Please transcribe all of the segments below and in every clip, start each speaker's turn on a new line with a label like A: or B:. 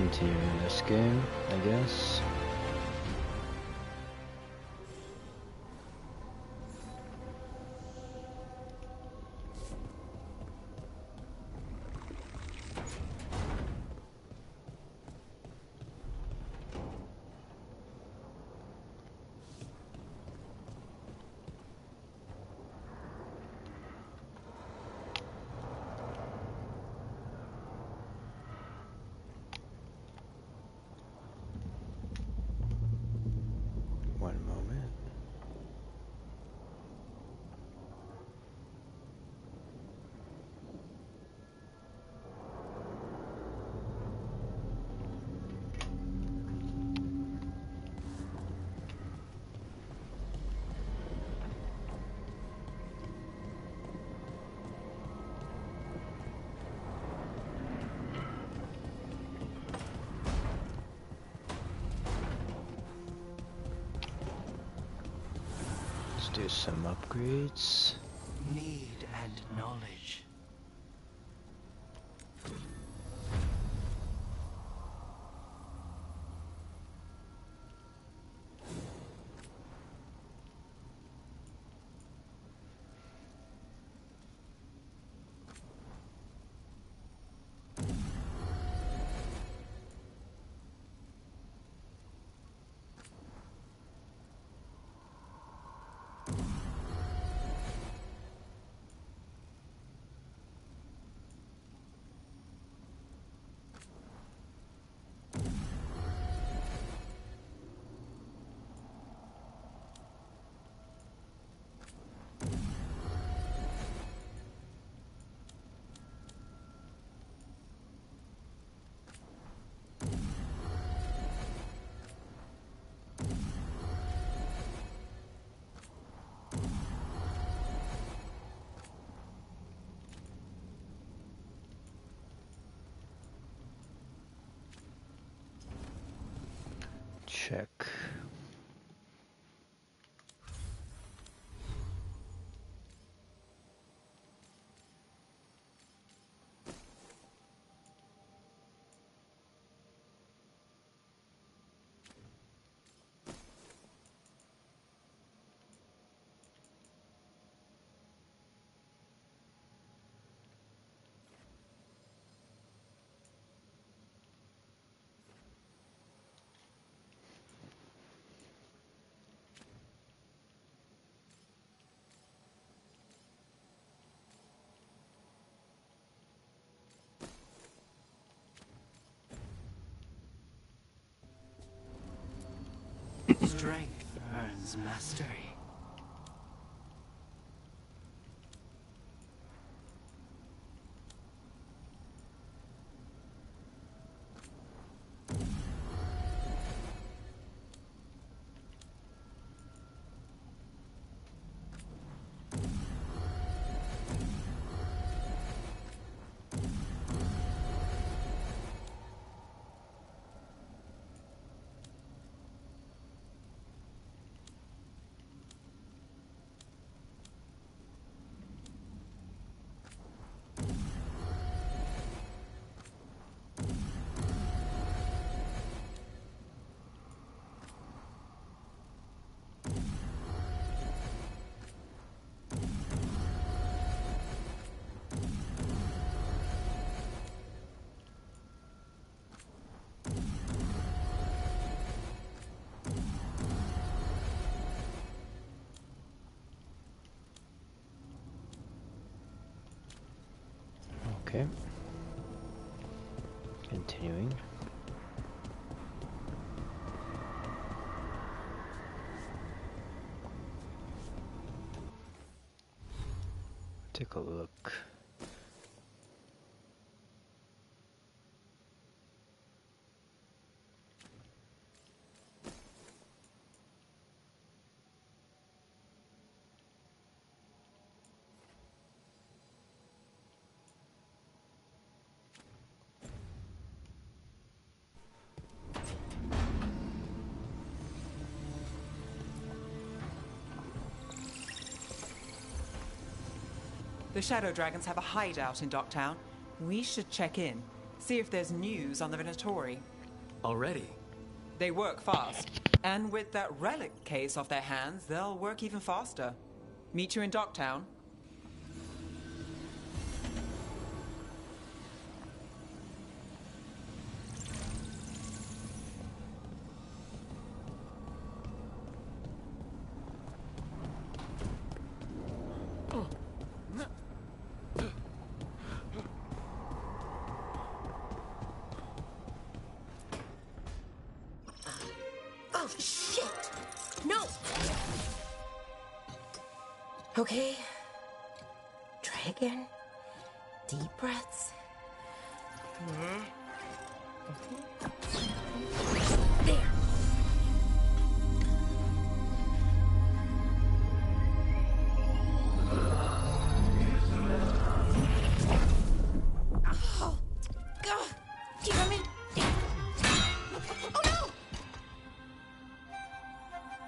A: Continuing this game, I guess. One moment. Let's do some upgrades.
B: Need and knowledge.
A: Check.
B: Strength earns mastery.
A: Okay. Continuing. Take a look.
C: The Shadow Dragons have a hideout in Docktown. We should check in, see if there's news on the Venatori.
B: Already?
C: They work fast. And with that relic case off their hands, they'll work even faster. Meet you in Docktown.
D: Oh, shit! No! Okay. Try again. Deep breaths. There. Oh, God. Damn it. Oh, no!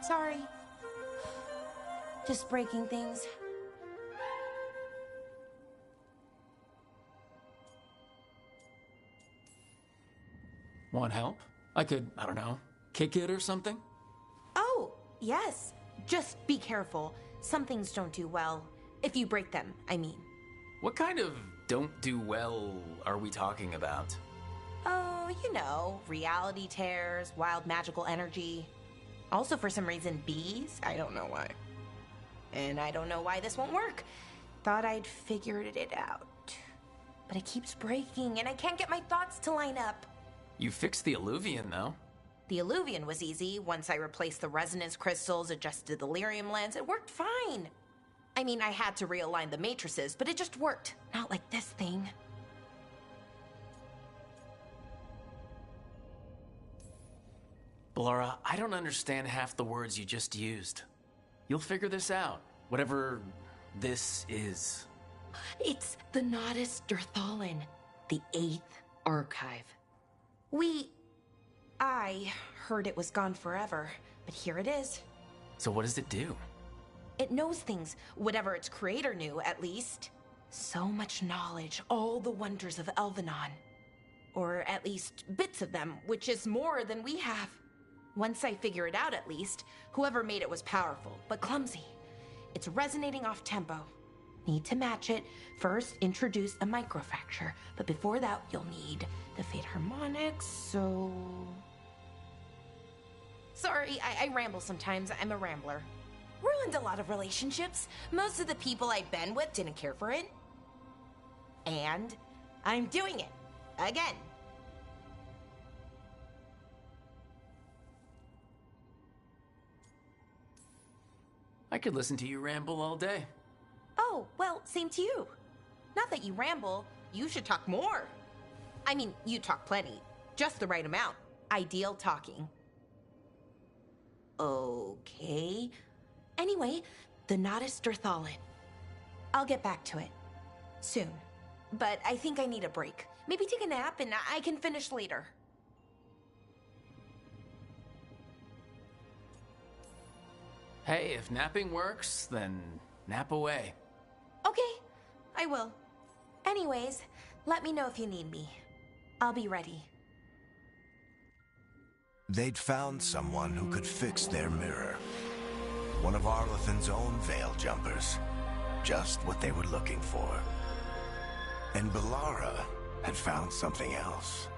D: Sorry. Just breaking things.
B: Want help? I could, I don't know, kick it or something?
D: Oh, yes. Just be careful. Some things don't do well. If you break them, I mean.
B: What kind of don't do well are we talking about?
D: Oh, you know, reality tears, wild magical energy. Also, for some reason, bees. I don't know why. And I don't know why this won't work. Thought I'd figured it out. But it keeps breaking, and I can't get my thoughts to line up.
B: You fixed the Illuvian, though.
D: The Illuvian was easy. Once I replaced the resonance crystals, adjusted the lyrium lens, it worked fine. I mean, I had to realign the matrices, but it just worked. Not like this thing.
B: Ballora, I don't understand half the words you just used. You'll figure this out, whatever this is.
D: It's the Nodus Durthalin, the 8th archive. I heard it was gone forever, but here it is.
B: So what does it do?
D: It knows things, whatever its creator knew, at least. So much knowledge, all the wonders of Elvenon. Or at least bits of them, which is more than we have. Once I figure it out, at least, whoever made it was powerful, but clumsy. It's resonating off tempo. Need to match it. First, introduce a microfracture, but before that, you'll need the Fate Harmonics, so... Sorry, I ramble sometimes. I'm a rambler. Ruined a lot of relationships. Most of the people I've been with didn't care for it. And I'm doing it. Again.
B: I could listen to you ramble all day.
D: Oh, well, same to you. Not that you ramble, you should talk more. I mean, you talk plenty. Just the right amount. Ideal talking. Okay. Anyway, the Nodus Durthalin. I'll get back to it. Soon. But I think I need a break. Maybe take a nap and I can finish later.
B: Hey, if napping works, then nap away.
D: Okay, I will. Anyways, let me know if you need me. I'll be ready.
E: They'd found someone who could fix their mirror. One of Arlathan's own veil jumpers. Just what they were looking for. And Ballora had found something else.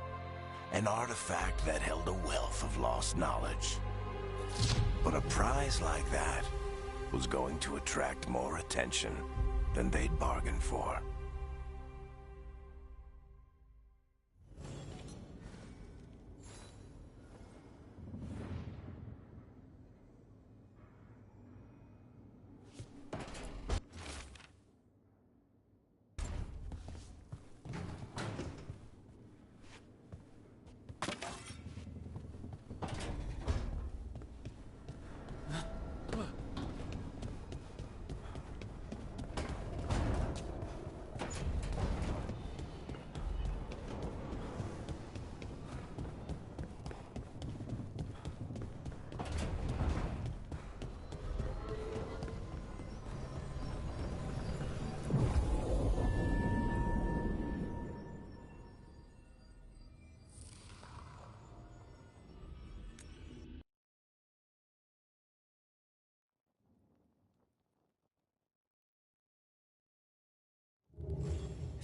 E: An artifact that held a wealth of lost knowledge. But a prize like that was going to attract more attention than they'd bargained for.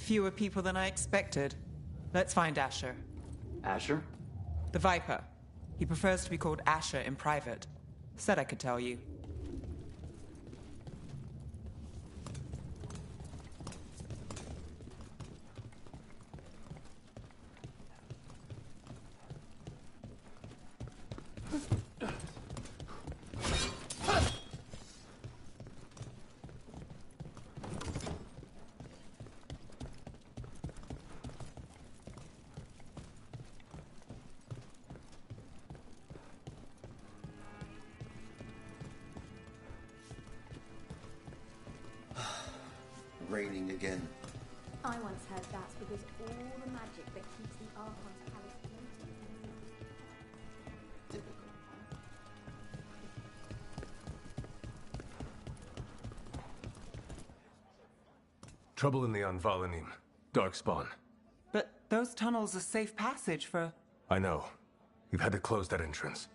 C: Fewer people than I expected. Let's find Asher.
B: Asher?
C: The Viper. He prefers to be called Asher in private. Said I could tell you.
F: Raining again.
G: I once heard that's because all the magic that keeps the Archon's palace floating.
F: Typical.
H: Trouble in the Anvalanim. Darkspawn.
C: But those tunnels are safe passage for...
H: I know. We've had to close that entrance.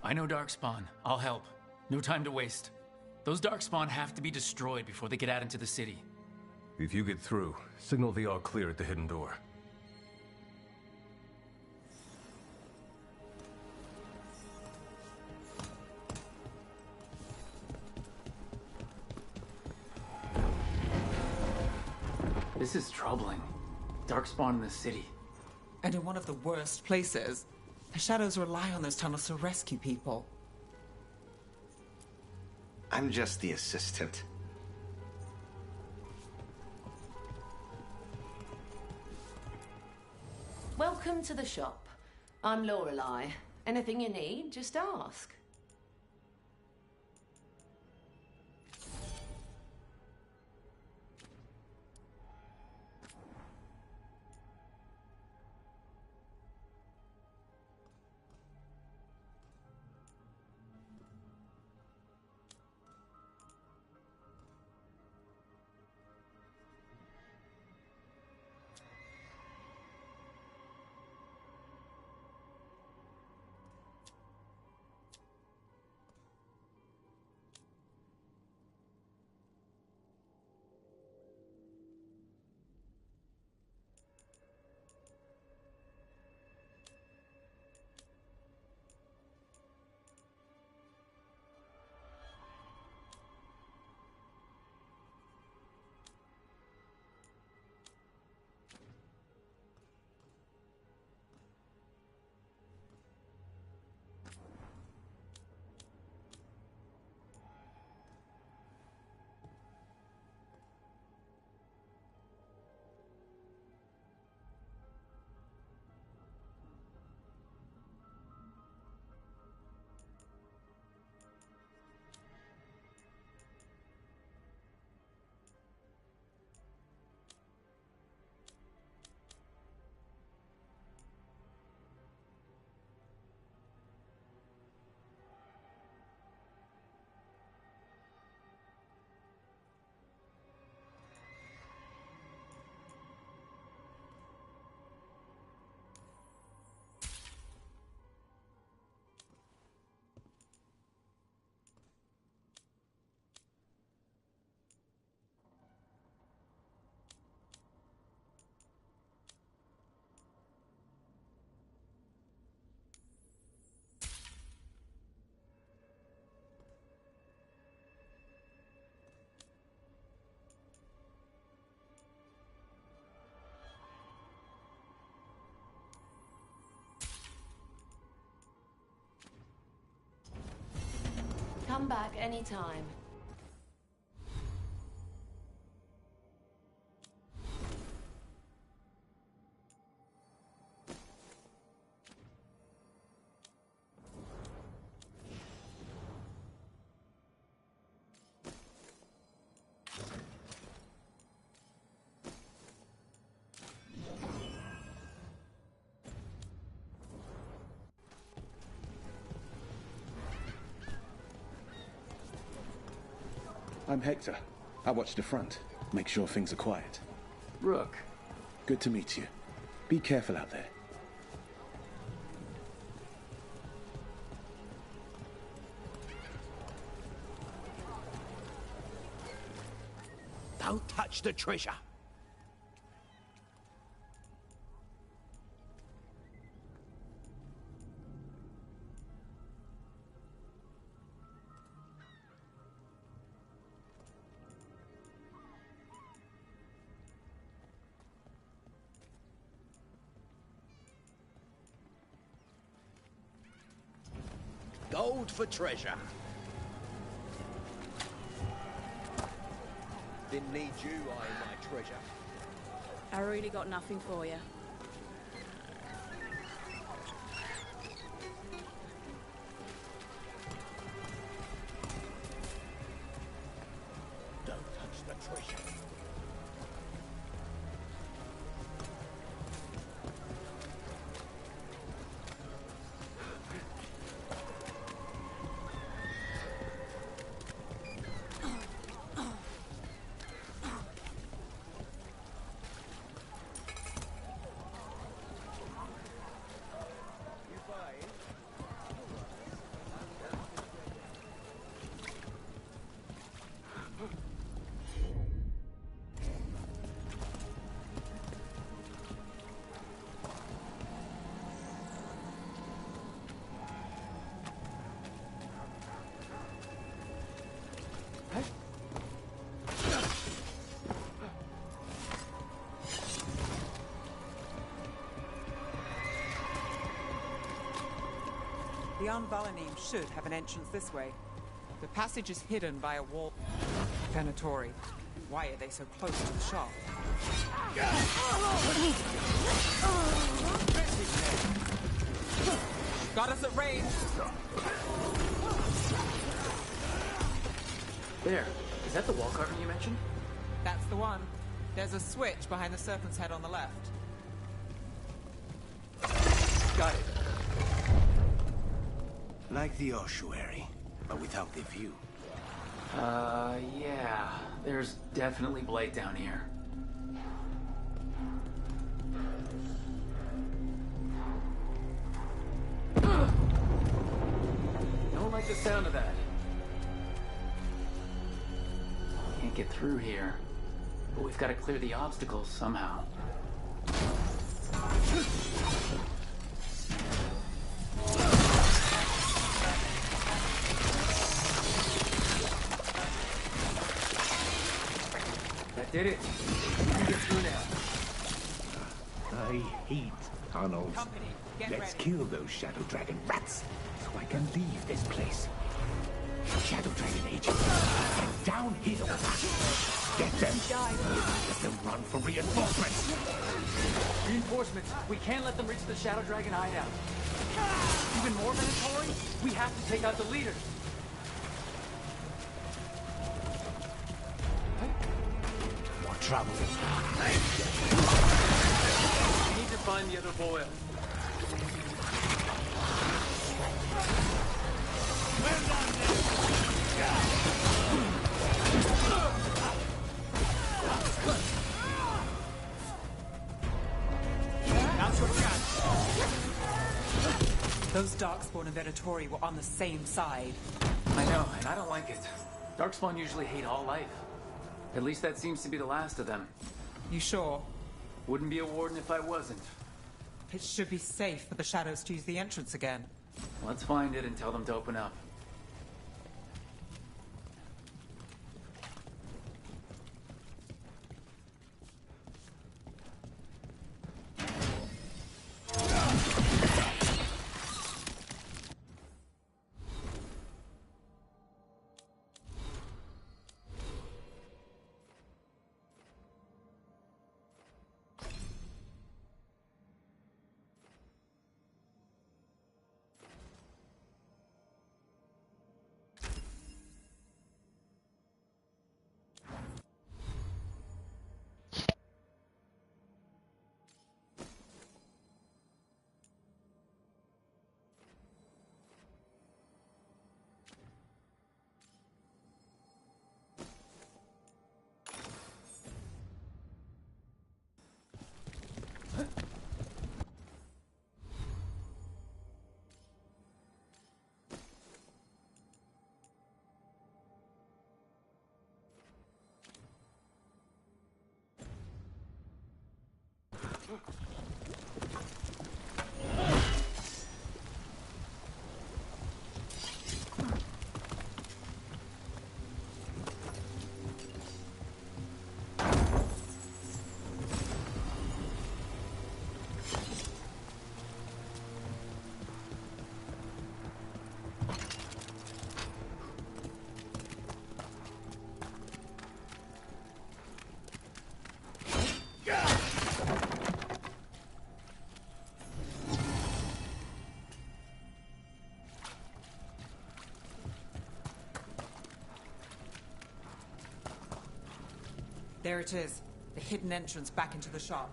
B: I know Darkspawn. I'll help. No time to waste. Those Darkspawn have to be destroyed before they get out into the city.
H: If you get through, signal the all clear at the hidden door.
B: This is troubling. Darkspawn in the city.
C: And in one of the worst places. The Shadows rely on those tunnels to rescue people.
F: I'm just the assistant.
I: Welcome to the shop. I'm Lorelei. Anything you need, just ask. Come back anytime.
J: I'm Hector. I watch the front. Make sure things are quiet.
B: Rook.
J: Good to meet you. Be careful out there.
E: Don't touch the treasure.
K: gold for treasure. Didn't need you eyeing my treasure.
L: I really got nothing for you.
K: Don't touch the treasure.
C: The Unvalanim should have an entrance this way. The passage is hidden by a wall. Venatori. Why are they so close to the shop? Got us at range.
B: There. Is that the wall carving you mentioned?
C: That's the one. There's a switch behind the serpent's head on the left.
B: Got it.
E: Like the ossuary, but without the view.
B: Yeah. There's definitely blight down here. Don't like the sound of that. Can't get through here. But we've got to clear the obstacles somehow. That did it. We can get through now.
M: I hate tunnels.
C: Company, get
M: Let's
C: ready.
M: kill those Shadow Dragon rats so I can leave this place. Shadow Dragon agents, get downhill. Get them. Let them run for reinforcements.
B: Reinforcements. We can't let them reach the Shadow Dragon hideout. Even more Venatori? We have to take out the leaders.
E: More trouble.
B: We need to find the other boil.
C: Now's your chance. Those Darkspawn and Venatori were on the same side.
B: I know, and I don't like it. Darkspawn usually hate all life. At least that seems to be the last of them.
C: You sure?
B: Wouldn't be a warden if I wasn't.
C: It should be safe for the shadows to use the entrance again.
B: Let's find it and tell them to open up.
C: There it is. The hidden entrance back into the shop.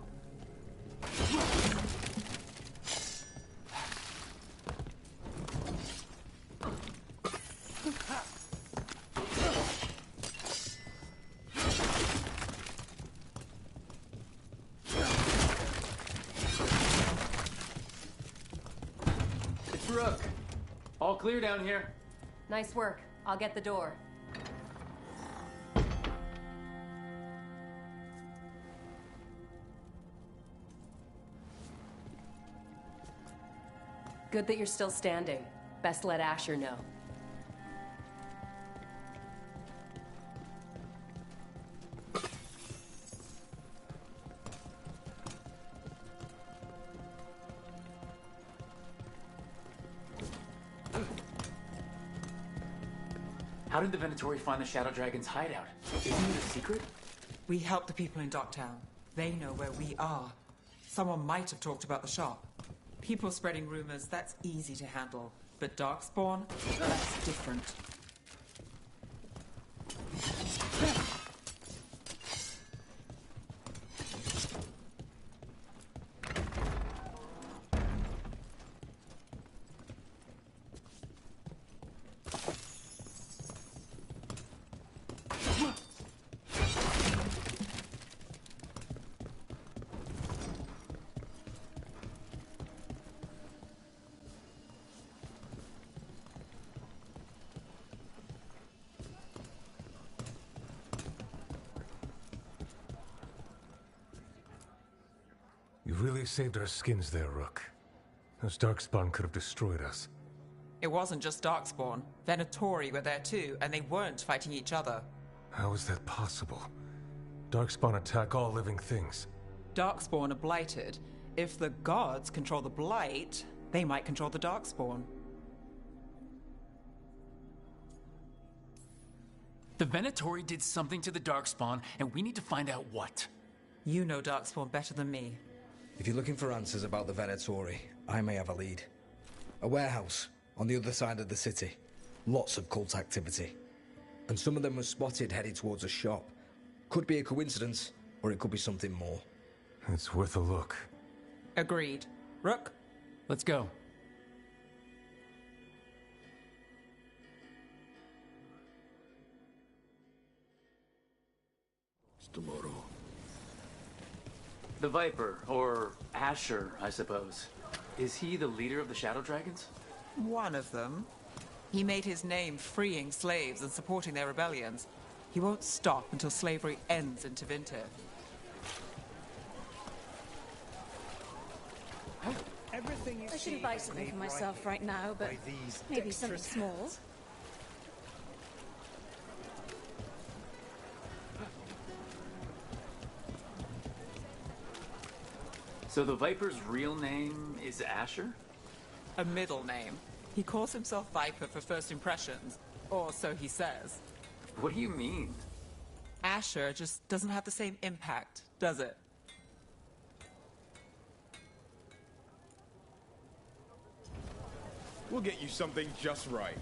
B: It's Rook. All clear down here.
N: Nice work. I'll get the door. Good that you're still standing. Best let Asher know.
B: How did the Venatori find the Shadow Dragon's hideout? Isn't it a secret?
C: We help the people in Docktown. They know where we are. Someone might have talked about the shop. People spreading rumors, that's easy to handle. But Darkspawn, that's different.
H: You really saved our skins there, Rook. Those Darkspawn could have destroyed us.
C: It wasn't just Darkspawn. Venatori were there too, and they weren't fighting each other.
H: How is that possible? Darkspawn attack all living things.
C: Darkspawn are blighted. If the gods control the blight, they might control the Darkspawn.
B: The Venatori did something to the Darkspawn, and we need to find out what.
C: You know Darkspawn better than me.
O: If you're looking for answers about the Venatori, I may have a lead. A warehouse on the other side of the city. Lots of cult activity. And some of them were spotted headed towards a shop. Could be a coincidence, or it could be something more.
H: It's worth a look.
C: Agreed. Rook?
B: Let's go.
H: It's tomorrow.
B: The Viper, or Asher, I suppose. Is he the leader of the Shadow Dragons?
C: One of them. He made his name freeing slaves and supporting their rebellions. He won't stop until slavery ends in Tevinter.
L: I should buy something for myself right now, but maybe something small.
B: So the Viper's real name is Asher?
C: A middle name. He calls himself Viper for first impressions, or so he says.
B: What do you mean?
C: Asher just doesn't have the same impact, does it?
K: We'll get you something just right.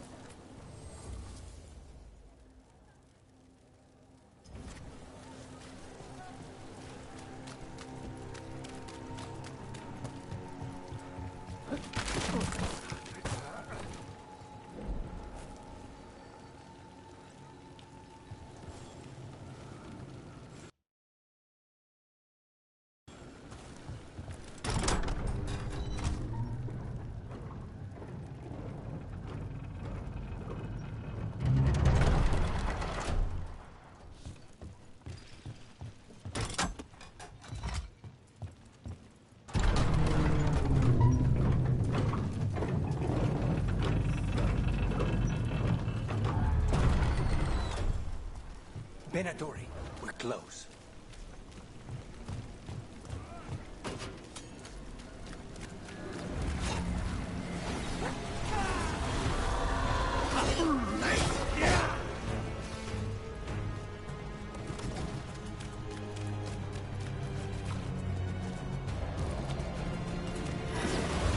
M: Venatori, we're close.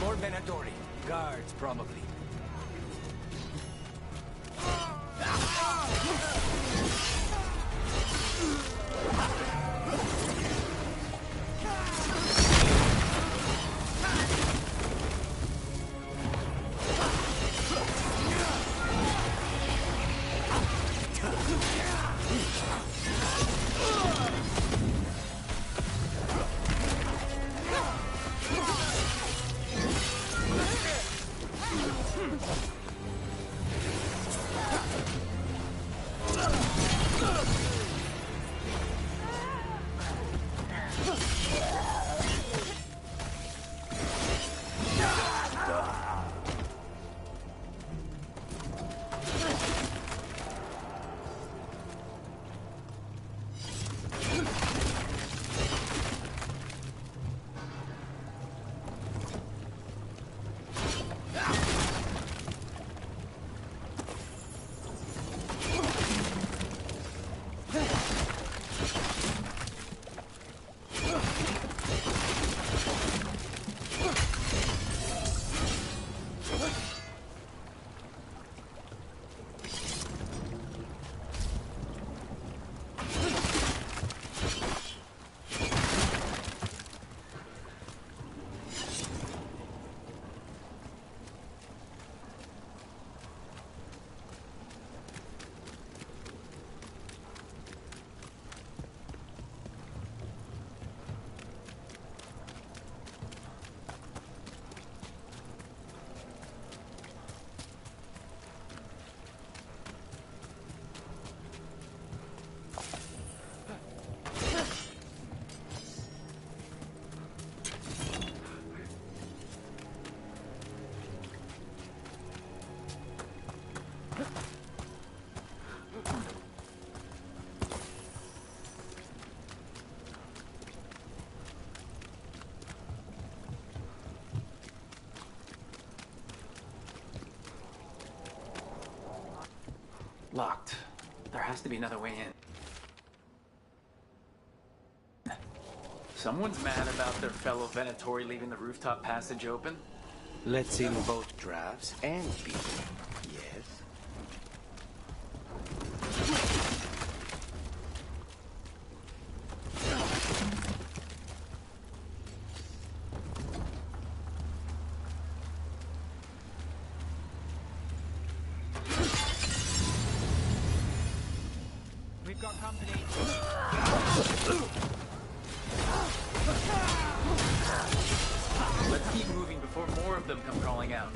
M: More Venatori. Guards, probably.
B: Locked. There has to be another way in. Someone's mad about their fellow Venatori leaving the rooftop passage open.
F: Let's in both drafts and people. Yes.
C: We've got company.
B: Let's keep moving before more of them come crawling out.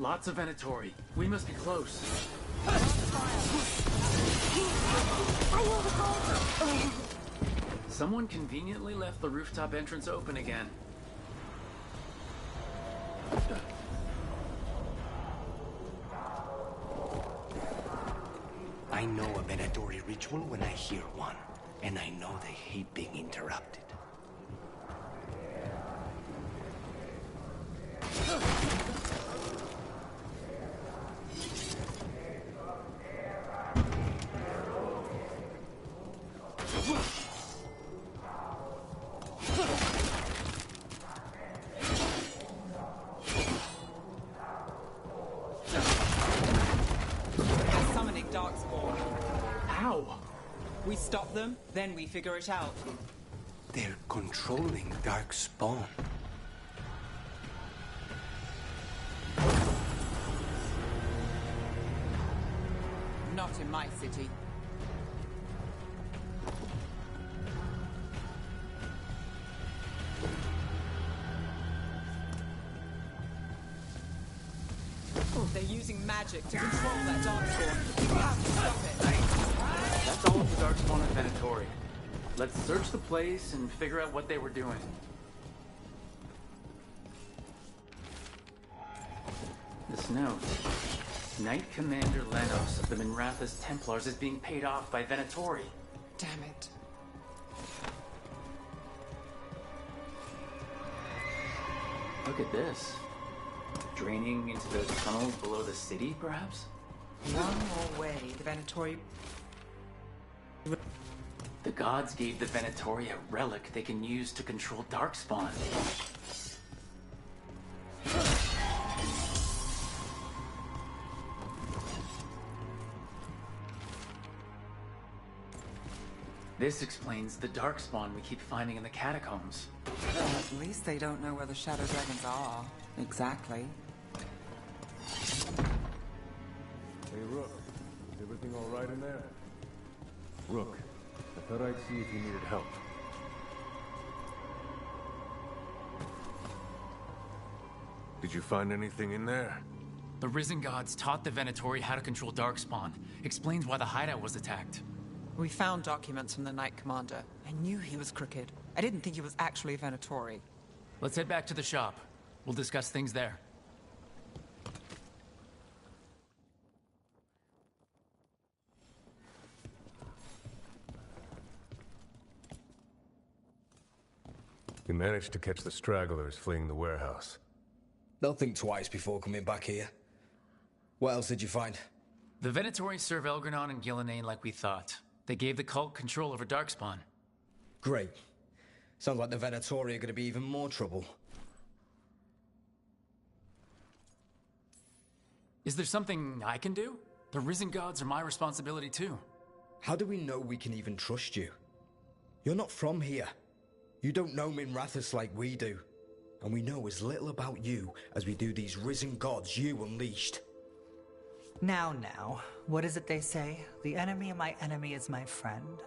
B: Lots of Venatori. We must be close. Someone conveniently left the rooftop entrance open again.
E: I know a Venatori ritual when I hear one, and I know they hate being interrupted.
C: We stop them, then we figure it out.
E: They're controlling Darkspawn.
C: Not in my city. Oh, they're using magic to control that Darkspawn. We have to stop it.
B: That's all of the Darkspawn and Venatori. Let's search the place and figure out what they were doing. This note. Knight Commander Lenos of the Minratha's Templars is being paid off by Venatori.
C: Damn it.
B: Look at this. Draining into the tunnels below the city, perhaps?
C: One more way, the Venatori...
B: The gods gave the Venatori a relic they can use to control Darkspawn. This explains the Darkspawn we keep finding in the catacombs.
C: Well, at least they don't know where the Shadow Dragons are. Exactly.
H: Hey, Rook. Is everything all right in there? Rook, I thought I'd see if you needed help. Did you find anything in there?
B: The Risen Gods taught the Venatori how to control Darkspawn. Explains why the hideout was attacked.
C: We found documents from the Knight Commander. I knew he was crooked. I didn't think he was actually a Venatori.
B: Let's head back to the shop. We'll discuss things there.
H: You managed to catch the stragglers fleeing the warehouse.
O: They'll think twice before coming back here. What else did you find?
B: The Venatori serve Elgranon and Gillenane like we thought. They gave the cult control over Darkspawn.
O: Great. Sounds like the Venatori are going to be even more trouble.
B: Is there something I can do? The Risen Gods are my responsibility too.
O: How do we know we can even trust you? You're not from here. You don't know Minrathous like we do. And we know as little about you as we do these risen gods you unleashed.
P: Now, what is it they say? The enemy of my enemy is my friend.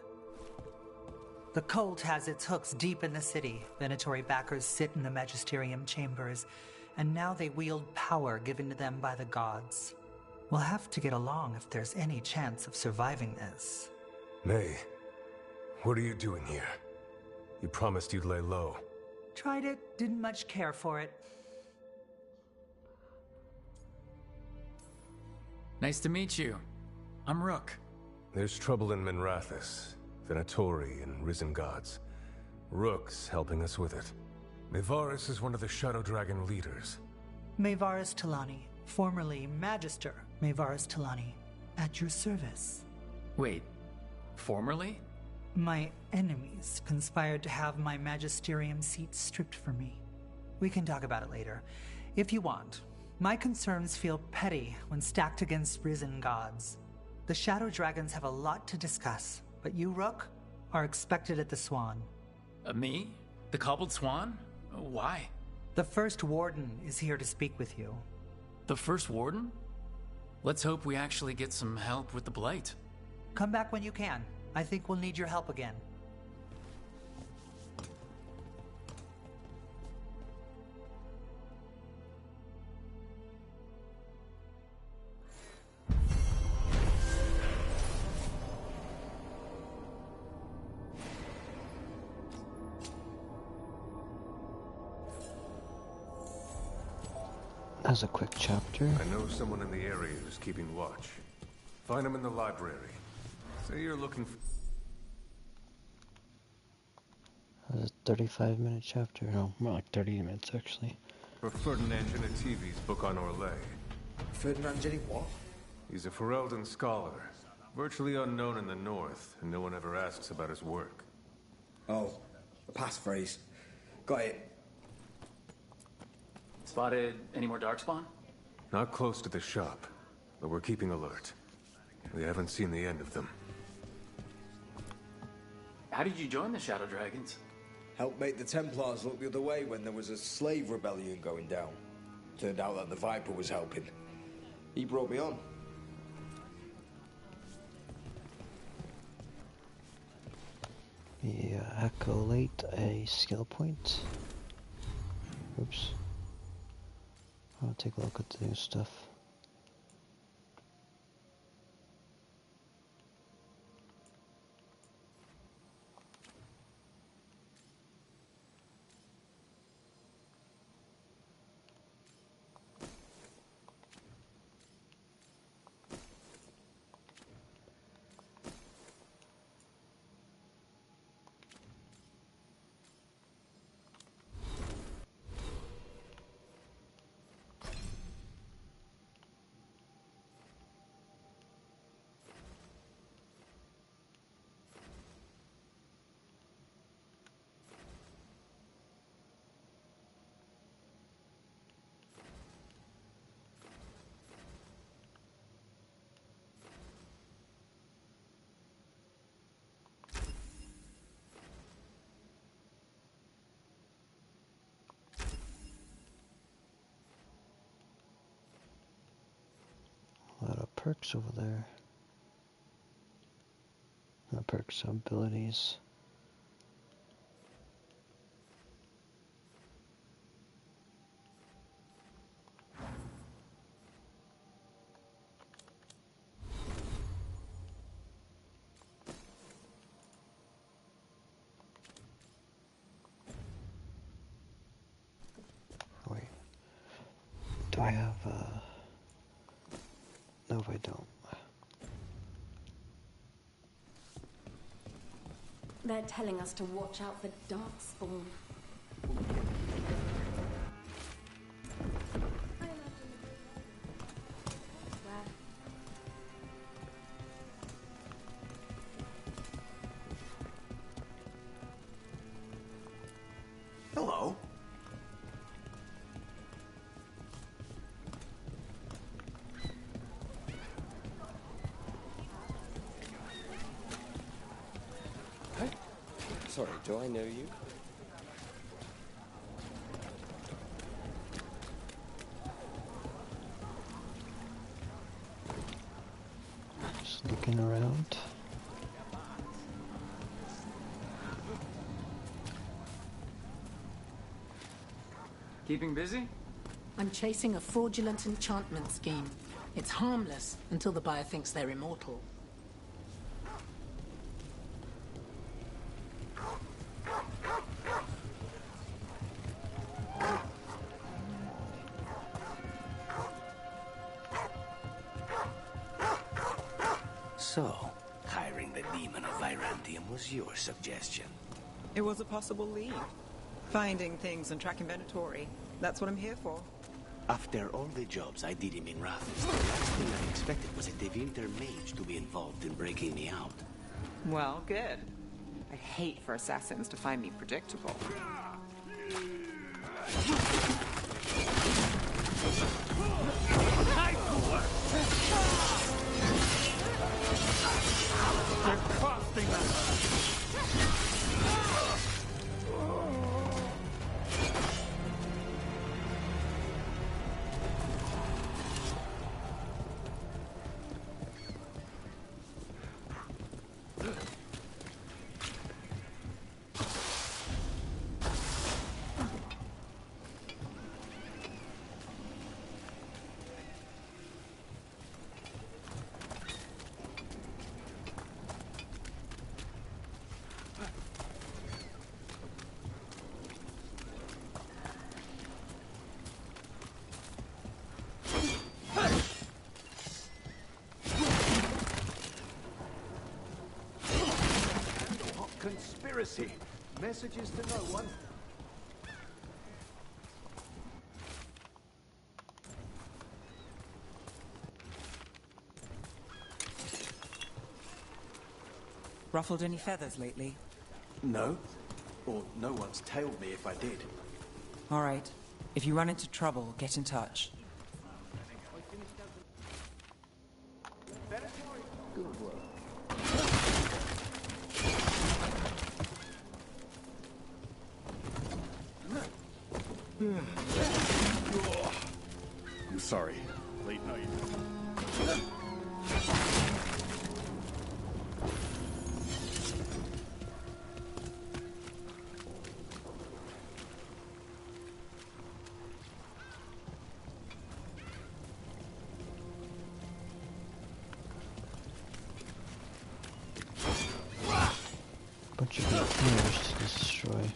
P: The cult has its hooks deep in the city. Venatory backers sit in the magisterium chambers, and now they wield power given to them by the gods. We'll have to get along if there's any chance of surviving this.
H: May, what are you doing here? You promised you'd lay low.
P: Tried it, didn't much care for it.
B: Nice to meet you. I'm Rook.
H: There's trouble in Minrathous, Venatori and Risen Gods. Rook's helping us with it. Mayvarus is one of the Shadow Dragon leaders.
P: Mayvarus Talani, formerly Magister Mayvarus Talani, at your service.
B: Wait, formerly?
P: My enemies conspired to have my magisterium seat stripped from me. We can talk about it later, if you want. My concerns feel petty when stacked against risen gods. The Shadow Dragons have a lot to discuss, but you, Rook, are expected at the Swan.
B: Me? The Cobbled Swan? Why?
P: The First Warden is here to speak with you.
B: The First Warden? Let's hope we actually get some help with the Blight.
P: Come back when you can. I think we'll need your help again.
A: As a quick chapter.
H: I know someone in the area who's keeping watch. Find him in the library. Say you're looking for...
A: That's a 35-minute chapter. No, more like 30 minutes, actually.
H: For Ferdinand Genetivi's book on Orlais.
O: Ferdinand Genetivi what?
H: He's a Ferelden scholar. Virtually unknown in the north, and no one ever asks about his work.
O: Oh, a passphrase. Got it.
B: Spotted any more Darkspawn?
H: Not close to the shop, but we're keeping alert. We haven't seen the end of them.
B: How did you join the Shadow Dragons?
O: Helped make the Templars look the other way when there was a slave rebellion going down. Turned out that the Viper was helping. He brought me on.
A: Yeah, accolade a skill point. Oops. I'll take a look at the new stuff. A lot of perks over there. Not perks, abilities. Wait. Do I have no, I don't.
G: They're telling us to watch out for Darkspawn.
E: Hello.
F: Do I know you?
A: Just looking around.
B: Keeping busy?
Q: I'm chasing a fraudulent enchantment scheme. It's harmless until the buyer thinks they're immortal.
F: So, hiring the demon of Virantium was your suggestion.
C: It was a possible lead. Finding things and tracking Venatori. That's what I'm here for.
F: After all the jobs I did in Minrathis, the last thing I expected was a Devinter mage to be involved in breaking me out.
C: Well, good. I hate for assassins to find me predictable.
M: They're costing us! Conspiracy. Messages to no one.
C: Ruffled any feathers lately?
J: No. Or no one's tailed me if I did.
C: All right. If you run into trouble, get in touch.
F: Good work.
J: I'm sorry. Late night.
A: Bunch of mirrors to destroy.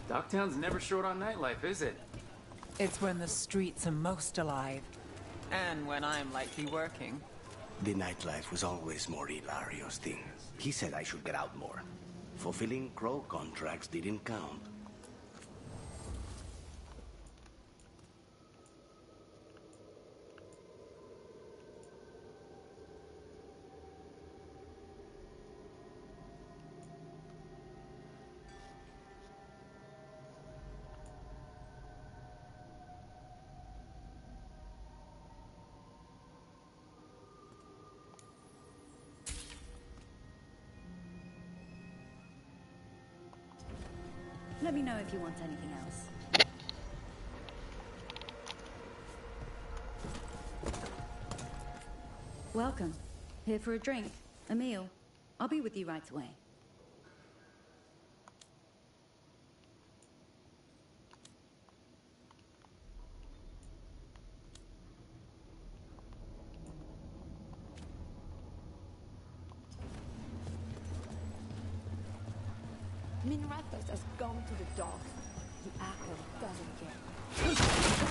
B: Docktown's never short on nightlife, is it?
C: It's when the streets are most alive. And when I'm likely working.
F: The nightlife was always more Hilario's thing. He said I should get out more. Fulfilling crow contracts didn't count.
G: Let me know if you want anything else. Welcome. Here for a drink, a meal. I'll be with you right away. Minrathos has gone to the dogs. The Archon doesn't care.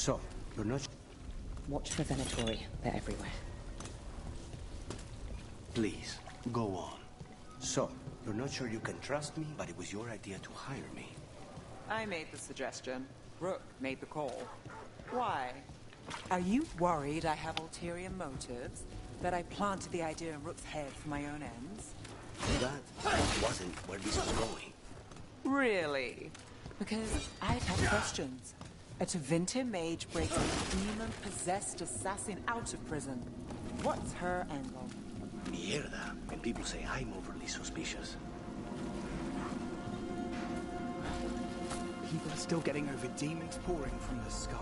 F: So, you're not...
R: Watch for Venatori. They're everywhere.
F: Please, go on. So, you're not sure you can trust me, but it was your idea to hire me.
C: I made the suggestion. Rook made the call. Why? Are you worried I have ulterior motives? That I planted the idea in Rook's head for my own ends?
F: That wasn't where this was going.
C: Really? Because I'd have questions. A Tevinter mage breaks a demon-possessed assassin out of prison. What's her angle?
F: Mierda. And people say I'm overly suspicious.
J: People are still getting over demons pouring from the sky.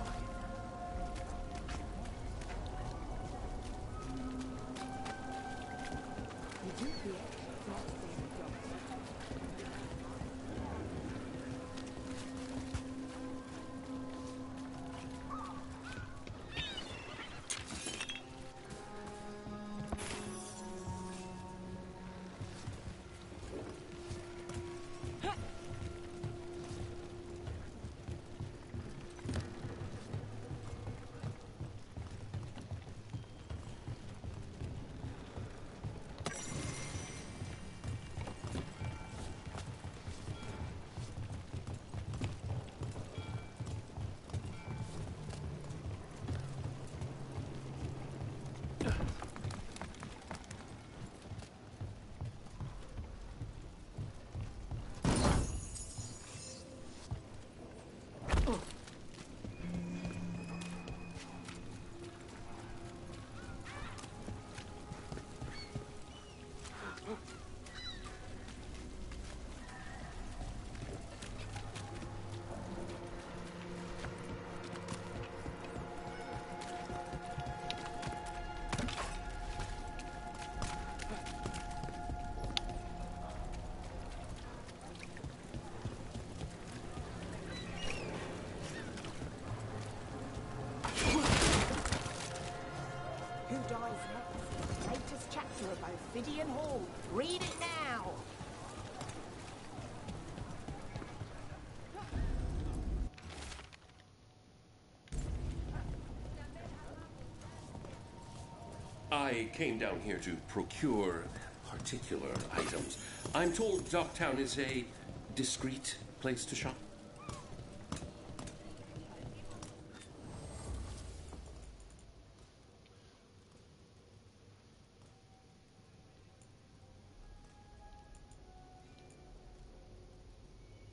S: Ophidian Hall. Read it now.
T: I came down here to procure particular items. I'm told Docktown is a discreet place to shop.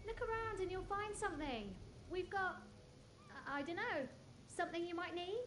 U: Look around and you'll find something. We've got, I don't know, something you might need?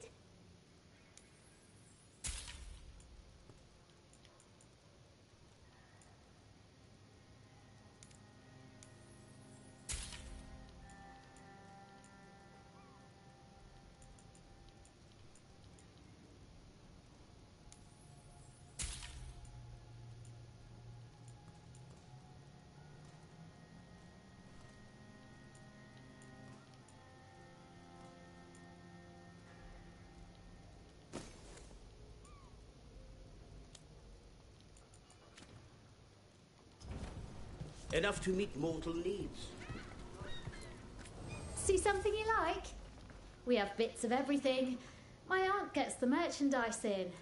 F: Enough to meet mortal needs.
U: See something you like? We have bits of everything. My aunt gets the merchandise in.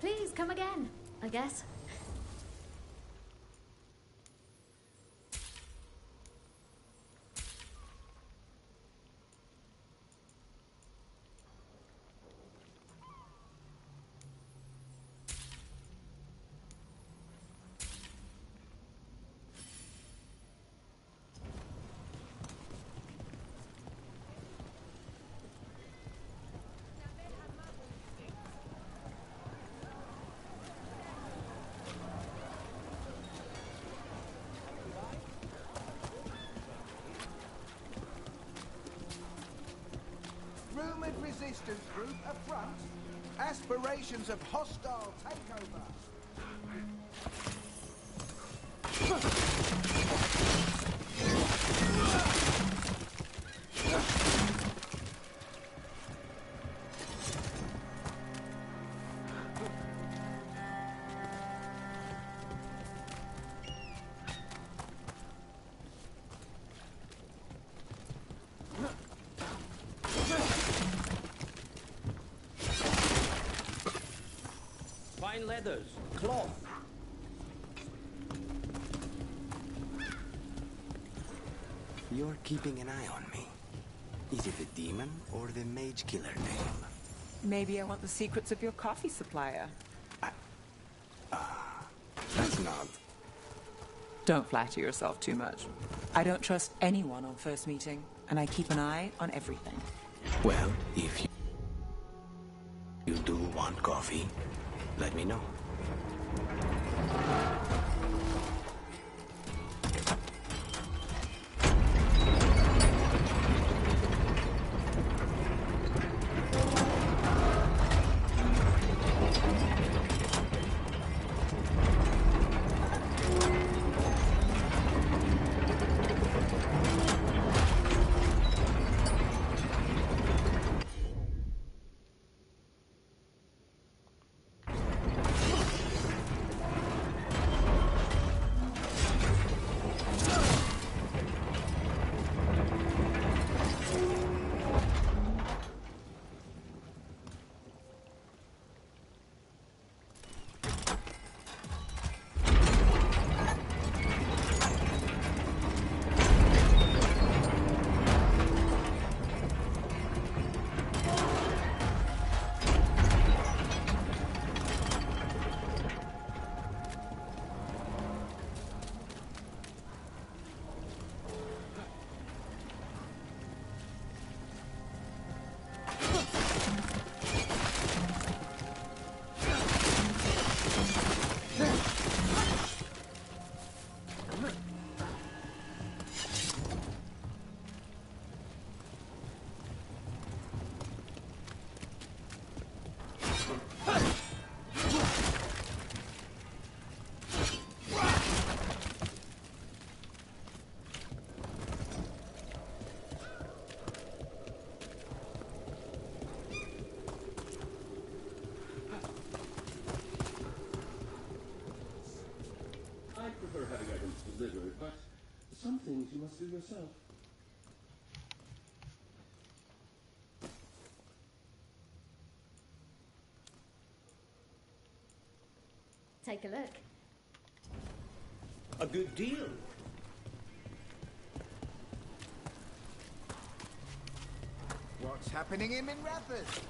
U: Please come again, I guess.
V: Rumoured resistance group affront. Aspirations of hostile takeover.
F: Fine leathers, cloth. You're keeping an eye on me. Is it the demon or the mage killer name?
C: Maybe I want the secrets of your coffee supplier.
F: That's not...
C: Don't flatter yourself too much. I don't trust anyone on first meeting, and I keep an eye on everything.
F: Well, if you do want coffee, let me know.
T: delivered, but some things you must do yourself.
U: Take a look.
F: A good deal.
V: What's happening in Minrathous?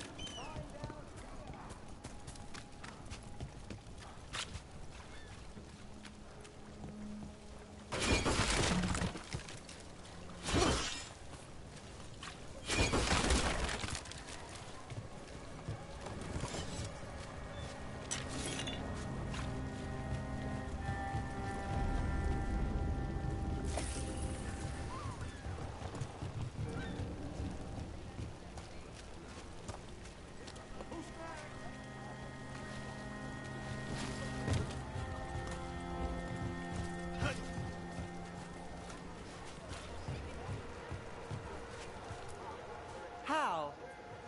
C: How?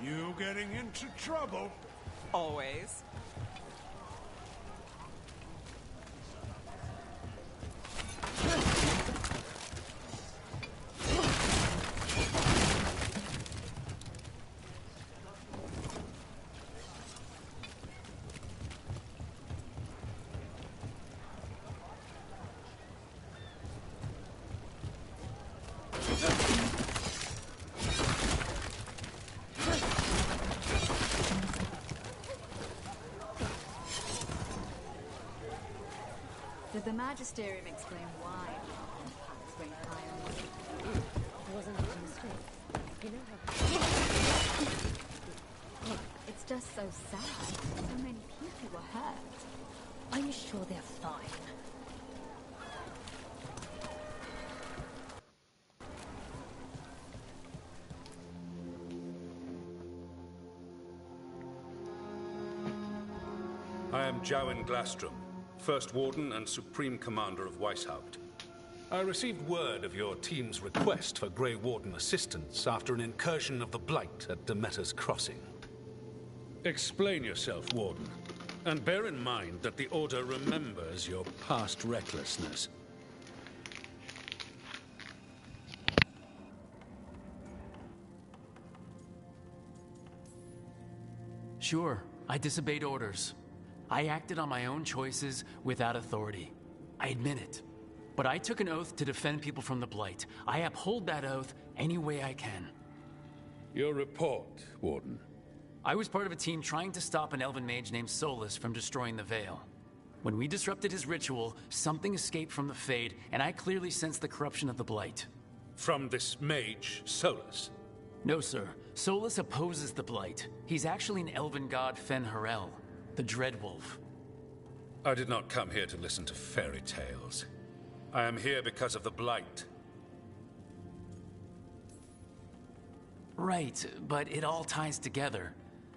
D: You getting into trouble?
C: Always.
I: Did the Magisterium explain why the palace went high on you?
G: Wasn't it a mistake? You know how...
I: Look, it's just so sad. So many people were hurt.
G: Are you sure they're fine?
W: I am Jowen Glastrom, First Warden and Supreme Commander of Weishaupt. I received word of your team's request for Grey Warden assistance after an incursion of the Blight at Demeter's Crossing. Explain yourself, Warden, and bear in mind that the Order remembers your past recklessness.
B: Sure, I disobeyed orders. I acted on my own choices without authority. I admit it. But I took an oath to defend people from the Blight. I uphold that oath any way I can.
W: Your report, Warden.
B: I was part of a team trying to stop an elven mage named Solus from destroying the Veil. When we disrupted his ritual, something escaped from the Fade, and I clearly sensed the corruption of the Blight.
W: From this mage, Solus?
B: No, sir. Solus opposes the Blight. He's actually an elven god Fen-Harel, the Dreadwolf.
W: I did not come here to listen to fairy tales. I am here because of the Blight.
B: Right, but it all ties together.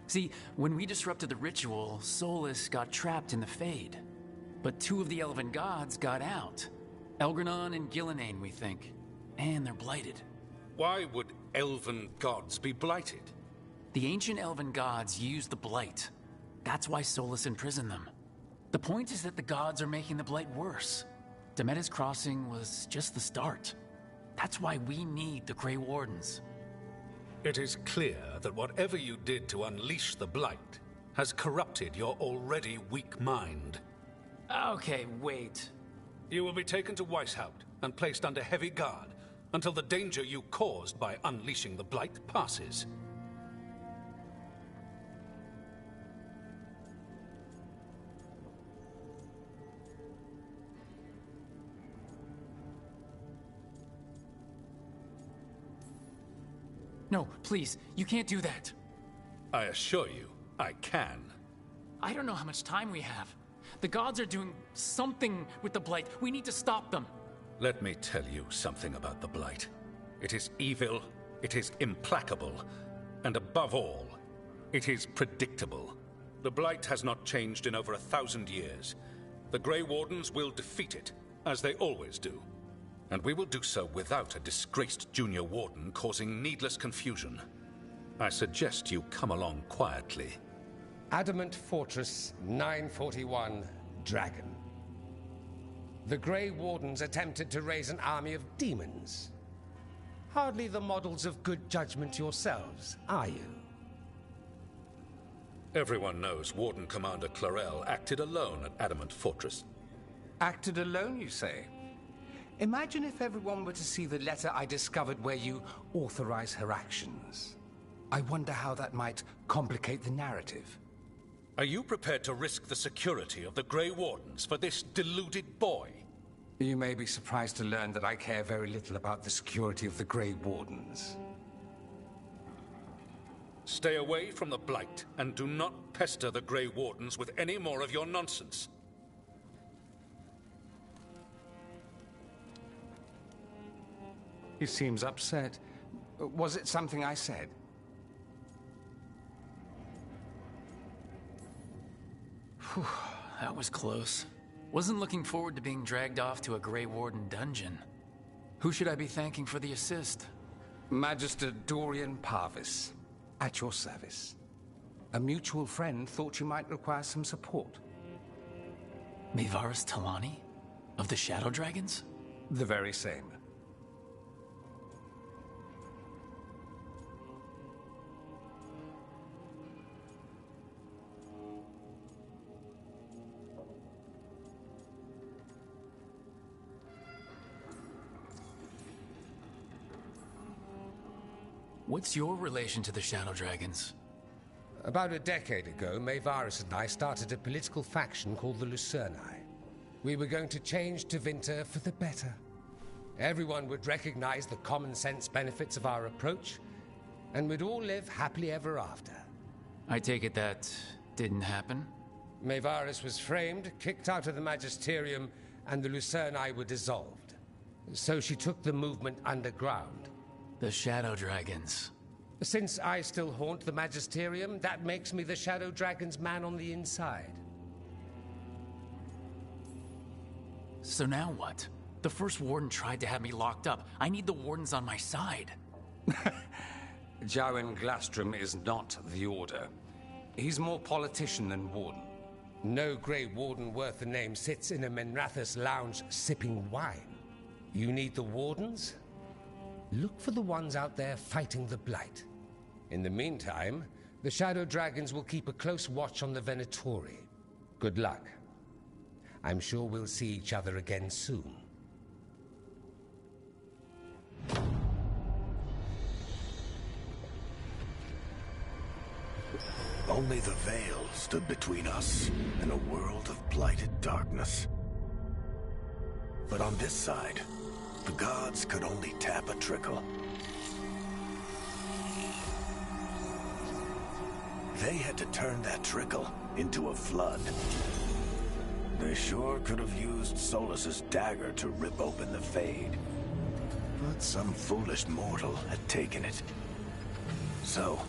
B: See, when we disrupted the ritual, Solus got trapped in the Fade. But two of the elven gods got out. Elgranon and Gillenane, we think. And they're blighted.
W: Why would elven gods be blighted?
B: The ancient elven gods used the Blight. That's why Solus imprisoned them. The point is that the gods are making the Blight worse. Demeter's Crossing was just the start. That's why we need the Grey Wardens.
W: It is clear that whatever you did to unleash the Blight has corrupted your already weak mind.
B: Okay, wait.
W: You will be taken to Weishaupt and placed under heavy guard until the danger you caused by unleashing the Blight passes.
B: No, please, you can't do that.
W: I assure you, I can.
B: I don't know how much time we have. The gods are doing something with the Blight. We need to stop them.
W: Let me tell you something about the Blight. It is evil, it is implacable, and above all, it is predictable. The Blight has not changed in over 1,000 years. The Grey Wardens will defeat it, as they always do. And we will do so without a disgraced junior warden causing needless confusion. I suggest you come along quietly.
X: Adamant Fortress 941, Dragon.
K: The Grey Wardens attempted to raise an army of demons. Hardly the models of good judgment yourselves, are you?
W: Everyone knows Warden Commander Clarel acted alone at Adamant Fortress.
M: Acted alone, you say? Imagine if everyone were to see the letter I discovered where you authorize her actions. I wonder how that might complicate the narrative.
W: Are you prepared to risk the security of the Grey Wardens for this deluded boy?
M: You may be surprised to learn that I care very little about the security of the Grey Wardens.
W: Stay away from the Blight, and do not pester the Grey Wardens with any more of your nonsense.
M: He seems upset. Was it something I said?
B: Whew, that was close. Wasn't looking forward to being dragged off to a Grey Warden dungeon. Who should I be thanking for the assist?
M: Magister Dorian Parvis, at your service. A mutual friend thought you might require some support.
B: Mevaris Talani? Of the Shadow Dragons?
M: The very same.
B: What's your relation to the Shadow Dragons?
K: About a decade ago, Mevaris and I started a political faction called the Lucerni. We were going to change Tevinter for the better. Everyone would recognize the common sense benefits of our approach, and we'd all live happily ever after.
B: I take it that didn't happen?
K: Mevaris was framed, kicked out of the Magisterium, and the Lucerni were dissolved. So she took the movement underground.
B: The Shadow Dragons.
K: Since I still haunt the Magisterium, that makes me the Shadow Dragon's man on the inside.
B: So now what? The first Warden tried to have me locked up. I need the Wardens on my side.
M: Jowen Glastrom is not the Order. He's more politician than Warden.
K: No Grey Warden worth the name sits in a Minrathous lounge sipping wine. You need the Wardens? Look for the ones out there fighting the Blight. In the meantime, the Shadow Dragons will keep a close watch on the Venatori. Good luck. I'm sure we'll see each other again soon.
E: Only the Veil stood between us and a world of blighted darkness. But on this side, the gods could only tap a trickle. They had to turn that trickle into a flood. They sure could have used Solus's dagger to rip open the Fade. But some foolish mortal had taken it. So,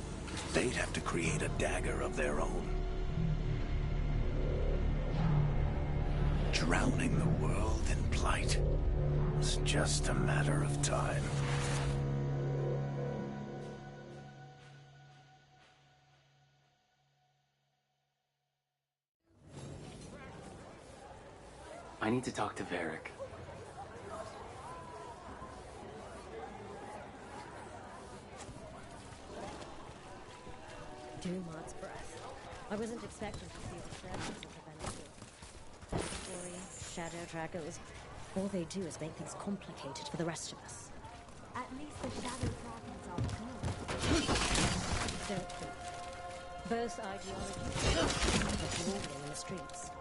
E: they'd have to create a dagger of their own. Drowning the world in blight was just a matter of time.
B: I need to talk to Varric.
L: Dumart's breath. I wasn't expecting to see the presence of the Venator. Shadow Dragons. All they do is make things complicated for the rest of us.
G: At least the Shadow Dragons are good.
L: Don't think. Both ideologies are brawling in the streets.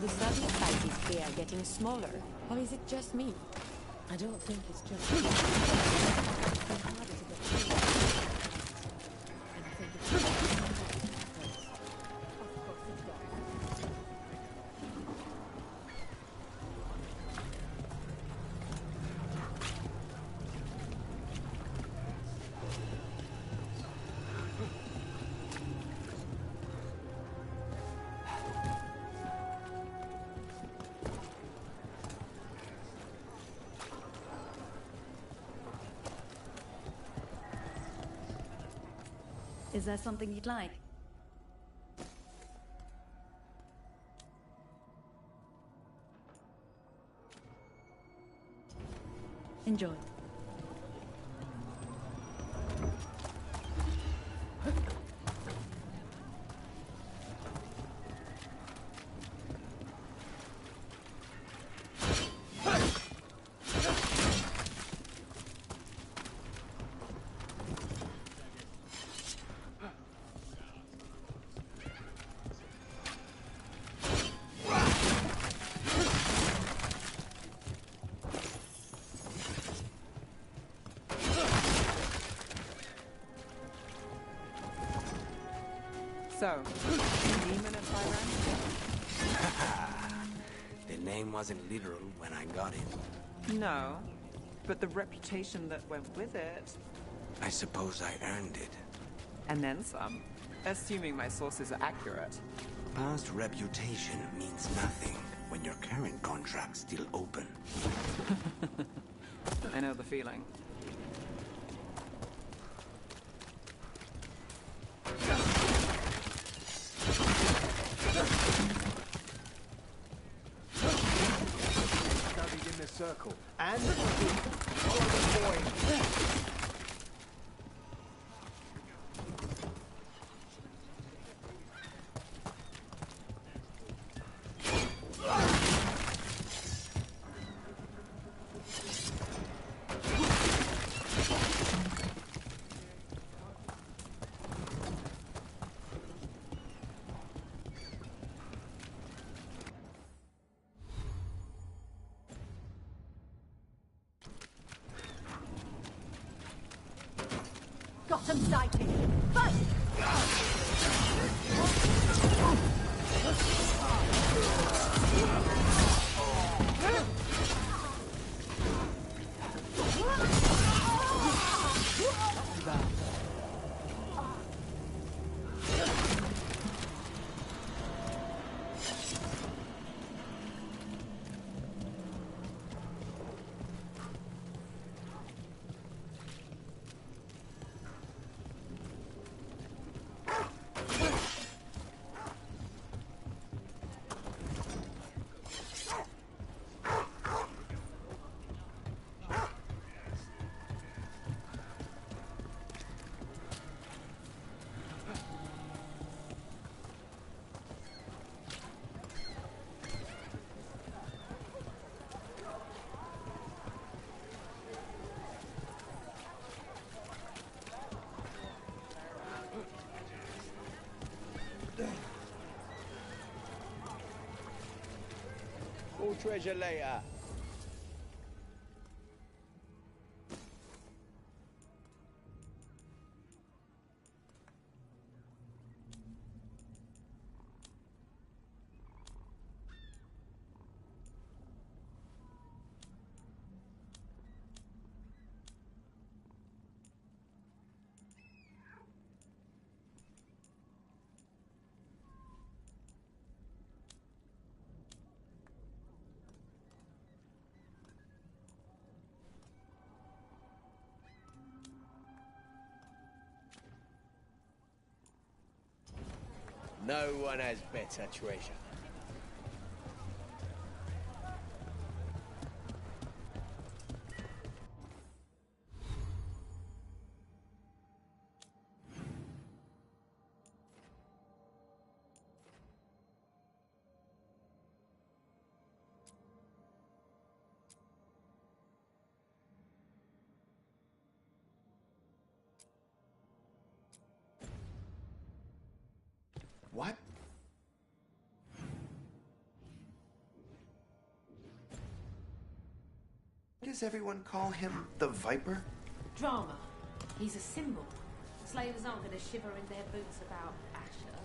R: the sudden sight is here getting smaller? Or is it just me?
L: I don't think it's just me. It's harder to get through. And I think it's harder to get through. Of course it does.
I: Is there something you'd like? Enjoy.
C: So, demon at
F: The name wasn't literal when I got it.
C: No, but the reputation that went with it.
F: I suppose I earned it.
C: And then some. Assuming my sources are accurate.
F: Past reputation means nothing when your current contract's still open.
C: I know the feeling.
V: Studied in the circle. And follow the boy.
L: Got him sighted! Fight!
V: More treasure later. No one has better treasure. What?
H: does everyone call him the Viper?
Q: Drama. He's a symbol. Slavers aren't going to shiver in their boots about Asher.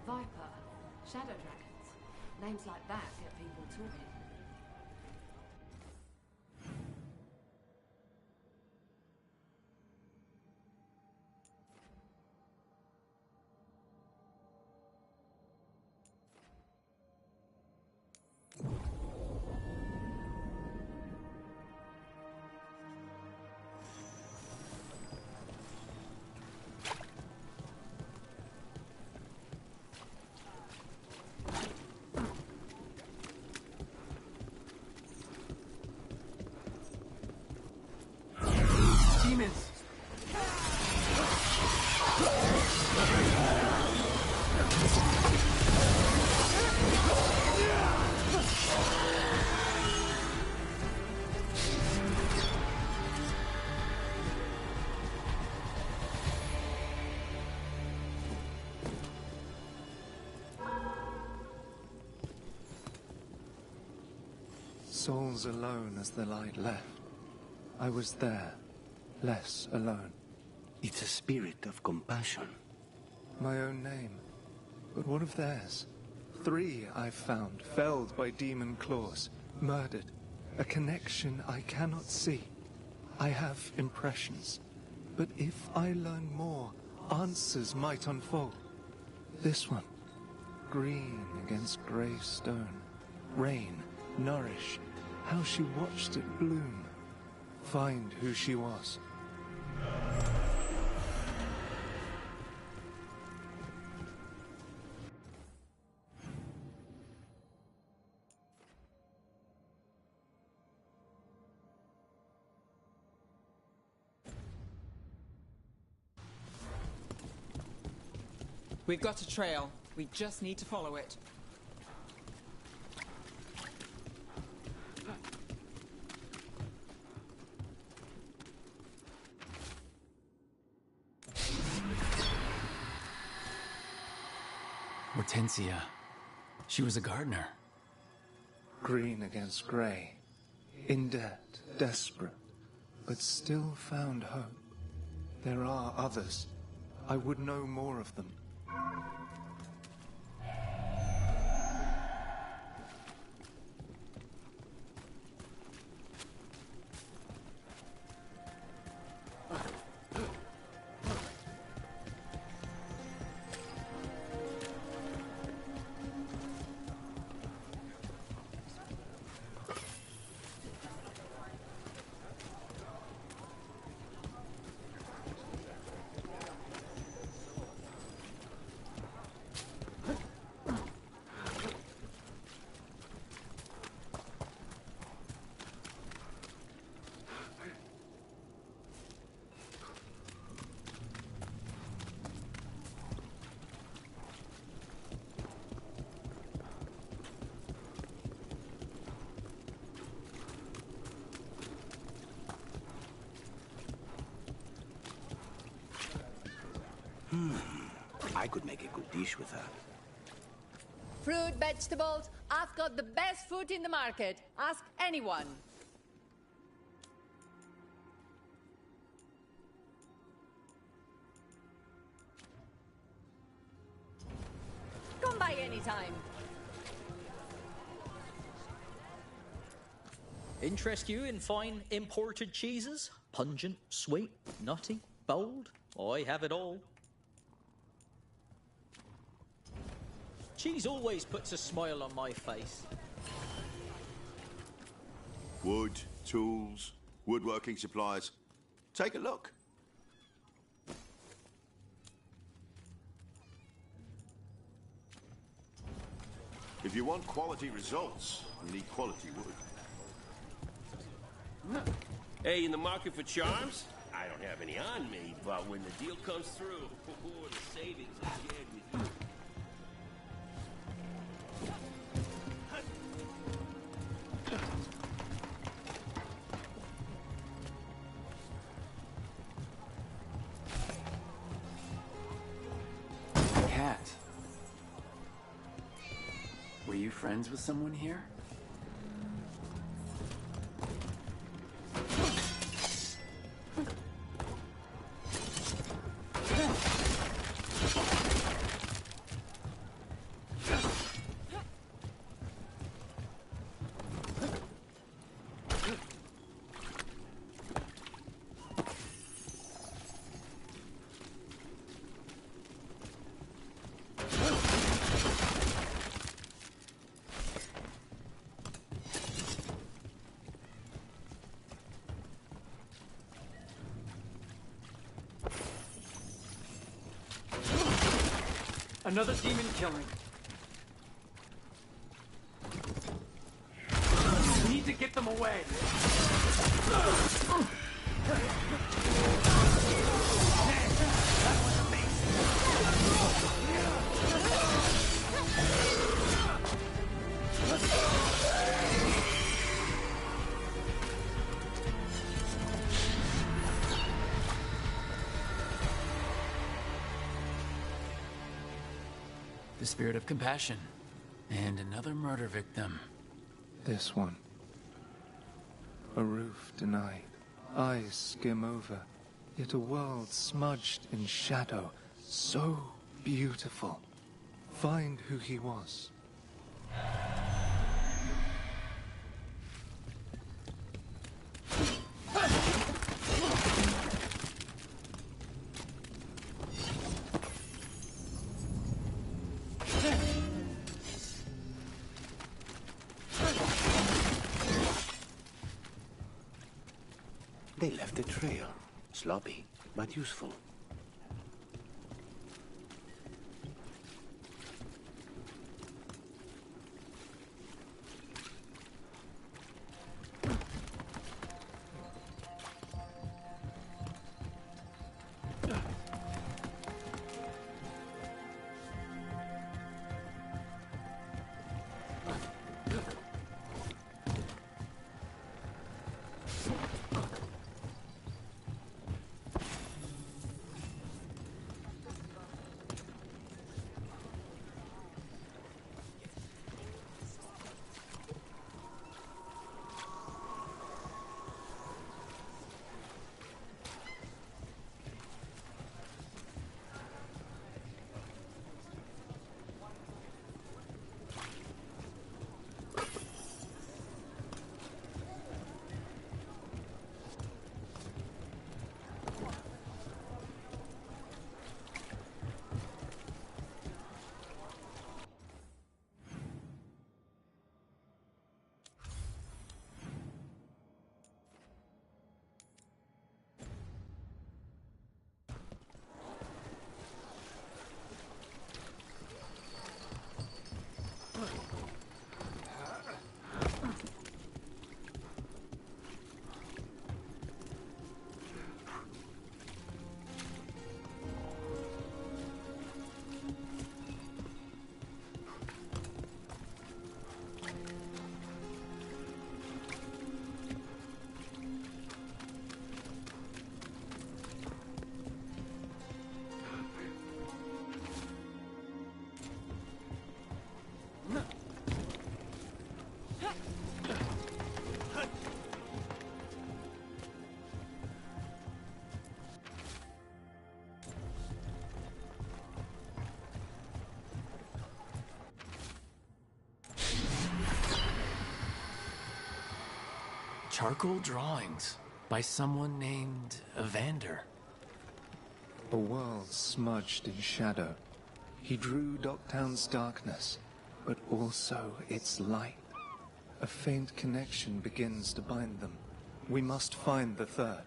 Q: Viper. Shadow dragons. Names like that get people talking. Demons!
N: Souls alone as the light left. I was there, less alone.
F: It's a spirit of compassion.
N: My own name. But what of theirs? 3 I've found, felled by demon claws, murdered. A connection I cannot see. I have impressions. But if I learn more, answers might unfold. This one. Green against grey stone. Rain, nourish. How she watched it bloom. Find who she was.
C: We've got a trail. We just need to follow it.
B: Hortensia. She was a gardener.
N: Green against grey. In debt, desperate, but still found hope. There are others. I would know more of them.
F: I could make a good dish with her.
I: Fruit, vegetables, I've got the best fruit in the market. Ask anyone. Come by anytime.
P: Interest you in fine imported cheeses? Pungent, sweet, nutty, bold? I have it all. Cheese always puts a smile on my face.
X: Wood, tools, woodworking supplies. Take a look. If you want quality results, you need quality wood.
T: Hey, in the market for charms? I don't have any on me, but when the deal comes through, the savings are shared with you.
B: Cat. Were you friends with someone here? Another demon killing. We need to get them away. The spirit of compassion. And another murder victim.
N: This one. A roof denied. Eyes skim over. Yet a world smudged in shadow. So beautiful. Find who he was.
F: They left a trail. Sloppy, but useful.
B: Charcoal drawings by someone named Evander.
N: A world smudged in shadow. He drew Docktown's darkness, but also its light. A faint connection begins to bind them. We must find the third.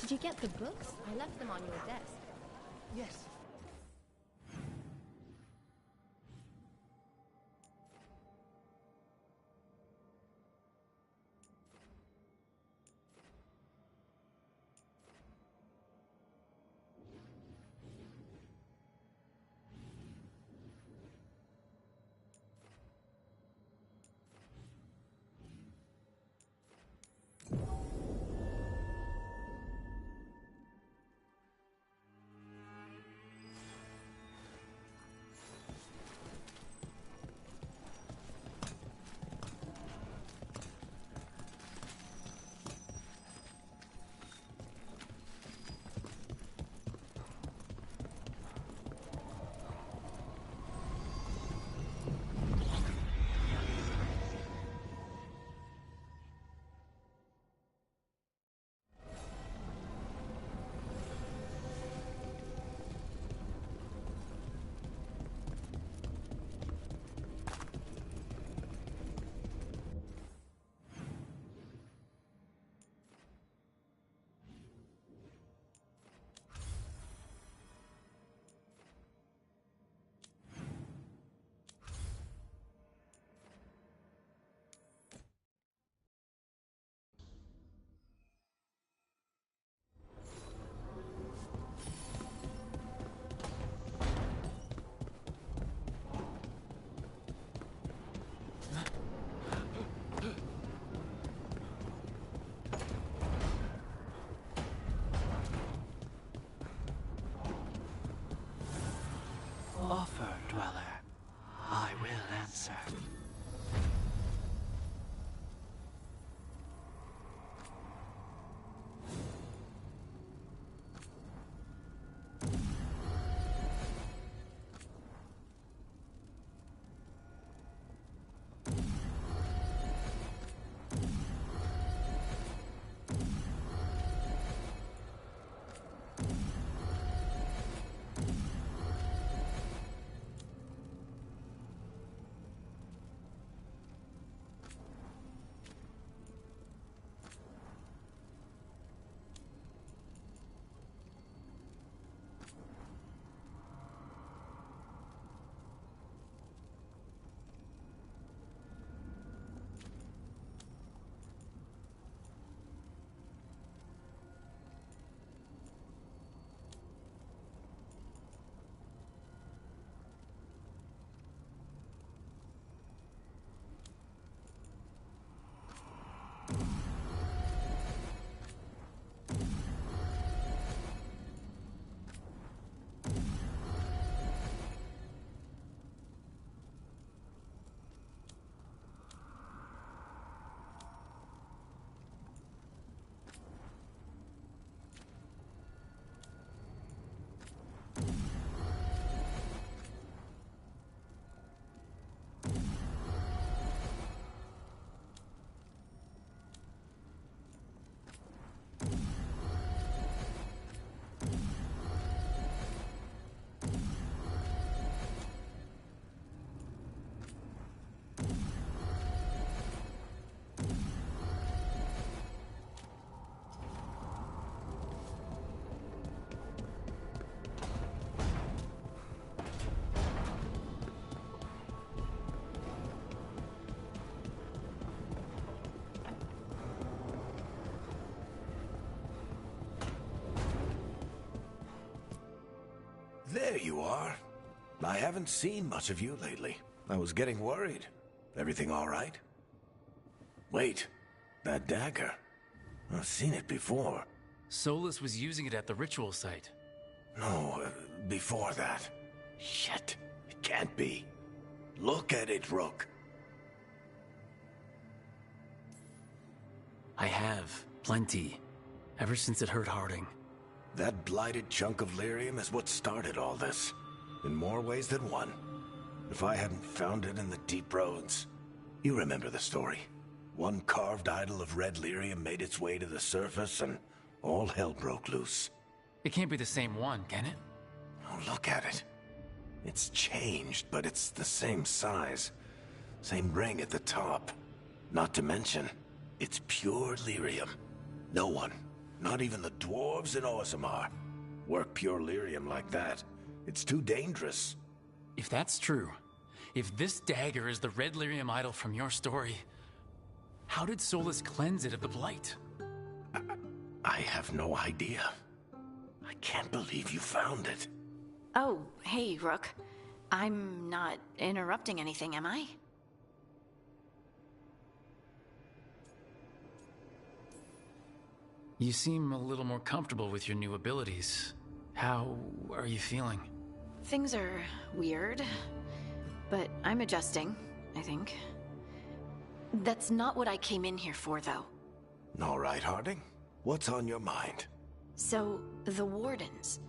L: Did you get the books? I left them on your desk.
V: Yes.
E: There you are. I haven't seen much of you lately. I was getting worried. Everything all right? Wait, that dagger. I've seen it before.
B: Solus was using it at the ritual site.
E: No, before that. Shit, it can't be. Look at it, Rook.
B: I have. Plenty. Ever since it hurt Harding.
E: That blighted chunk of lyrium is what started all this. In more ways than one. If I hadn't found it in the deep roads. You remember the story. One carved idol of red lyrium made its way to the surface and all hell broke loose.
B: It can't be the same one, can it?
E: Oh, look at it. It's changed, but it's the same size. Same ring at the top. Not to mention, it's pure lyrium. No one, not even the dwarves in Orzammar, work pure lyrium like that. It's too dangerous.
B: If that's true, if this dagger is the red lyrium idol from your story, how did Solus cleanse it of the blight?
E: I have no idea. I can't believe you found it.
A: Oh, hey, Rook. I'm not interrupting anything, am I?
B: You seem a little more comfortable with your new abilities. How are you feeling?
A: Things are weird, but I'm adjusting, I think. That's not what I came in here for, though.
E: All right, Harding. What's on your mind?
A: So, the Wardens.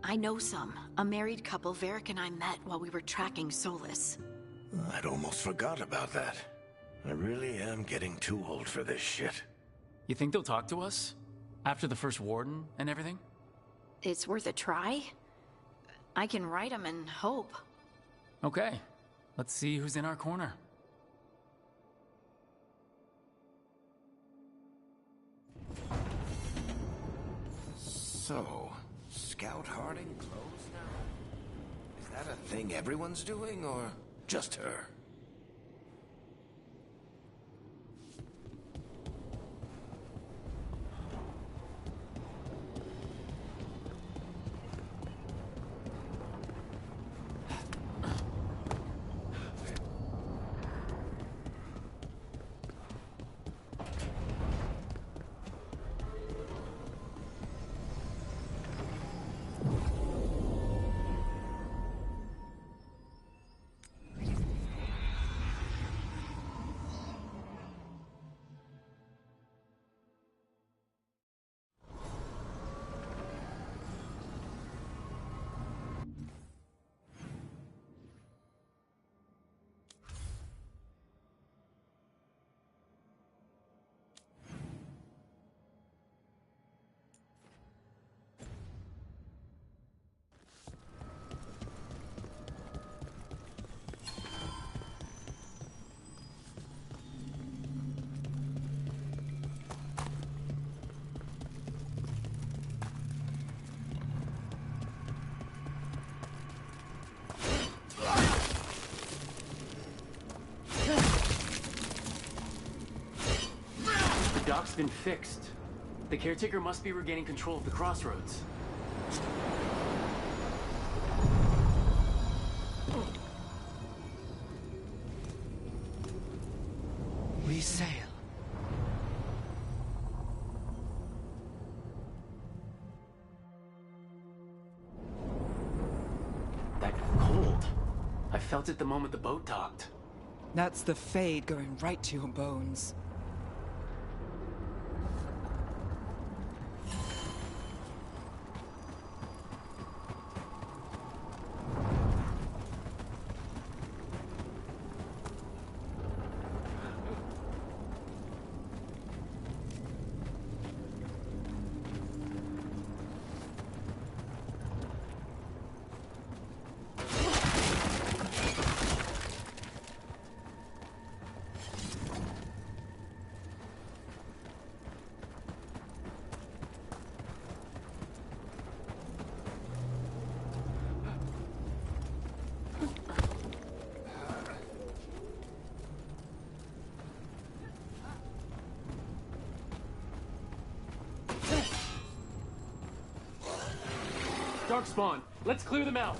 A: I know some. A married couple Varric and I met while we were tracking Solus.
E: I'd almost forgot about that. I really am getting too old for this shit.
B: You think they'll talk to us? After the first warden and everything?
A: It's worth a try. I can write them and hope.
B: Okay. Let's see who's in our corner.
E: So, Scout Harding closed now? Is that a thing everyone's doing, or just her?
B: dock's been fixed. The caretaker must be regaining control of the crossroads.
J: We sail.
B: That cold. I felt it the moment the boat docked.
C: That's the Fade going right to your bones.
B: Darkspawn, let's clear them out.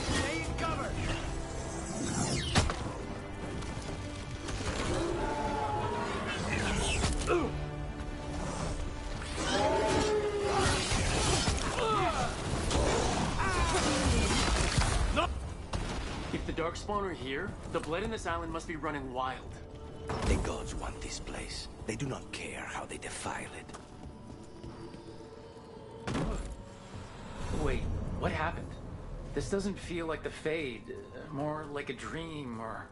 V: Stay in cover.
B: If the Darkspawn are here, the blood in this island must be running wild.
F: The gods want this place. They do not care how they defile it.
B: Wait, what happened? This doesn't feel like the Fade, more like a dream or...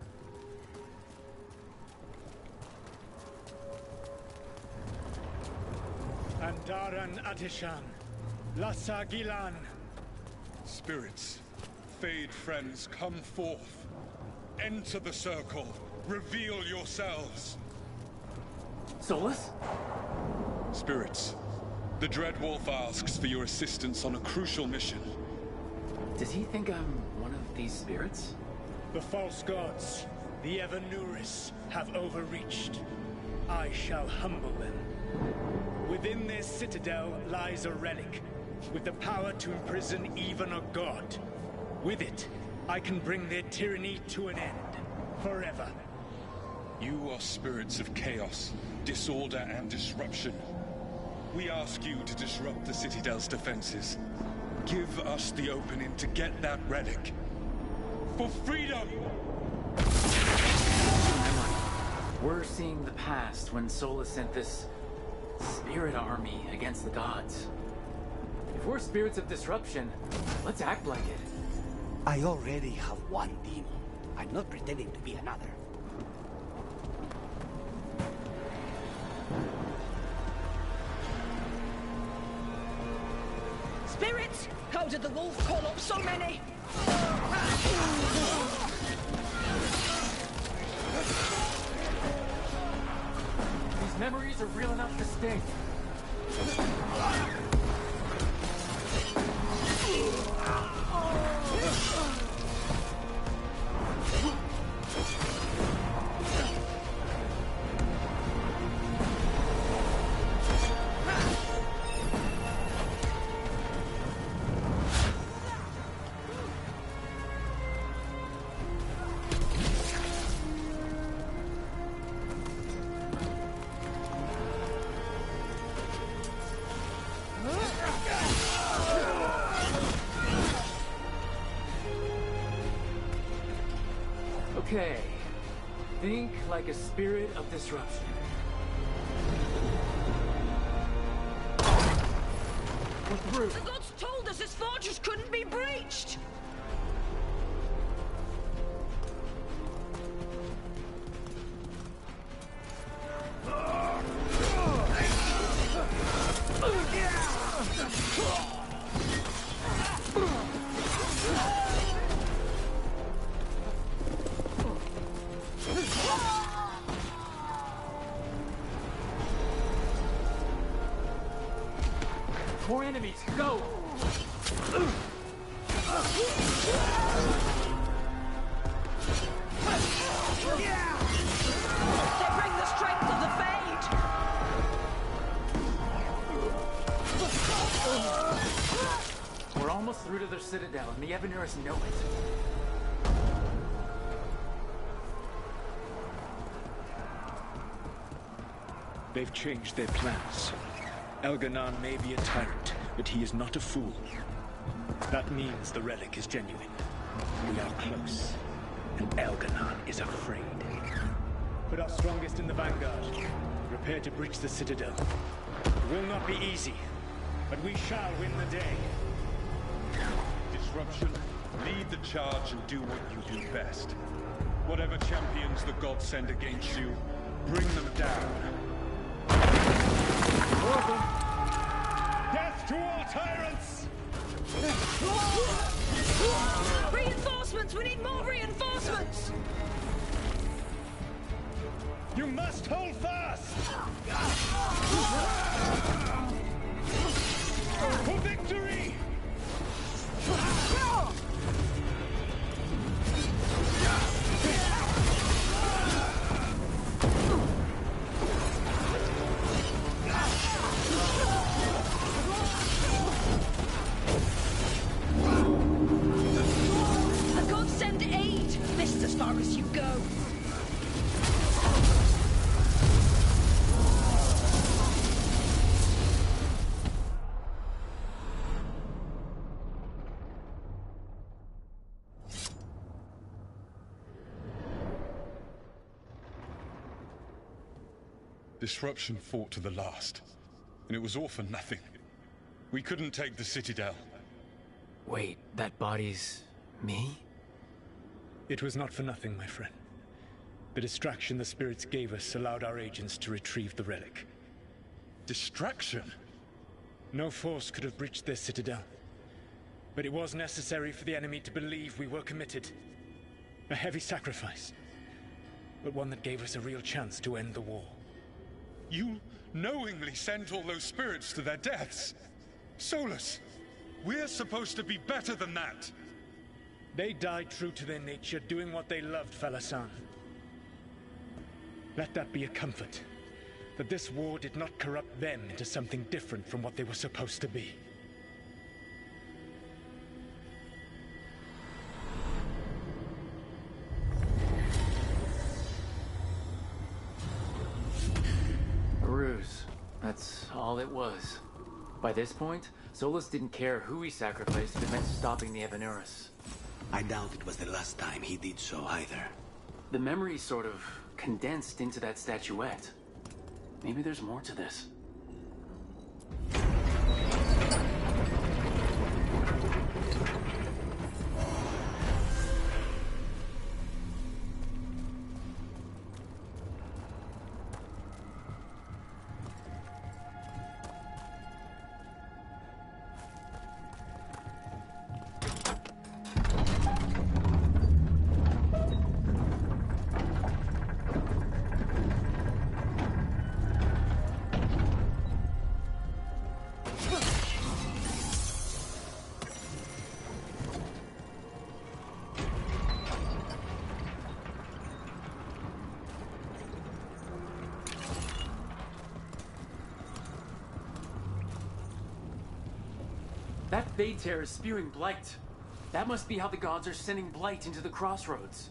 O: Andaran Atishan, Lassa Gilan.
D: Spirits, Fade friends, come forth. Enter the circle. Reveal yourselves.
B: Solus?
D: Spirits, the Dread Wolf asks for your assistance on a crucial mission.
B: Does he think I'm one of these spirits?
O: The false gods, the Evanuris, have overreached. I shall humble them. Within their citadel lies a relic, with the power to imprison even a god. With it, I can bring their tyranny to an end, forever.
D: You are spirits of chaos, disorder, and disruption. We ask you to disrupt the Citadel's defenses. Give us the opening to get that relic. For freedom!
B: We're seeing the past when Solus sent this spirit army against the gods. If we're spirits of disruption, let's act like it.
F: I already have one demon. I'm not pretending to be another.
S: Spirits! How did the wolf call up so many?
B: These memories are real enough to sting. Okay. Think like a spirit of disruption. We're through.
S: The gods told us this fortress couldn't be breached!
B: More enemies, go!
S: They bring the strength of the Fade!
B: We're almost through to their citadel, and the Evanuris know it.
O: They've changed their plans. Elganon may be a tyrant, but he is not a fool. That means the relic is genuine. We are close, and Elganon is afraid. Put our strongest in the vanguard. Prepare to breach the citadel. It will not be easy, but we shall win the day.
D: Disruption, lead the charge and do what you do best. Whatever champions the gods send against you, bring them down.
O: Death to all tyrants!
S: Reinforcements! We need more reinforcements!
O: You must hold fast! For victory!
S: The gods send aid! This is as far as you go.
D: Disruption fought to the last, and it was all for nothing. We couldn't take the Citadel.
B: Wait, that body's... me?
O: It was not for nothing, my friend. The distraction the spirits gave us allowed our agents to retrieve the relic.
D: Distraction?
O: No force could have breached their citadel. But it was necessary for the enemy to believe we were committed. A heavy sacrifice, but one that gave us a real chance to end the war.
D: You knowingly sent all those spirits to their deaths. Solus, we're supposed to be better than that.
O: They died true to their nature, doing what they loved, Falasan. Let that be a comfort, that this war did not corrupt them into something different from what they were supposed to be.
B: A ruse. That's all it was. By this point, Solus didn't care who he sacrificed if it meant stopping the Evanuris.
F: I doubt it was the last time he did so either.
B: The memory sort of condensed into that statuette. Maybe there's more to this. That Fade Tear is spewing blight. That must be how the gods are sending blight into the crossroads.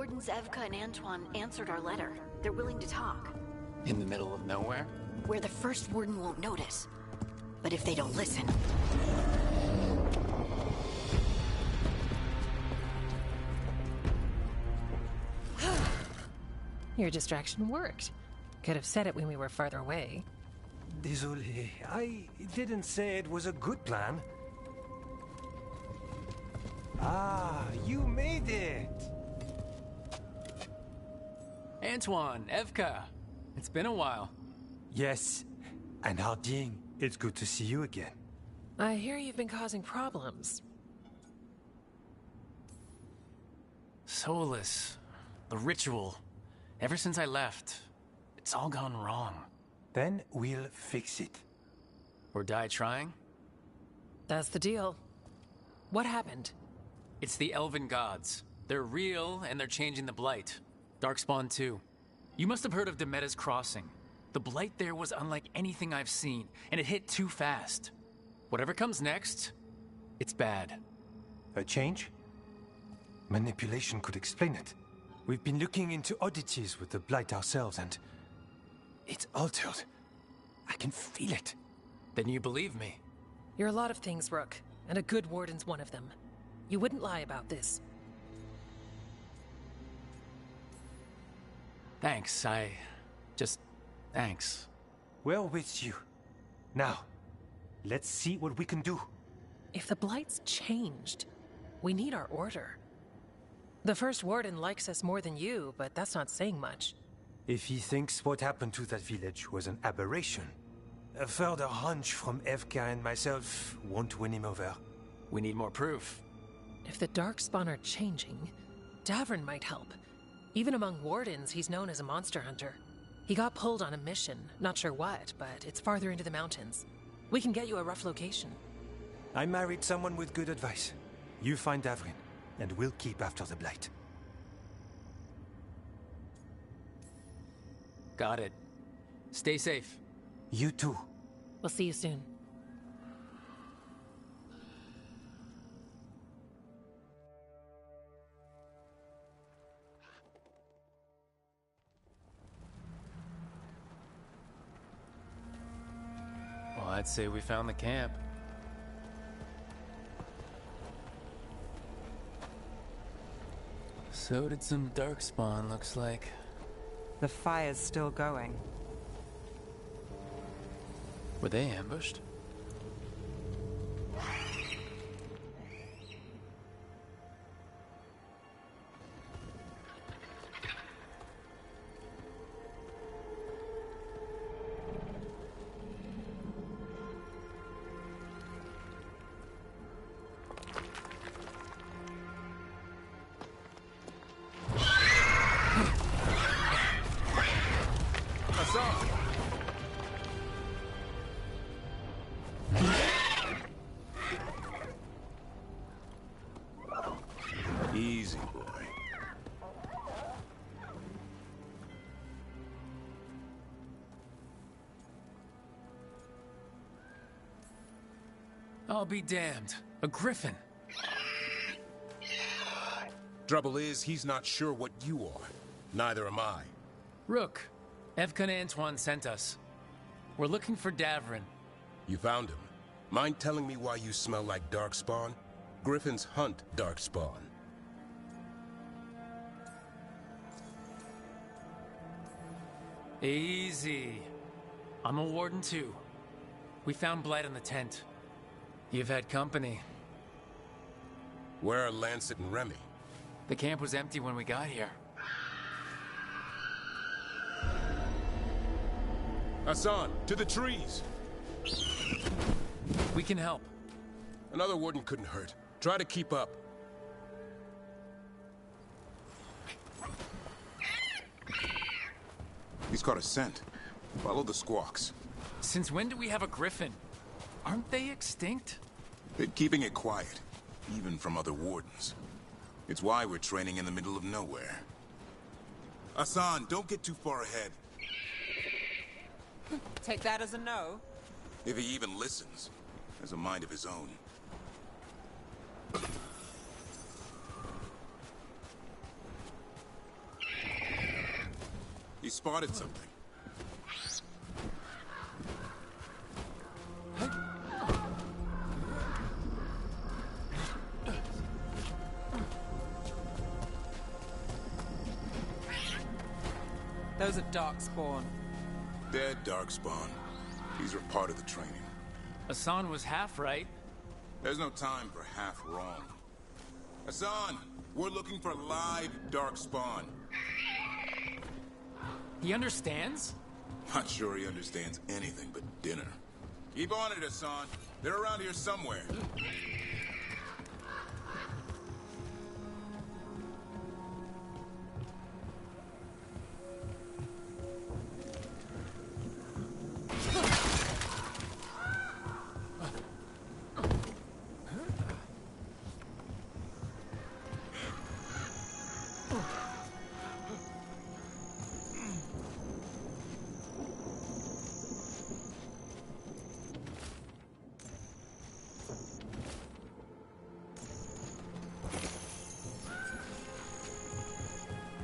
A: Wardens Evka and Antoine answered our letter. They're willing to talk.
B: In the middle of nowhere?
A: Where the first warden won't notice. But if they don't listen...
K: Your distraction worked. Could have said it when we were farther away.
M: Désolé, I didn't say it was a good plan. Ah, you made it!
B: Antoine, Evka. It's been a while.
M: Yes, and Harding, it's good to see you again.
K: I hear you've been causing problems.
B: Solus, the ritual. Ever since I left, it's all gone wrong.
M: Then we'll fix it.
B: Or die trying?
K: That's the deal. What happened?
B: It's the Elven Gods. They're real, and they're changing the Blight. Darkspawn too. You must have heard of Demeda's Crossing. The Blight there was unlike anything I've seen, and it hit too fast. Whatever comes next, it's bad.
M: A change? Manipulation could explain it. We've been looking into oddities with the Blight ourselves, and... it's altered. I can feel it.
B: Then you believe me?
K: You're a lot of things, Rook, and a good warden's one of them. You wouldn't lie about this.
B: Thanks, thanks.
M: We're with you. Now, let's see what we can do.
K: If the Blight's changed, we need our order. The first warden likes us more than you, but that's not saying much.
M: If he thinks what happened to that village was an aberration, a further hunch from Evka and myself won't win him over.
B: We need more proof.
K: If the Darkspawn are changing, Davrin might help. Even among wardens, he's known as a monster hunter. He got pulled on a mission, not sure what, but it's farther into the mountains. We can get you a rough location.
M: I married someone with good advice. You find Davrin, and we'll keep after the Blight.
B: Got it. Stay safe.
M: You too.
K: We'll see you soon.
B: Well, I'd say we found the camp. So did some Darkspawn, looks like.
C: The fire's still going.
B: Were they ambushed?
X: Easy, boy.
B: I'll be damned. A griffin.
X: Trouble is, he's not sure what you are. Neither am I.
B: Rook, Evka and Antoine sent us. We're looking for Davrin.
X: You found him. Mind telling me why you smell like Darkspawn? Griffins hunt Darkspawn.
B: Easy. I'm a warden too. We found Blight in the tent. You've had company.
X: Where are Lancet and Remy?
B: The camp was empty when we got here.
X: Hassan, to the trees!
B: We can help.
X: Another warden couldn't hurt. Try to keep up.
U: He's caught a scent. Follow the squawks.
B: Since when do we have a griffin? Aren't they extinct?
U: Been keeping it quiet, even from other wardens. It's why we're training in the middle of nowhere. Hassan, don't get too far ahead.
C: Take that as a no.
U: If he even listens, has a mind of his own. spotted something.
C: Those are Darkspawn.
U: Dead Darkspawn. These are part of the training.
B: Hassan was half right.
U: There's no time for half wrong. Hassan, we're looking for live Darkspawn.
B: He understands?
U: Not sure he understands anything but dinner. Keep on it, Hassan. They're around here somewhere.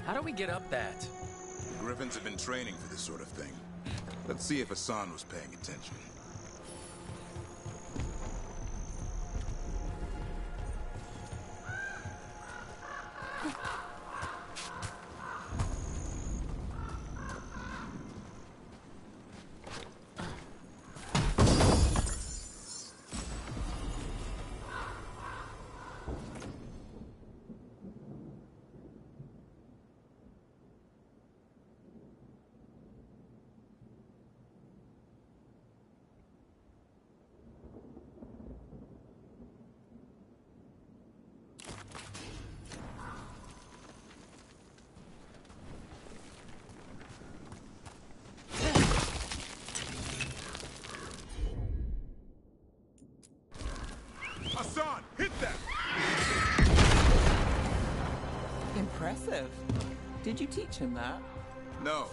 B: How do we get up that?
U: The Griffins have been training for this sort of thing. Let's see if Hassan was paying attention. Hassan, hit that!
C: Impressive. Did you teach him that?
U: No,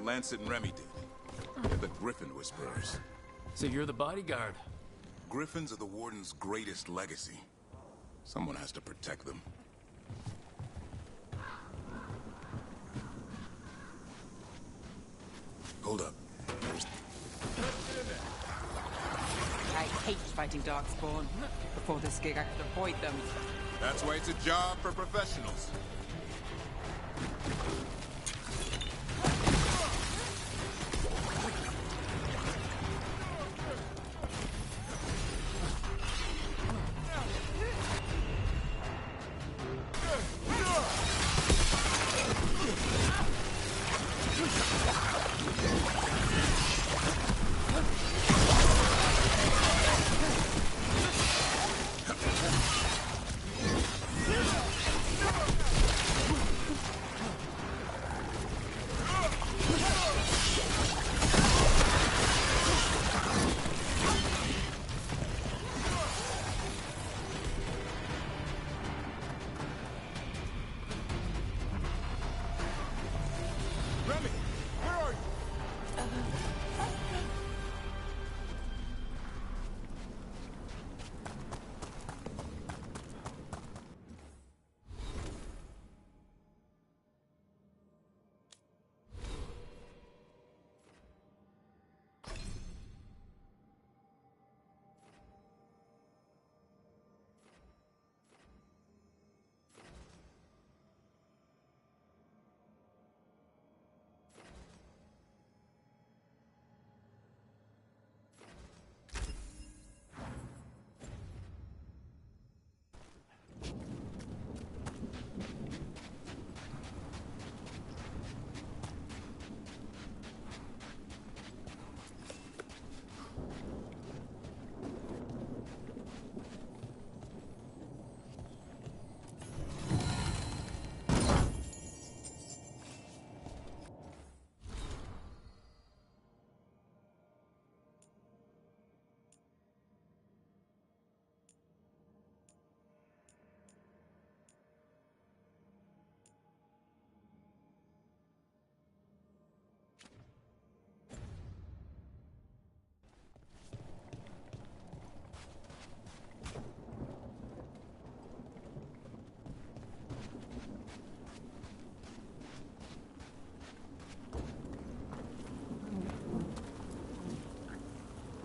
U: Lancet and Remy did. They're the Griffin Whisperers.
B: So you're the bodyguard.
U: Griffins are the Warden's greatest legacy. Someone has to protect them. Hold up.
C: I hate fighting Darkspawn. Before this gig, I could avoid them.
U: That's why it's a job for professionals.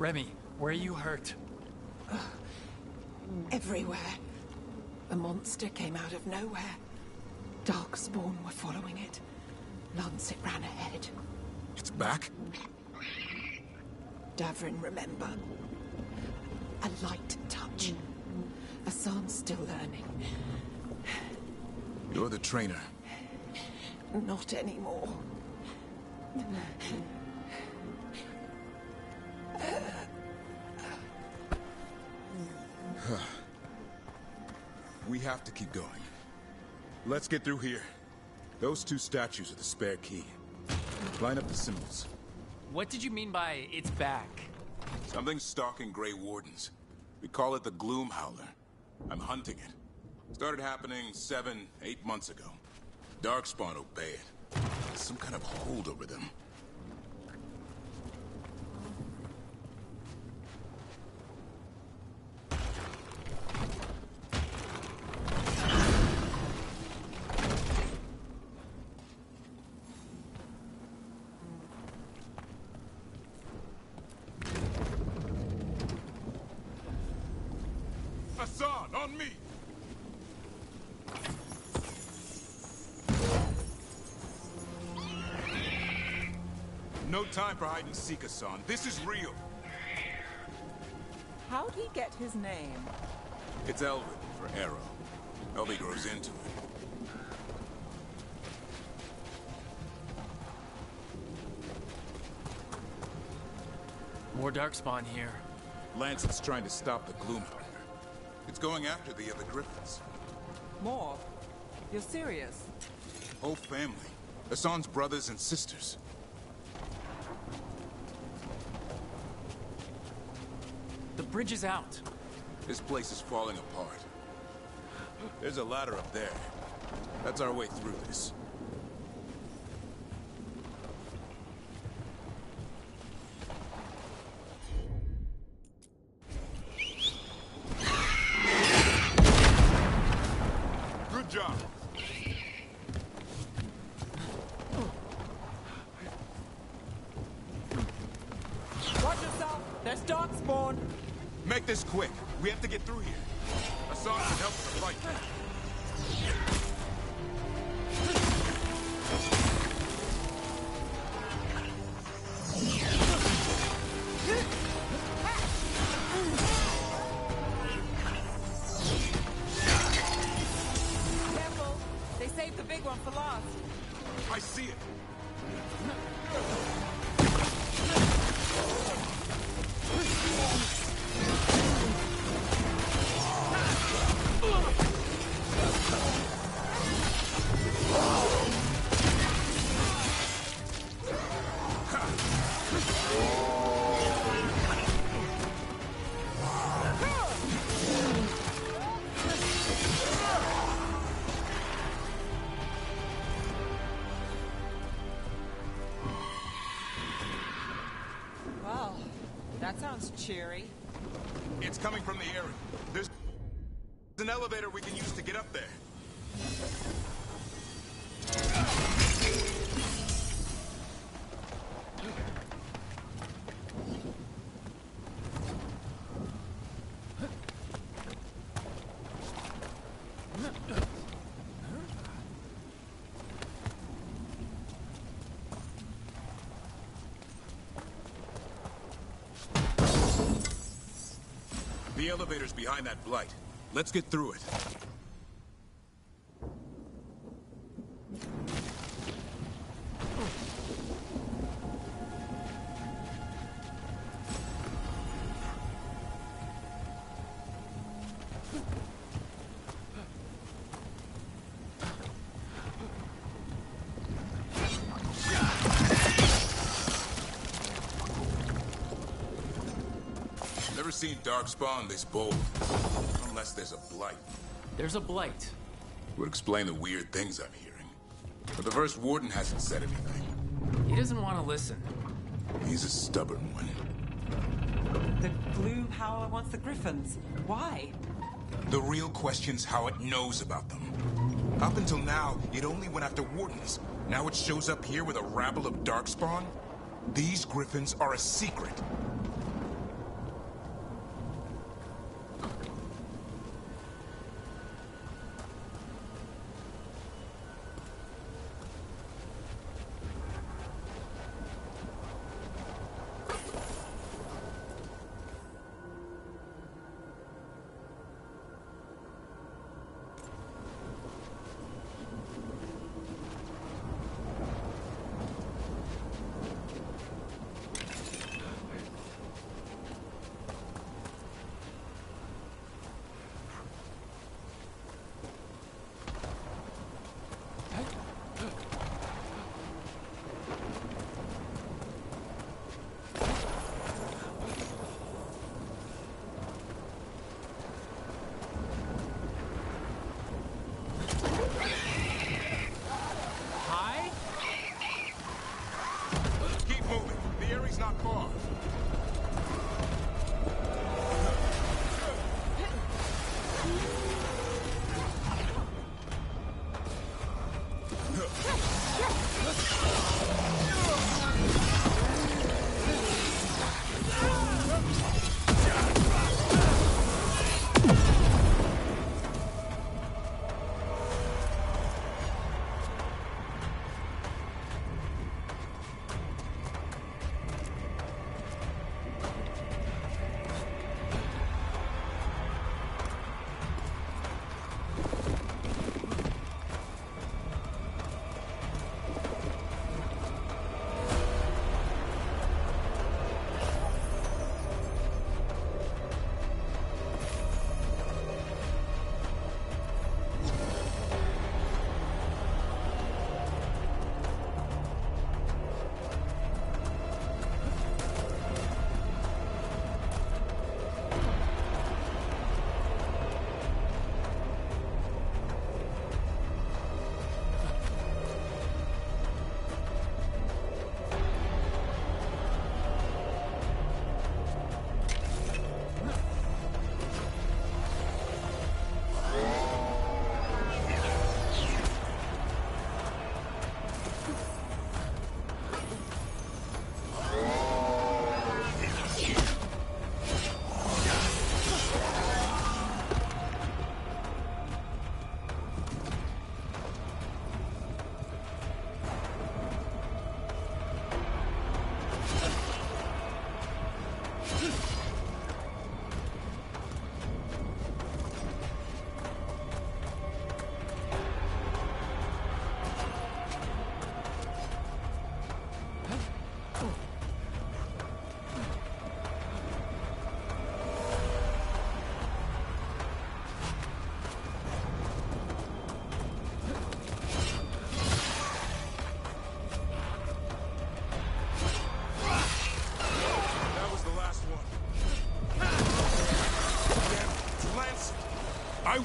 B: Remy, where are you hurt?
C: Everywhere. A monster came out of nowhere. Darkspawn were following it. Lancet ran ahead.
U: It's back?
C: Davrin, remember. A light touch. Hassan's still learning.
U: You're the trainer.
C: Not anymore.
U: We have to keep going. Let's get through here. Those two statues are the spare key. Line up the symbols.
B: What did you mean by it's back?
U: Something's stalking Grey Wardens. We call it the Gloom Howler. I'm hunting it. Started happening 7, 8 months ago. Darkspawn obey it. There's some kind of hold over them. Hassan, on me! No time for hide and seek, Hassan. This is real.
C: How'd he get his name?
U: It's Elvin for Arrow. Elvie grows into it.
B: More Darkspawn here.
U: Lancet's trying to stop the Gloomhunter. It's going after the other Griffins.
C: More? You're serious?
U: Whole family. Hassan's brothers and sisters.
B: The bridge is out.
U: This place is falling apart. There's a ladder up there. That's our way through this. Good job.
C: Watch yourself! There's Darkspawn!
U: Make this quick. We have to get through here. Hassan can help us fight.
C: Careful! They saved the big one for last.
U: I see it.
C: Well, that sounds cheery.
U: It's coming from the area. There's an elevator we can use to get up there. The elevator's behind that blight. Let's get through it. Never seen Darkspawn this bold. Unless there's a blight.
B: There's a blight.
U: Would explain the weird things I'm hearing. But the first warden hasn't said anything.
B: He doesn't want to listen.
U: He's a stubborn one.
C: The Gloom Howler wants the Griffins. Why?
U: The real question's how it knows about them. Up until now, it only went after wardens. Now it shows up here with a rabble of Darkspawn? These Griffins are a secret.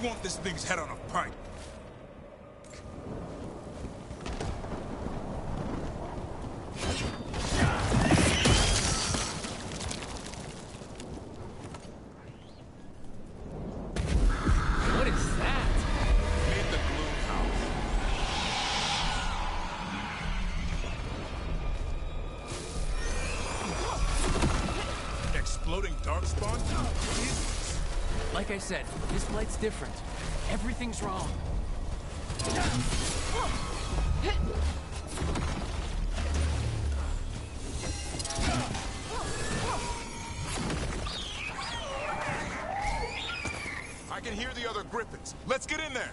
U: want this thing's head on a pike.
B: What is that?
U: Made the gloom howl. Exploding darkspawn?
B: Like I said, this blight's different. Everything's wrong.
U: I can hear the other griffins. Let's get in there.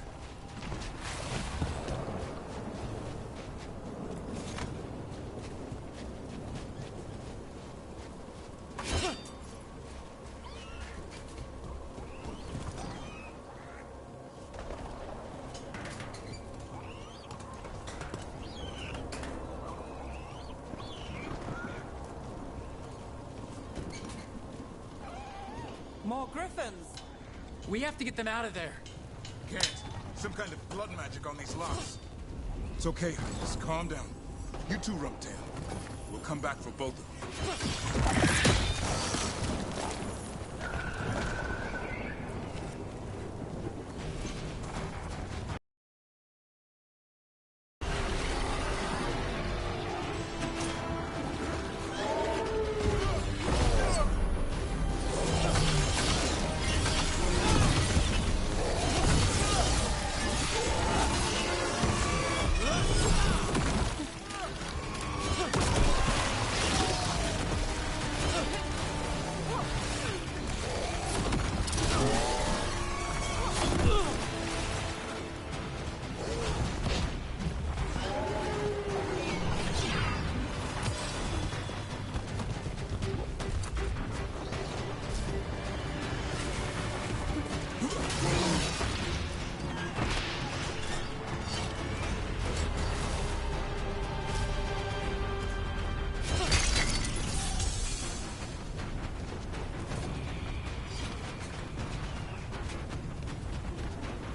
C: More griffins!
B: We have to get them out of there.
U: Can't. Some kind of blood magic on these locks. It's okay, just calm down. You too, Rumptail. We'll come back for both of you.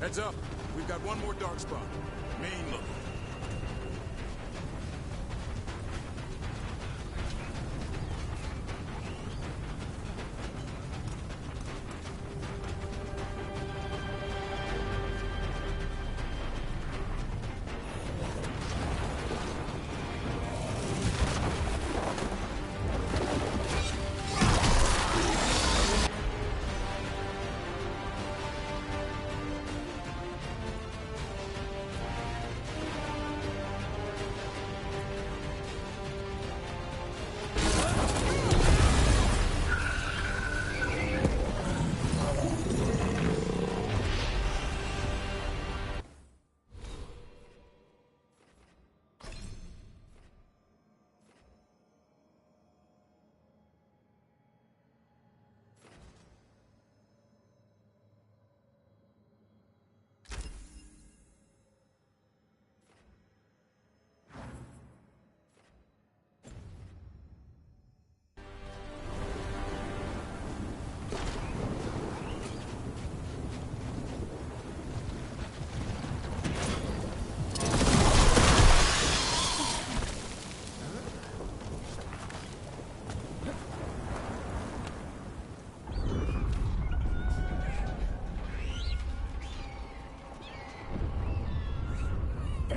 U: Heads up. We've got one more dark spot. Mean looking.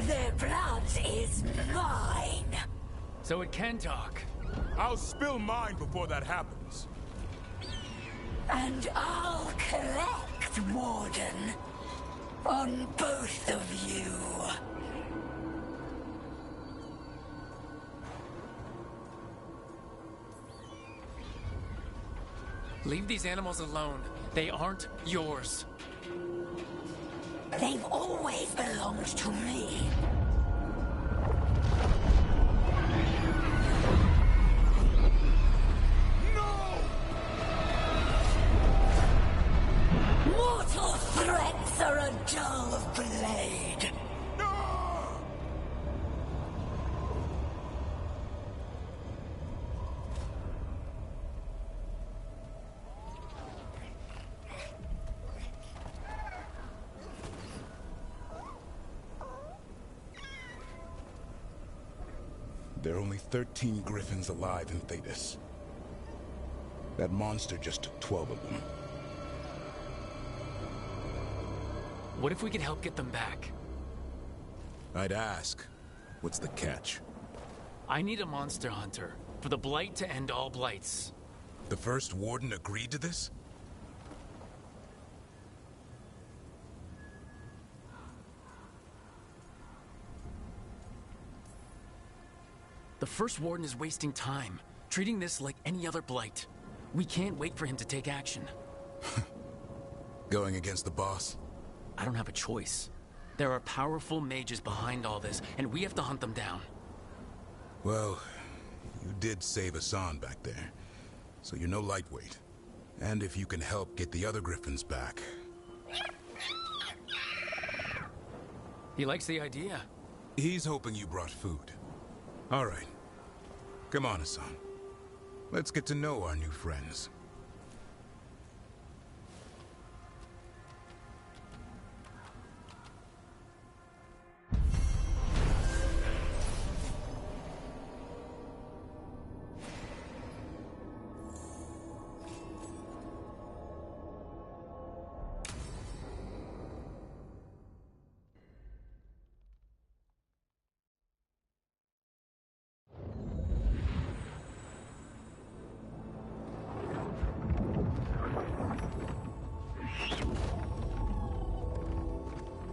S: Their blood is mine.
B: So it can talk.
U: I'll spill mine before that happens.
S: And I'll collect, Warden, on both of you.
B: Leave these animals alone. They aren't yours.
S: They've always belonged to me. Mortal threats are a dull blade.
U: There are only 13 Griffins alive in Thetis. That monster just took 12 of them.
B: What if we could help get them back?
U: I'd ask, what's the catch?
B: I need a monster hunter for the Blight to end all blights.
U: The first warden agreed to this?
B: The first warden is wasting time, treating this like any other blight. We can't wait for him to take action.
U: Going against the boss?
B: I don't have a choice. There are powerful mages behind all this, and we have to hunt them down.
U: Well, you did save Hassan back there, so you're no lightweight. And if you can help get the other Griffins back...
B: He likes the idea.
U: He's hoping you brought food. All right. Come on, Hassan. Let's get to know our new friends.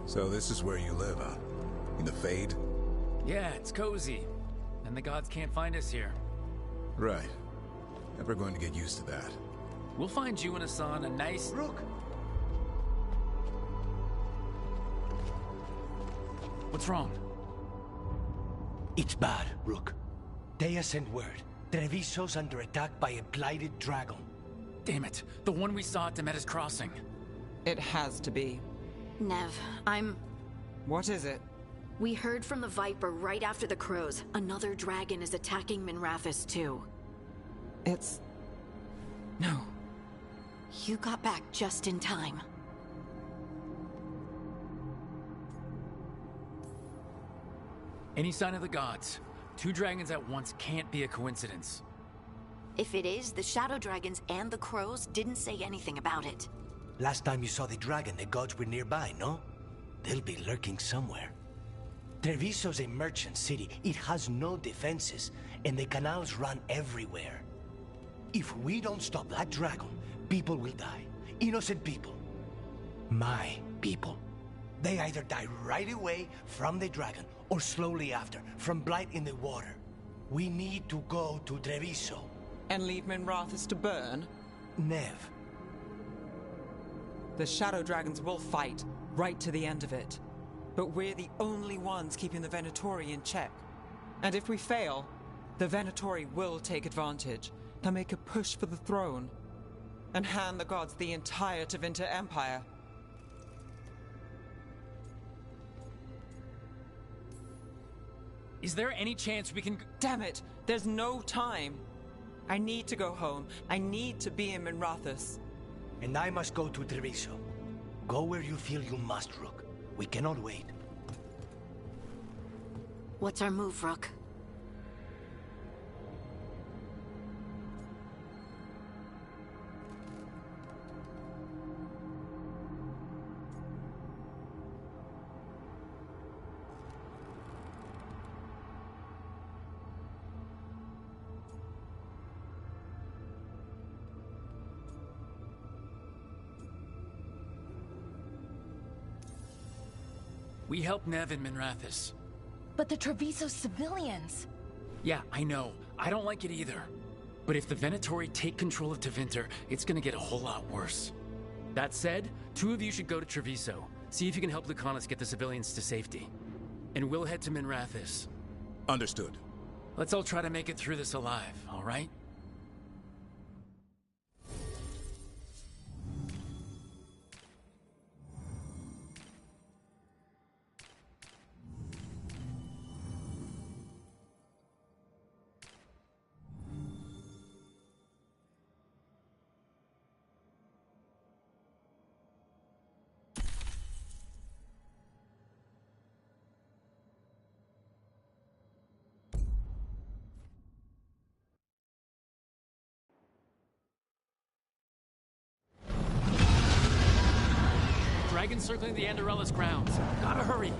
U: So this is where you live, huh? In the Fade?
B: Yeah, it's cozy. And the gods can't find us here.
U: Right. Never going to get used to that.
B: We'll find you and Hassan a nice...
J: Rook!
B: What's wrong?
J: It's bad, Rook. Dea sent word. Treviso's under attack by a blighted dragon.
B: Damn it. The one we saw at Demeter's Crossing.
C: It has to be.
A: Nev,
C: What is it?
A: We heard from the Viper right after the crows. Another dragon is attacking Minrathous too.
C: No.
A: You got back just in time.
B: Any sign of the gods? Two dragons at once can't be a coincidence.
A: If it is, the Shadow Dragons and the crows didn't say anything about it.
J: Last time you saw the dragon, the gods were nearby, no? They'll be lurking somewhere. Treviso's a merchant city. It has no defenses, and the canals run everywhere. If we don't stop that dragon, people will die. Innocent people. My people. They either die right away from the dragon, or slowly after, from blight in the water. We need to go to Treviso.
C: And leave Minrathous to burn?
J: Nev.
C: The Shadow Dragons will fight, right to the end of it. But we're the only ones keeping the Venatori in check. And if we fail, the Venatori will take advantage. They'll make a push for the throne. And hand the gods the entire Tevinter Empire.
B: Is there any chance we can...
C: Damn it! There's no time! I need to go home. I need to be in Minrathous.
J: And I must go to Treviso. Go where you feel you must, Rook. We cannot wait.
A: What's our move, Rook?
B: We helped Nev in Minrathous.
G: But the Treviso civilians...
B: Yeah, I know. I don't like it either. But if the Venatori take control of Tevinter, it's gonna get a whole lot worse. That said, two of you should go to Treviso. See if you can help Lucanus get the civilians to safety. And we'll head to Minrathous.
U: Understood.
B: Let's all try to make it through this alive, all right? Dragon circling the Anderella's grounds. Gotta hurry.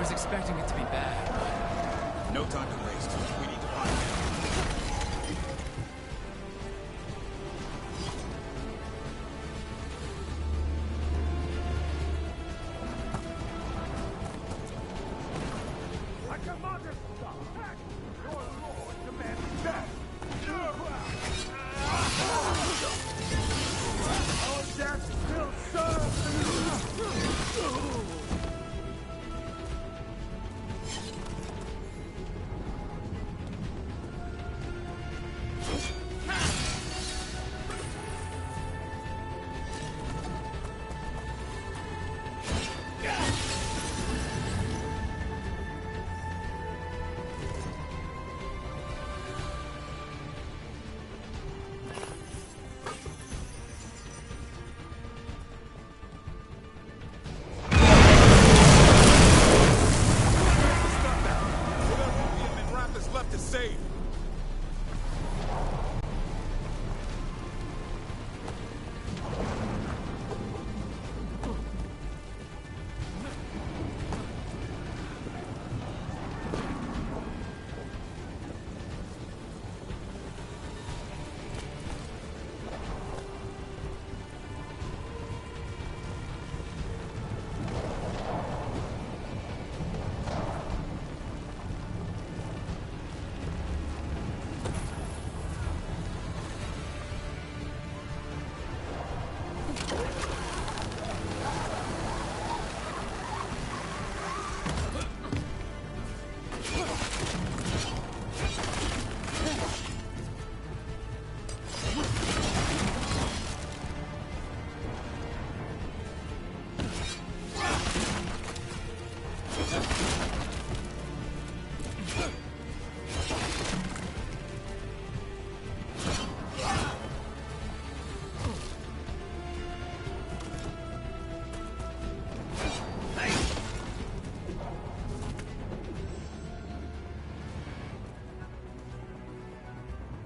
B: Expecting it to be bad.
U: No time to waste. We need to find him.
H: I command it to stop. Act! Your lord demands death. Our death still serves.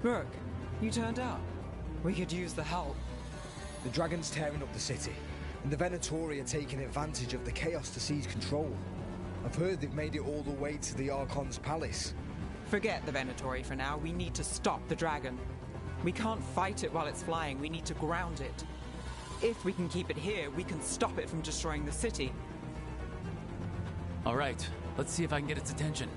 C: Brooke, you turned up. We could use the help.
Q: The Dragon's tearing up the city, and the Venatori are taking advantage of the chaos to seize control. I've heard they've made it all the way to the Archon's palace.
C: Forget the Venatori for now. We need to stop the dragon. We can't fight it while it's flying. We need to ground it. If we can keep it here, we can stop it from destroying the city.
B: All right, let's see if I can get its attention.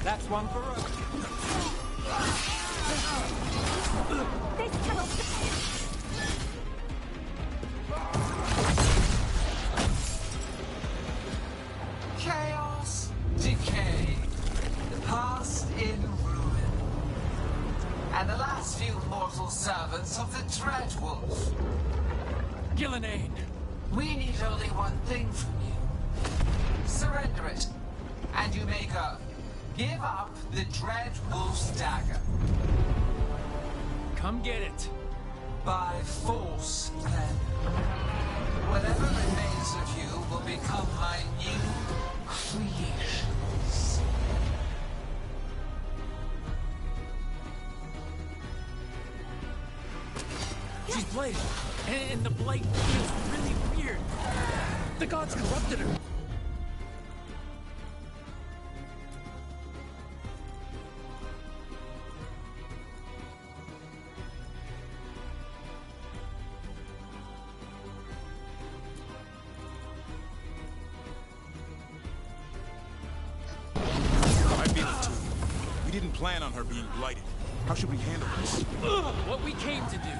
C: That's one for us.
H: This cannot
R: Chaos, decay, the past in ruin, and the last few mortal servants of the Dreadwolf.
B: Gillenane!
R: We need only one thing from you. Surrender it, and you may go. Give up the Dreadwolf's dagger.
B: Come get it.
R: By force, then. Whatever remains of you will become my new creations.
B: She's blighted, and the blight feels really weird. The gods corrupted her.
U: We didn't plan on her being blighted. How should we handle this?
B: What we came to do.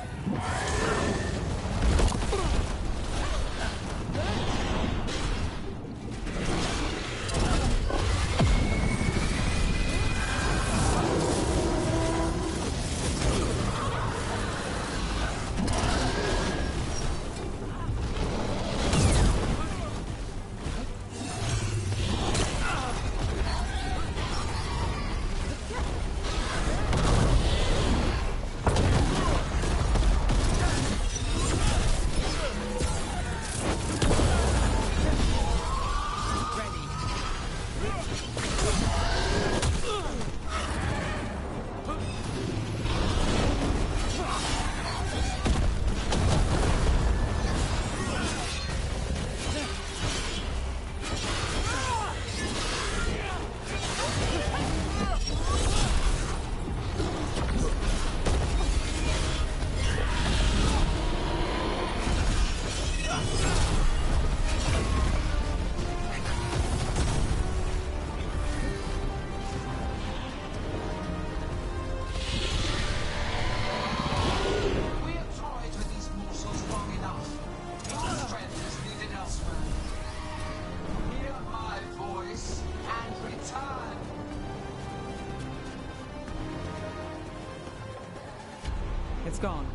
C: It's gone,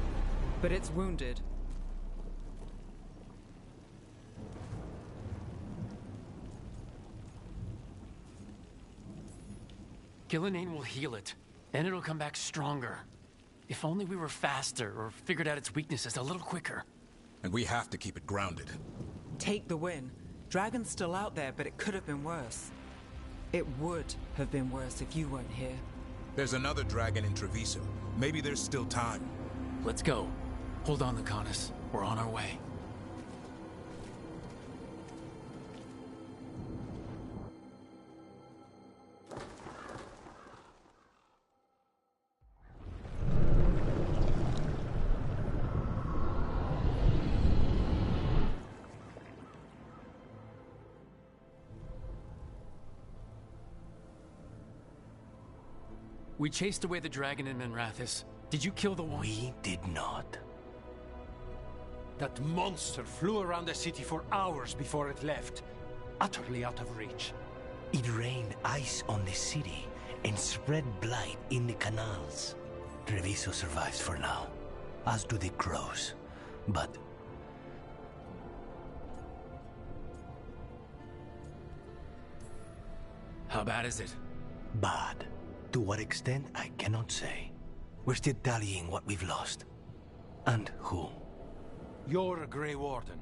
C: but it's wounded.
B: Gillinane will heal it. Then it'll come back stronger. If only we were faster or figured out its weaknesses a little quicker.
U: And we have to keep it grounded.
C: Take the win. Dragon's still out there, but it could have been worse. It would have been worse if you weren't here.
U: There's another dragon in Treviso. Maybe there's still time.
B: Let's go. Hold on, Lucanus. We're on our way. We chased away the dragon in Menrathis. Did you kill the one?
J: We did not.
I: That monster flew around the city for hours before it left, utterly out of reach.
J: It rained ice on the city and spread blight in the canals. Treviso survives for now, as do the crows. But
B: how bad is it?
J: bad. To what extent, I cannot say. We're still tallying what we've lost. And who.
I: You're a Grey Warden.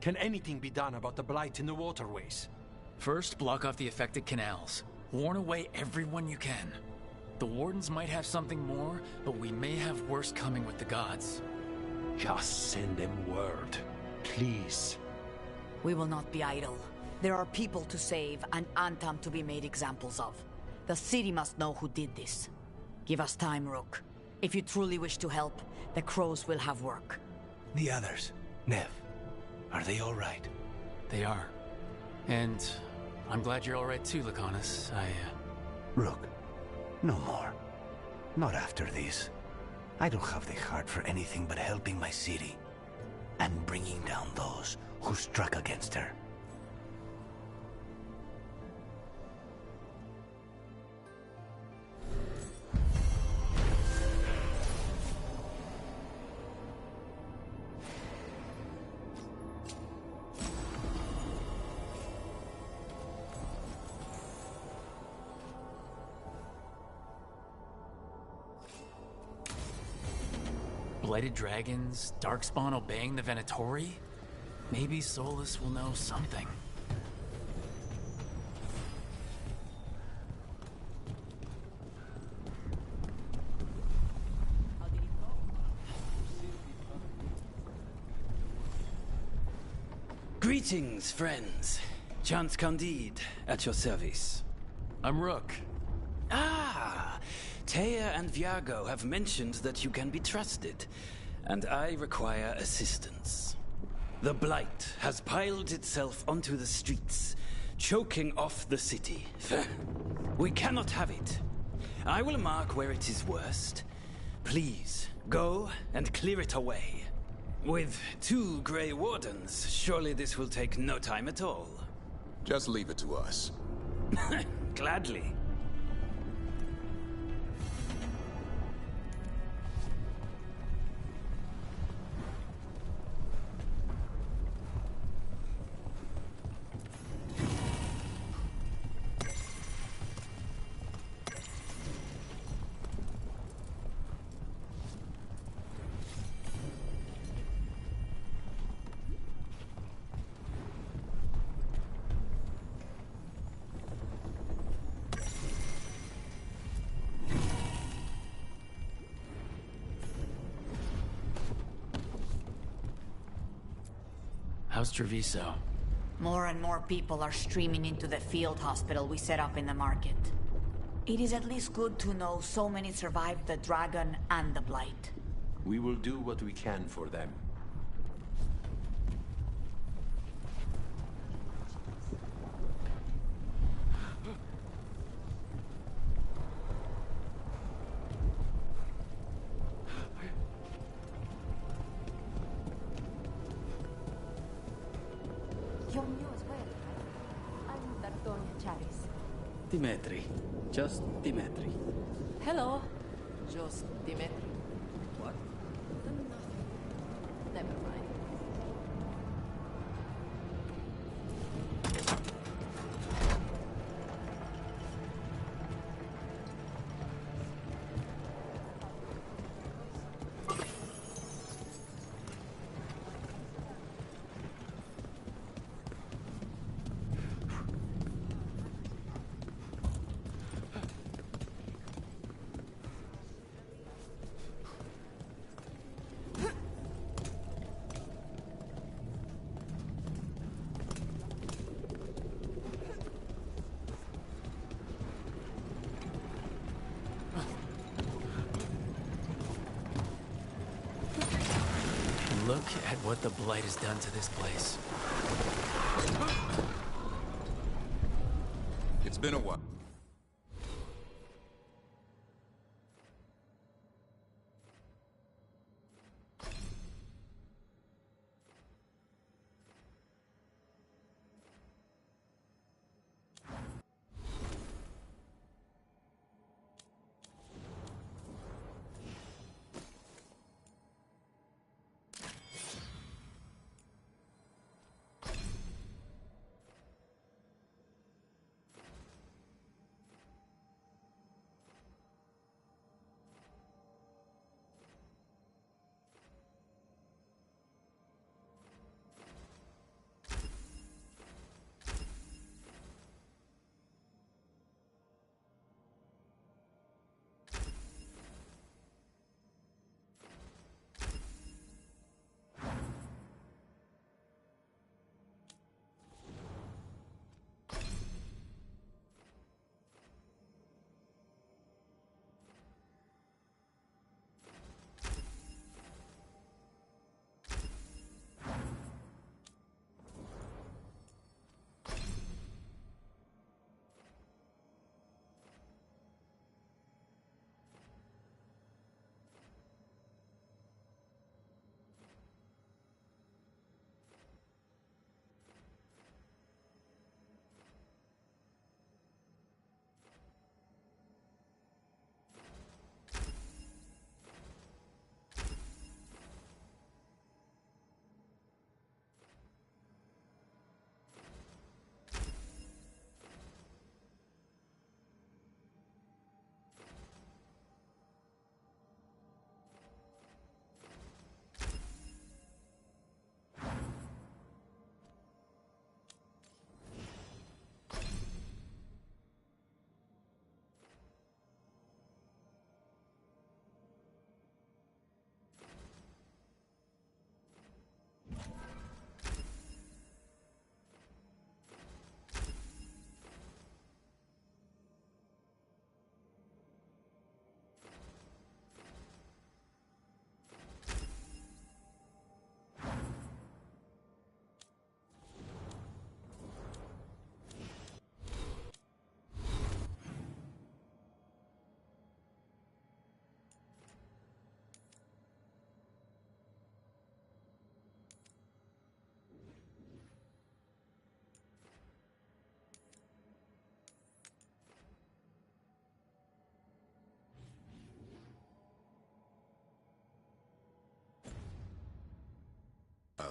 I: Can anything be done about the blight in the waterways?
B: First, block off the affected canals. Warn away everyone you can. The Wardens might have something more, but we may have worse coming with the gods.
I: Just send them word, please.
S: We will not be idle. There are people to save and Antam to be made examples of. The city must know who did this. Give us time, Rook. If you truly wish to help, the crows will have work.
J: The others, Nev, are they all right?
B: They are. And I'm glad you're all right too, Lucanus.
J: Rook, no more. Not after this. I don't have the heart for anything but helping my city. And bringing down those who struck against her.
B: Blighted dragons, Darkspawn obeying the Venatori? Maybe Solus will know something.
P: Greetings, friends. Chance Candide, at your service.
B: I'm Rook.
P: Ah! Taya and Viago have mentioned that you can be trusted, and I require assistance. The Blight has piled itself onto the streets, choking off the city. We cannot have it. I will mark where it is worst. Please, go and clear it away. With 2 Grey Wardens, surely this will take no time at all.
U: Just leave it to us.
P: Gladly.
B: How's Treviso?
S: More and more people are streaming into the field hospital we set up in the market. It is at least good to know so many survived the dragon and the blight.
I: We will do what we can for them.
P: Dimitri. Just Dimitri.
T: Hello. Just Dimitri.
P: What?
B: Look at what the Blight has done to this place.
U: It's been a while.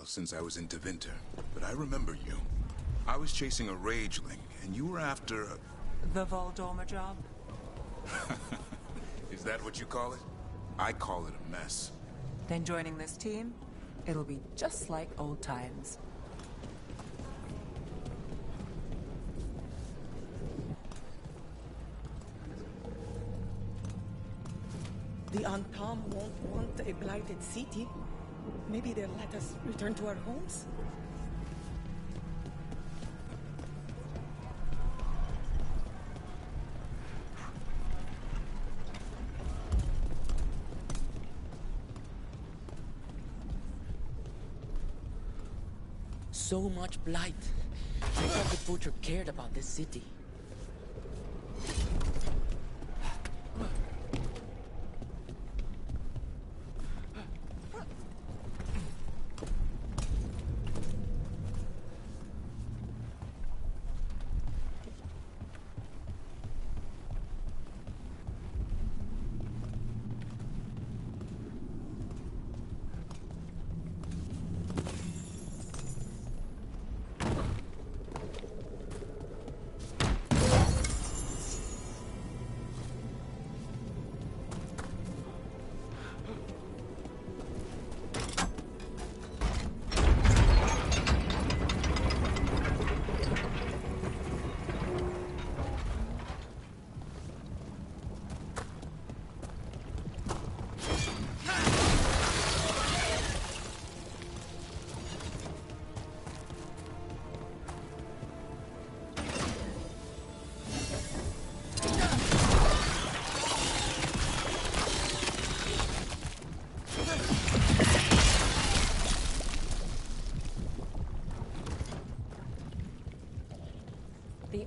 U: Since I was in Tevinter, but I remember you. I was chasing a rageling, and you were after a...
C: The Voldorma job?
U: Is that what you call it? I call it a mess.
C: Then joining this team, it'll be just like old times.
L: The Antam won't want a blighted city. Maybe they'll let us return to our homes?
N: So much blight. I thought the Butcher cared about this city.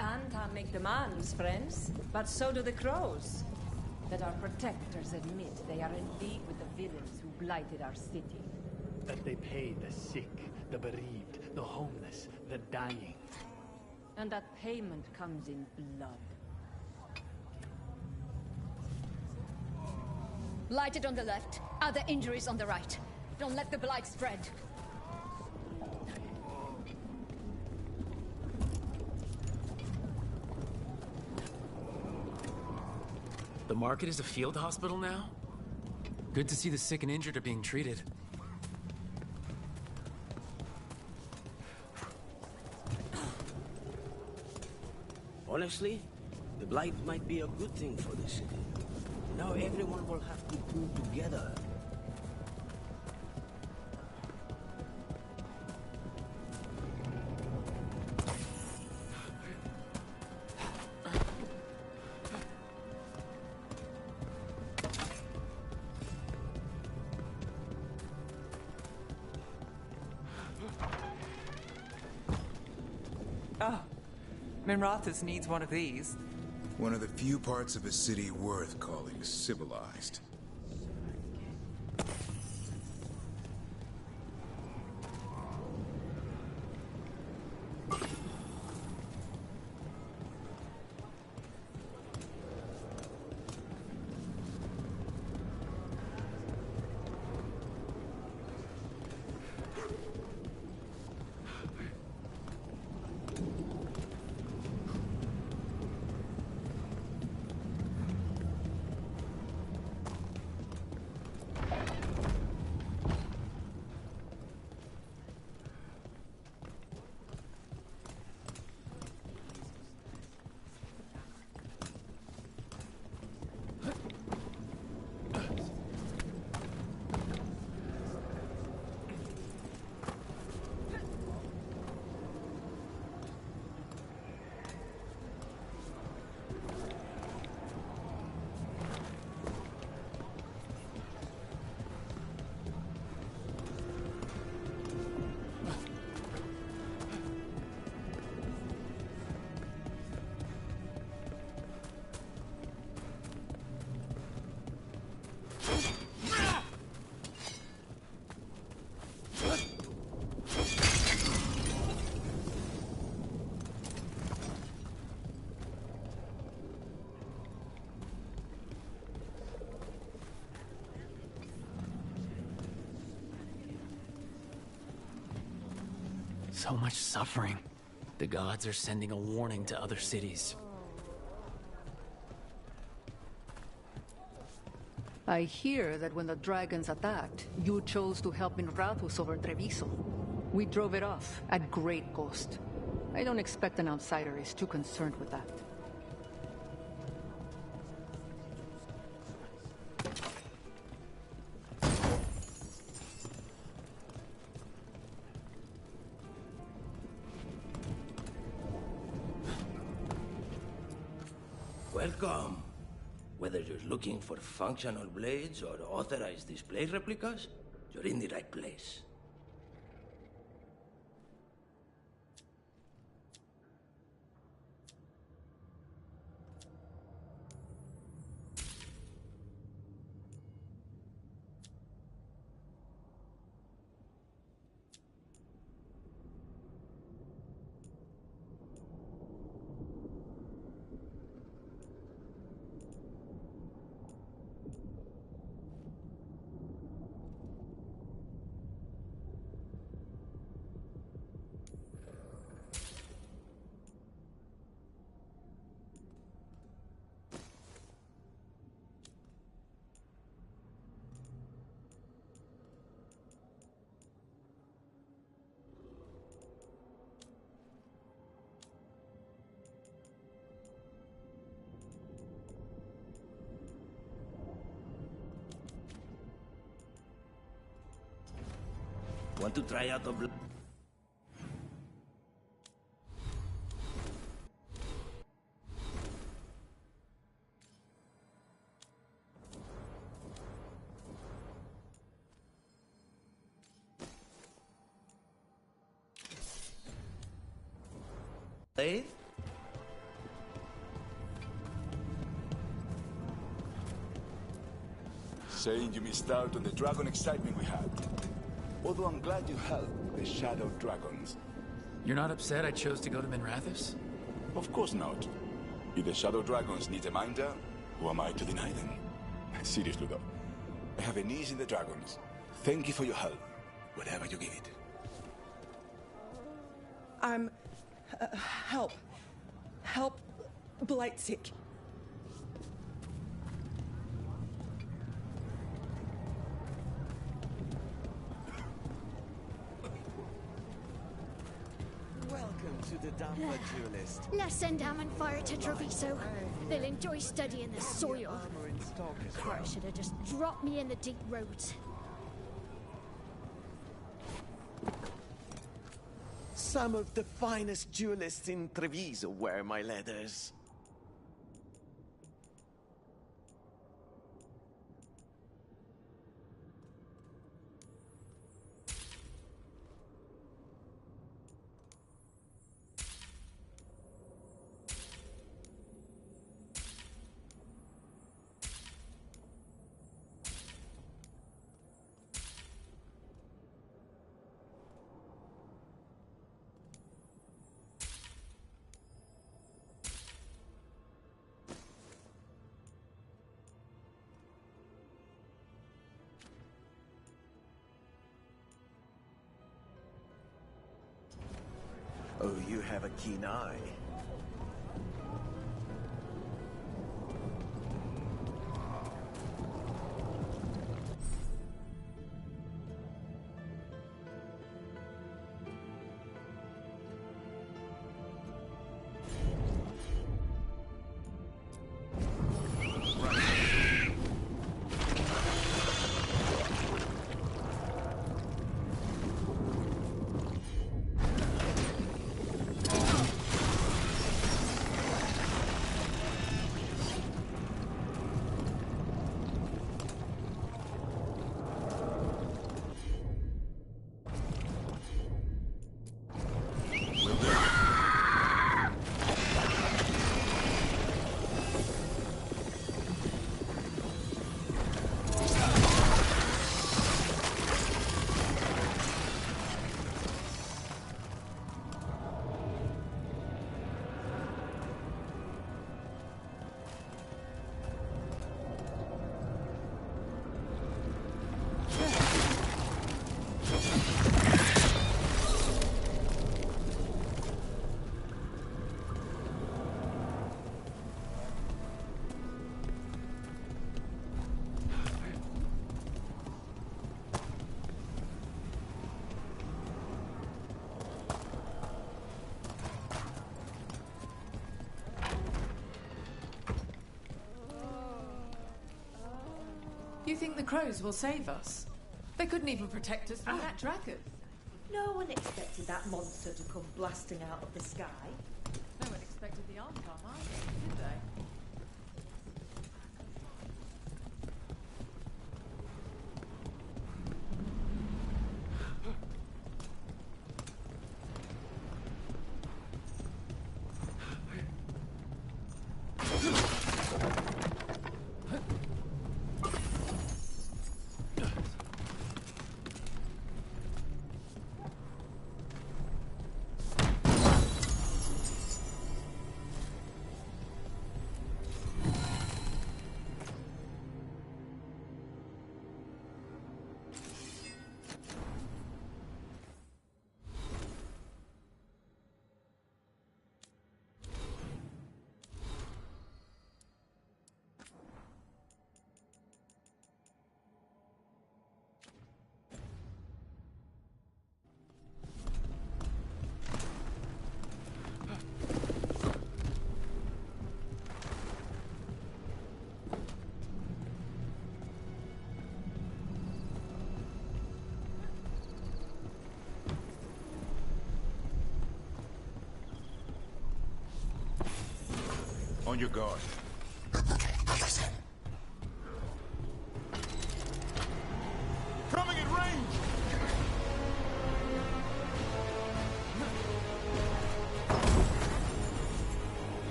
E: Anta make demands, friends, but so do the crows. That our protectors admit they are in league with the villains who blighted our city.
O: That they pay the sick, the bereaved, the homeless, the dying.
E: And that payment comes in blood.
T: Blighted on the left, other injuries on the right. Don't let the blight spread.
B: The market is a field hospital now? Good to see the sick and injured are being treated.
F: Honestly, the blight might be a good thing for the city. Now everyone will have to pull together.
C: Oh, Minrathus needs one of these.
U: One of the few parts of a city worth calling civilized.
B: So much suffering. The gods are sending a warning to other cities.
V: I hear that when the dragons attacked, you chose to help Minrathus over Treviso. We drove it off, at great cost. I don't expect an outsider is too concerned with that.
F: Welcome. Whether you're looking for functional blades or authorized display replicas, you're in the right place. Want to try out a blade?
D: saying you missed out on the dragon excitement we had. Although I'm glad you helped the Shadow Dragons.
B: You're not upset I chose to go to Minrathous?
D: Of course not. If the Shadow Dragons need a minder, who am I to deny them? Seriously though, I have a niece in the Dragons. Thank you for your help, whatever you give it.
L: I'm... help. Help Blightseek.
K: Welcome to the Damper Duelist.
M: Let's send Ammon Fire to Treviso. They'll enjoy studying the soil. Crow should have just dropped me in the deep roads.
K: Some of the finest duelists in Treviso wear my leathers. Oh, you have a keen eye.
W: You think the crows will save us? They couldn't even protect us from that dragon.
E: No one expected that monster to come blasting out of the sky.
W: No one expected the arm bomb either, did they?
D: On your guard. Coming in range!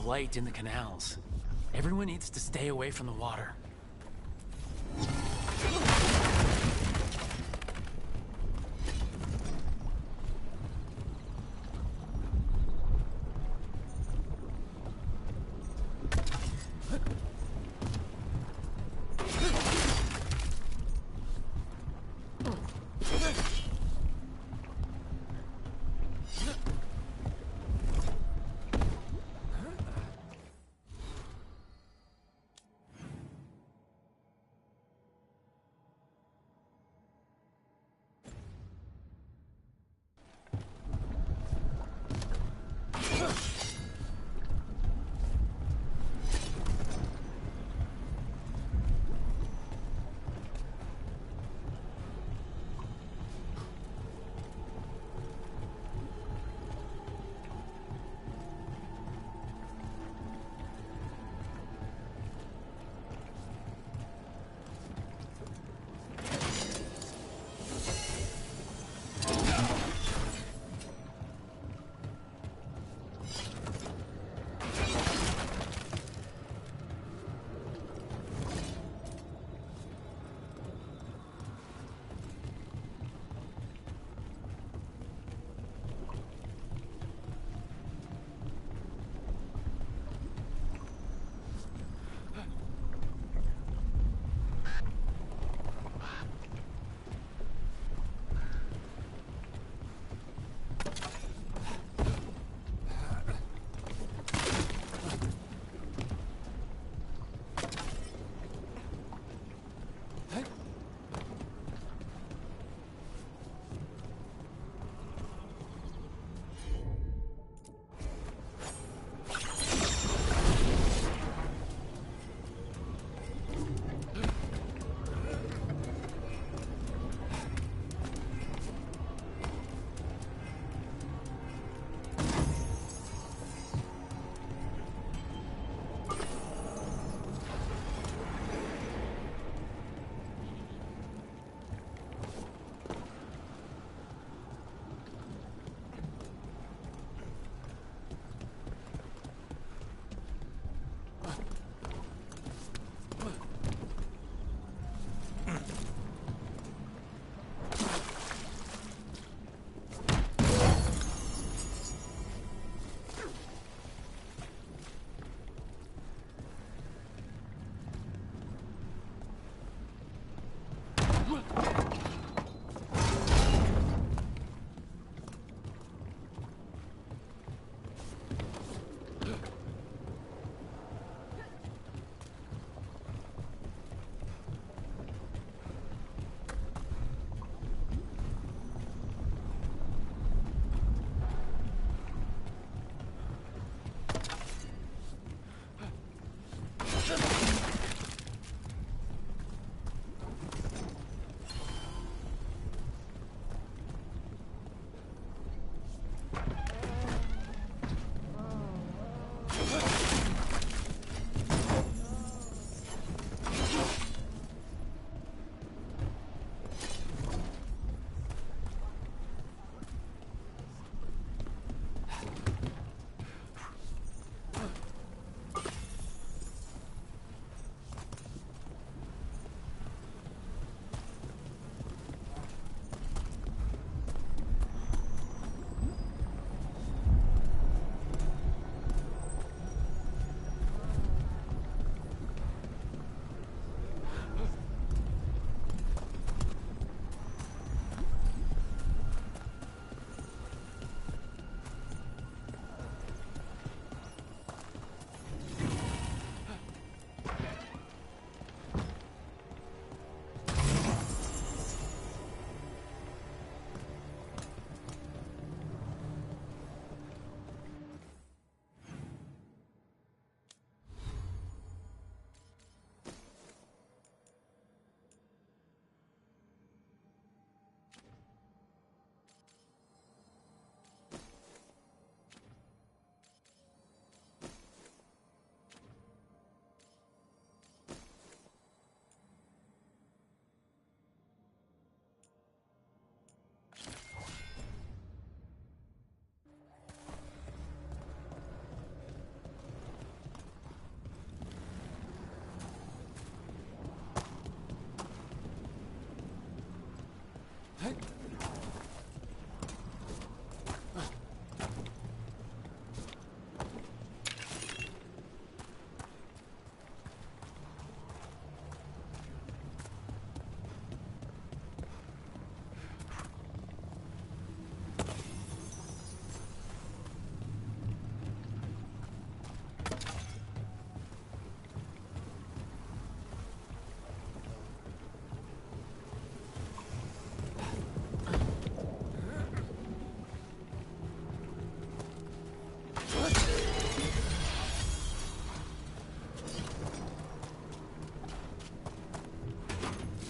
B: blight in the canals. Everyone needs to stay away from the water.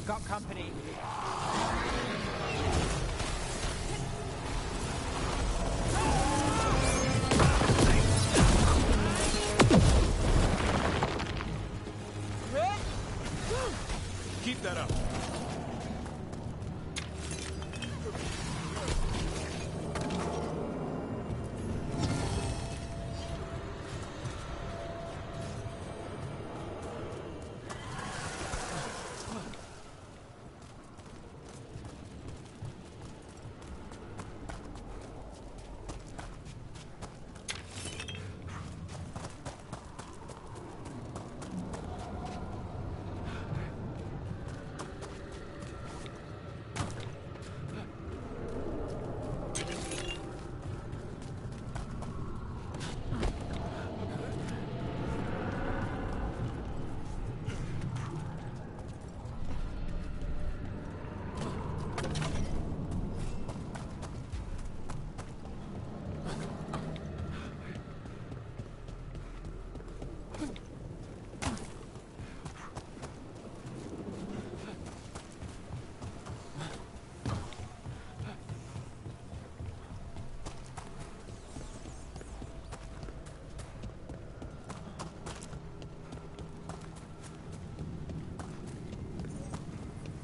C: Got company.
U: Keep that up.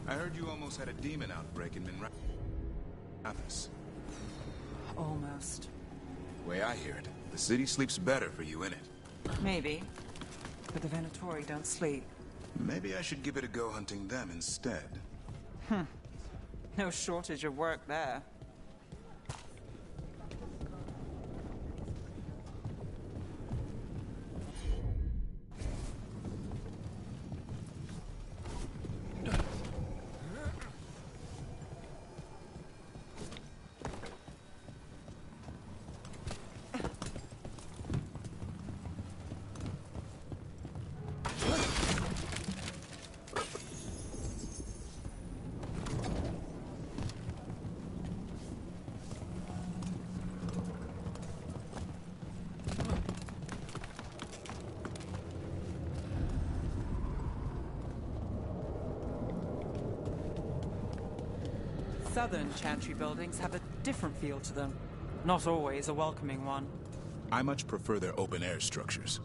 U: I heard you almost had a demon outbreak in Minrathous.
C: Almost.
U: Way I hear it, the city sleeps better for you in it.
C: Maybe. But the Venatori don't sleep.
U: Maybe I should give it a go hunting them instead.
C: No shortage of work there. Southern chantry buildings have a different feel to them. Not always a welcoming one.
U: I much prefer their open-air structures.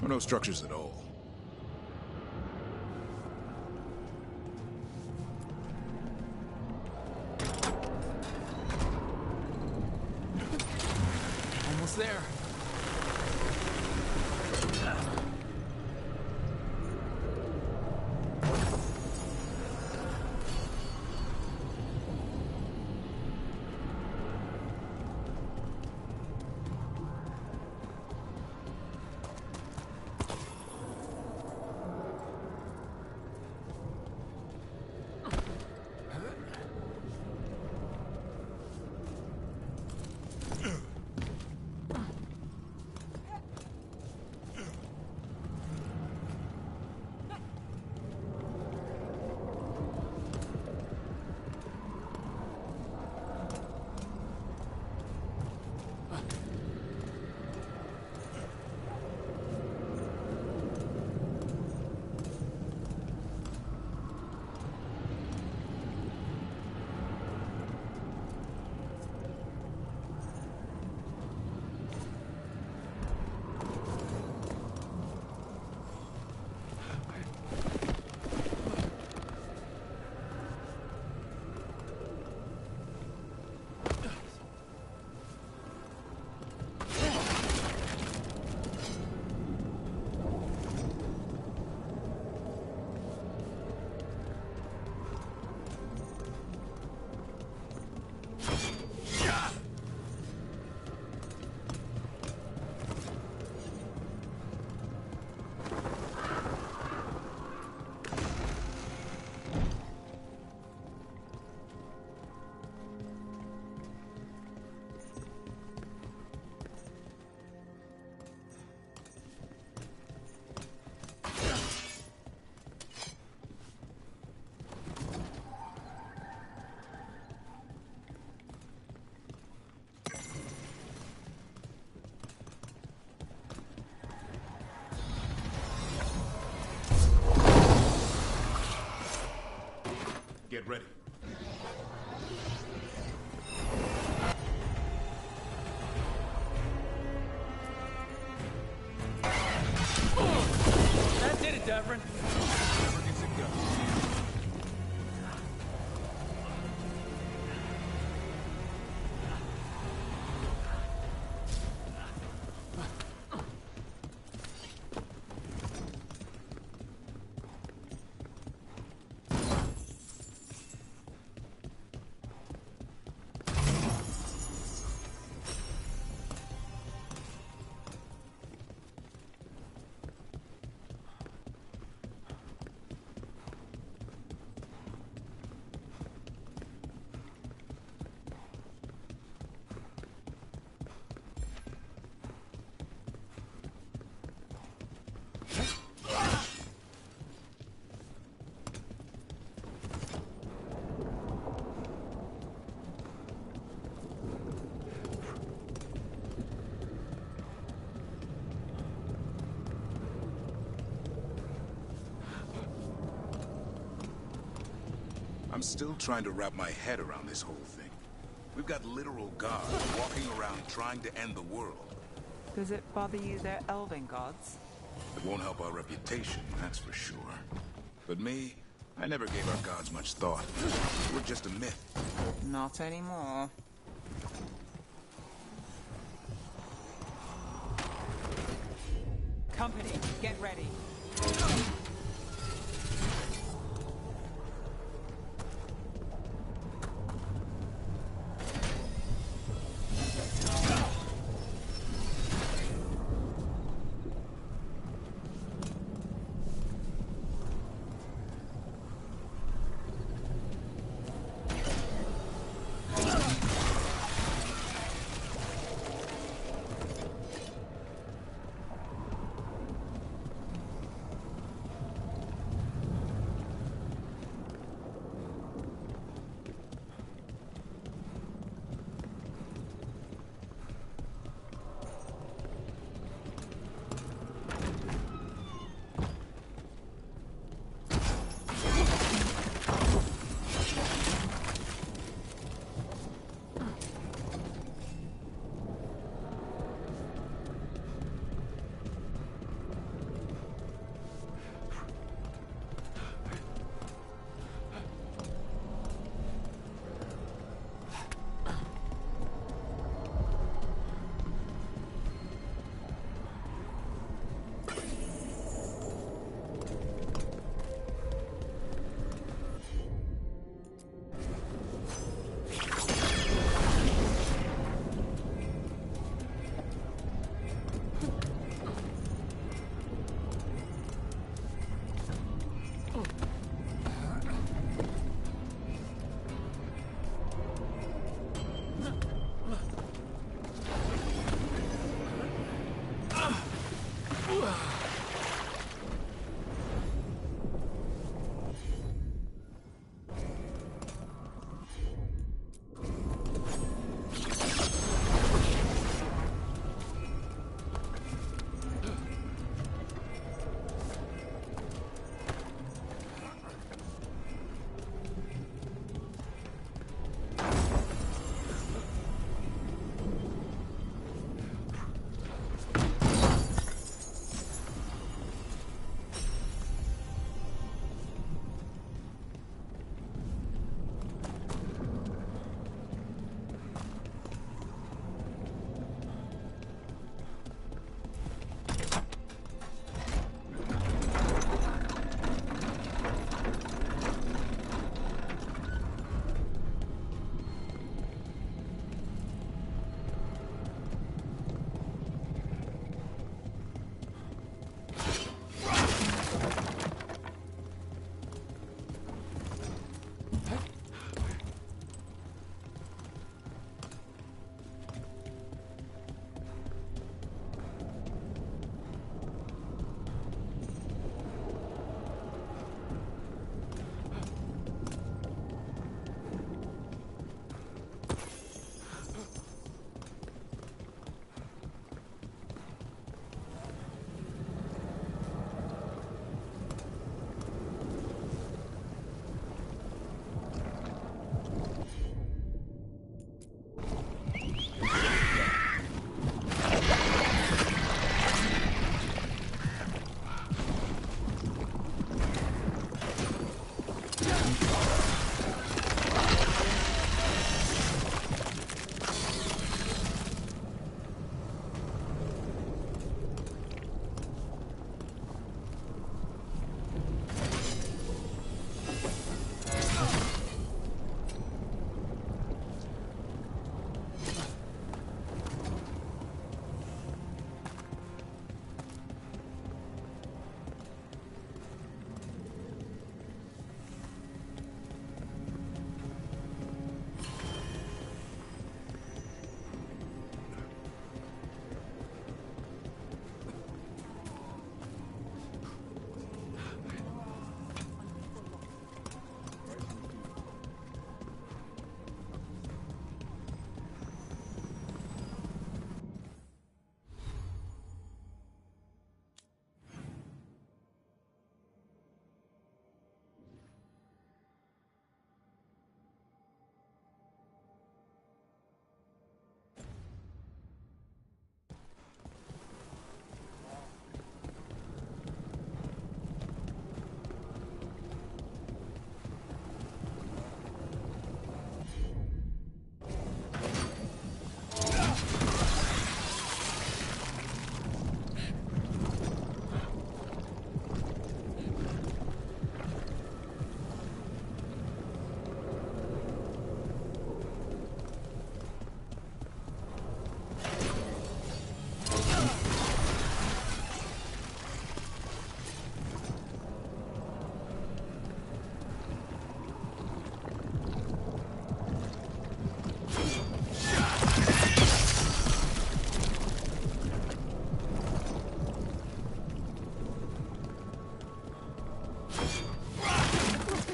U: Or no structures at all.
B: Almost there.
U: get ready.
B: That did it, Devrin.
U: Never gets it done. I'm still trying to wrap my head around this whole thing. We've got literal gods walking around trying to end the world.
C: Does it bother you they're elven gods?
U: It won't help our reputation, that's for sure. But me, I never gave our gods much thought. We're just a myth.
C: Not anymore. Company, get ready.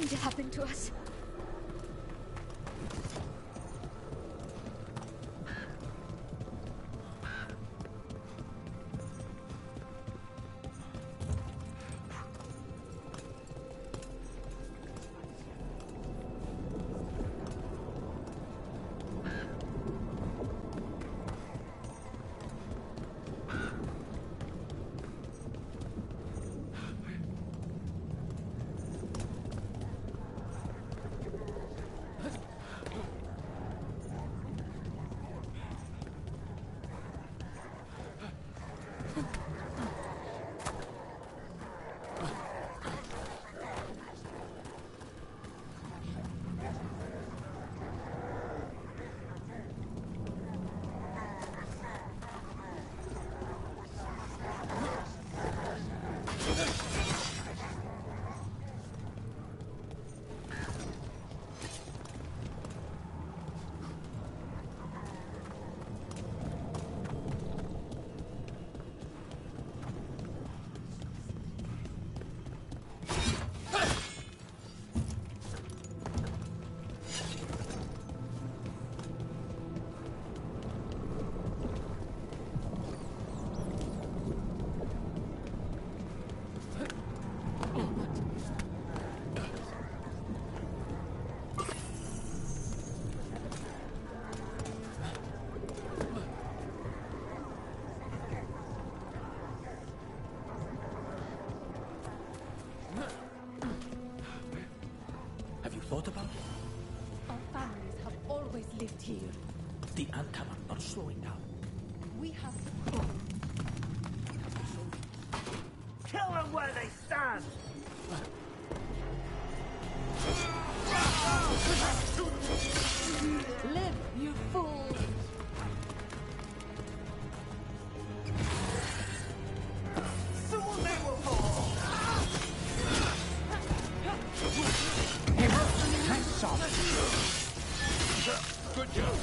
M: going to happen to us?
A: Thought about it?
L: Our families have always lived here.
A: The Antam are not slowing down.
L: We have to go.
A: Kill them where they stand!
L: Live, you fool!
A: Soon they will fall!
U: Good job.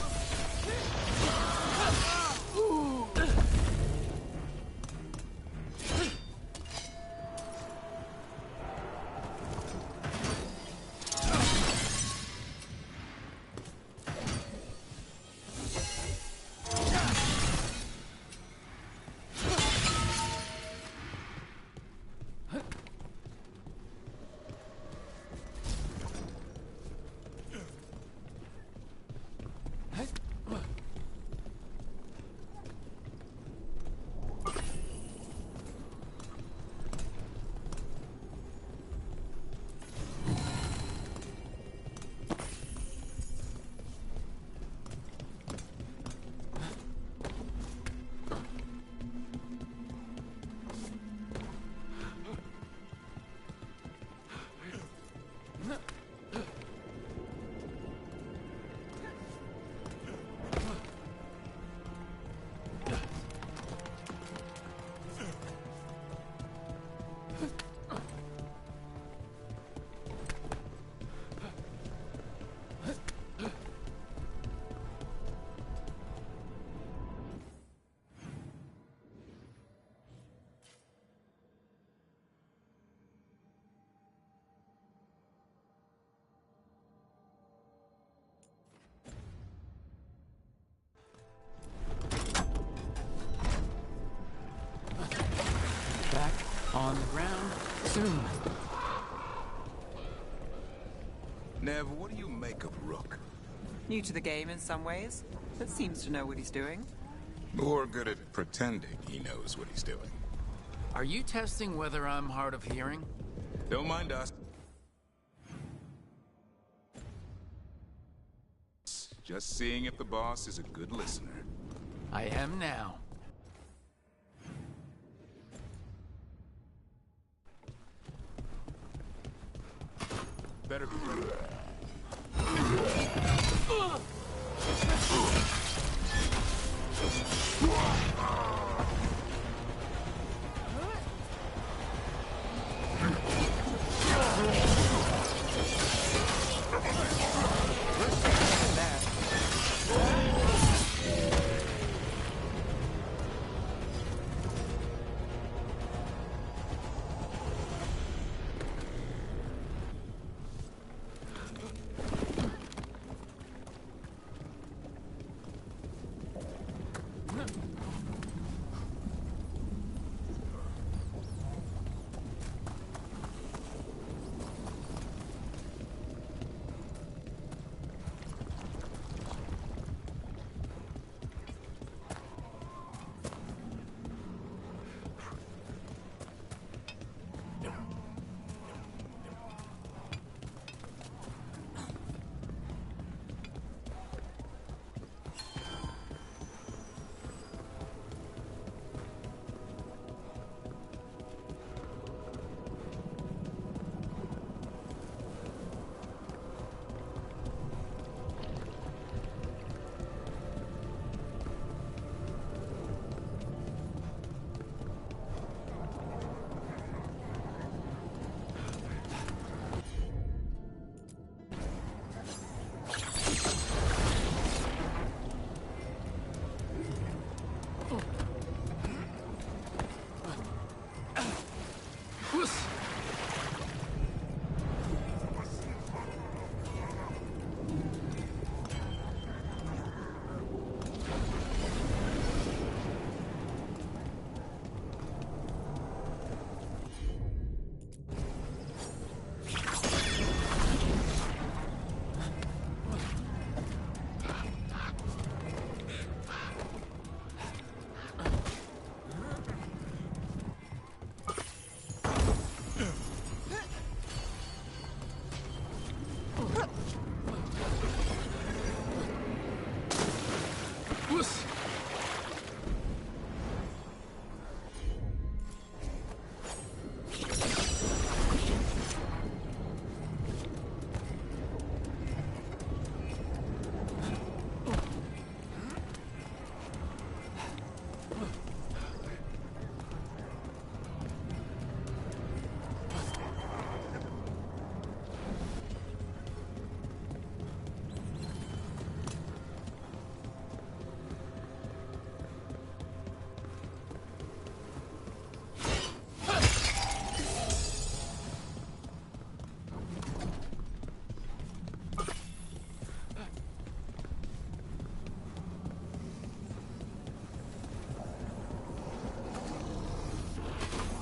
B: On the ground soon.
U: Nev, what do you make of Rook?
C: New to the game in some ways, but seems to know what he's doing.
U: Or good at pretending he knows what he's doing.
B: Are you testing whether I'm hard of hearing?
U: Don't mind us. Just seeing if the boss is a good listener.
B: I am now.
U: Better be.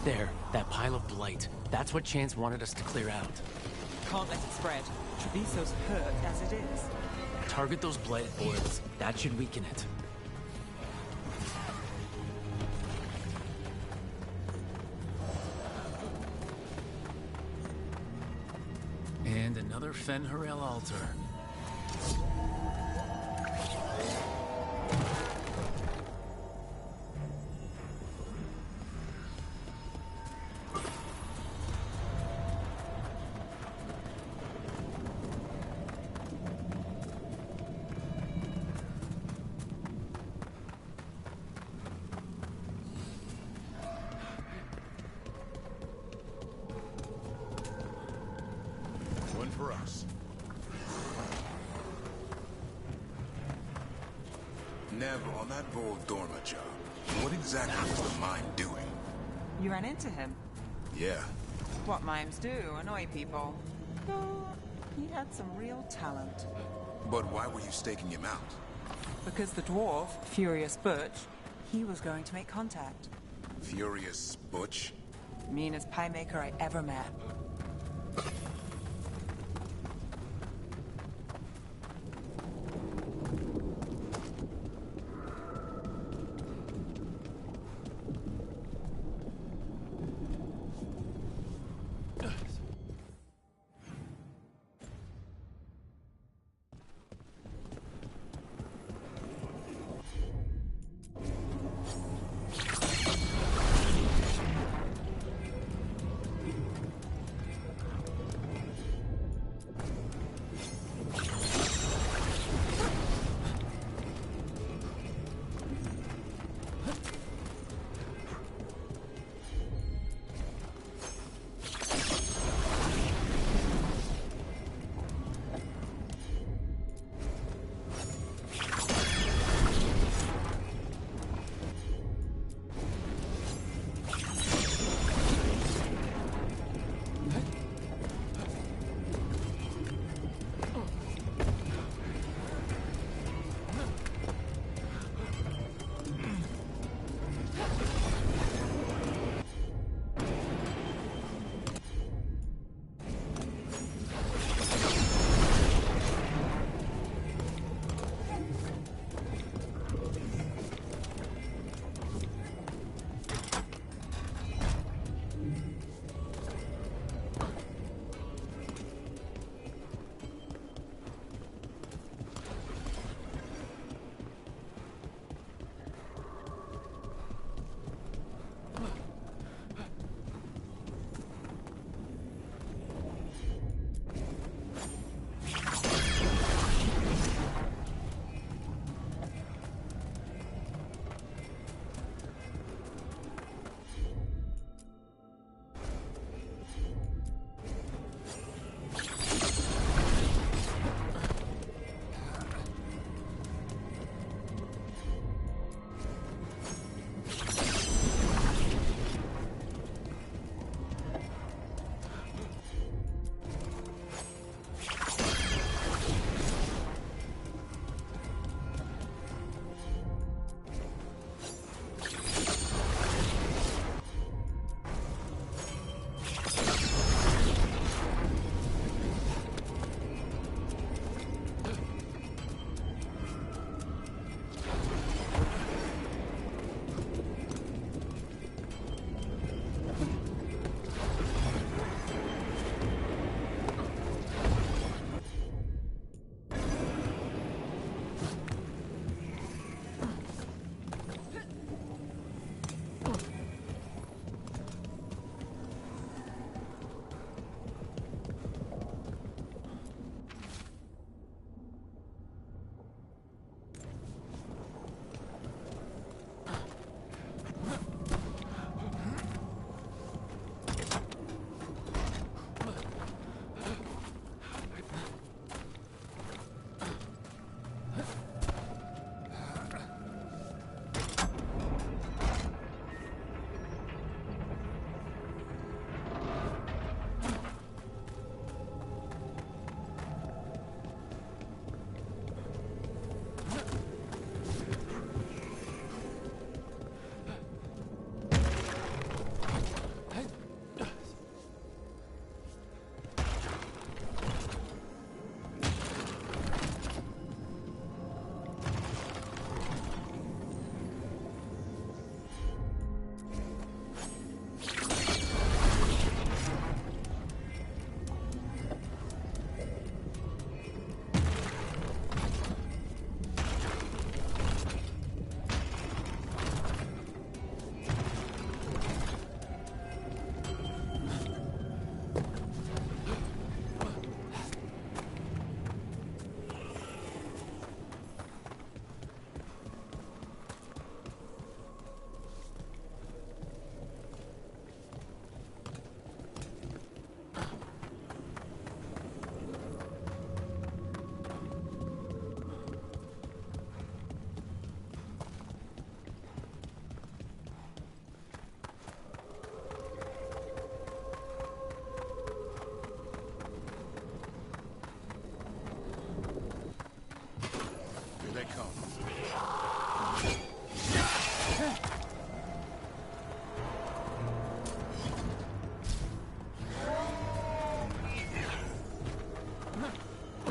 B: There, that pile of blight. That's what Chance wanted us to clear out.
C: Can't let it spread. Treviso's hurt as it is.
B: Target those blighted boils. That should weaken it. And another Fen'Harel altar.
U: One for us. Nev, on that Vol Dorma job, what exactly was the mime doing?
C: You ran into him.
U: Yeah.
C: What mimes do, annoy people. Though, he had some real talent.
U: But why were you staking him out?
C: Because the dwarf, Furious Butch, he was going to make contact.
U: Furious Butch?
C: Meanest pie maker I ever met.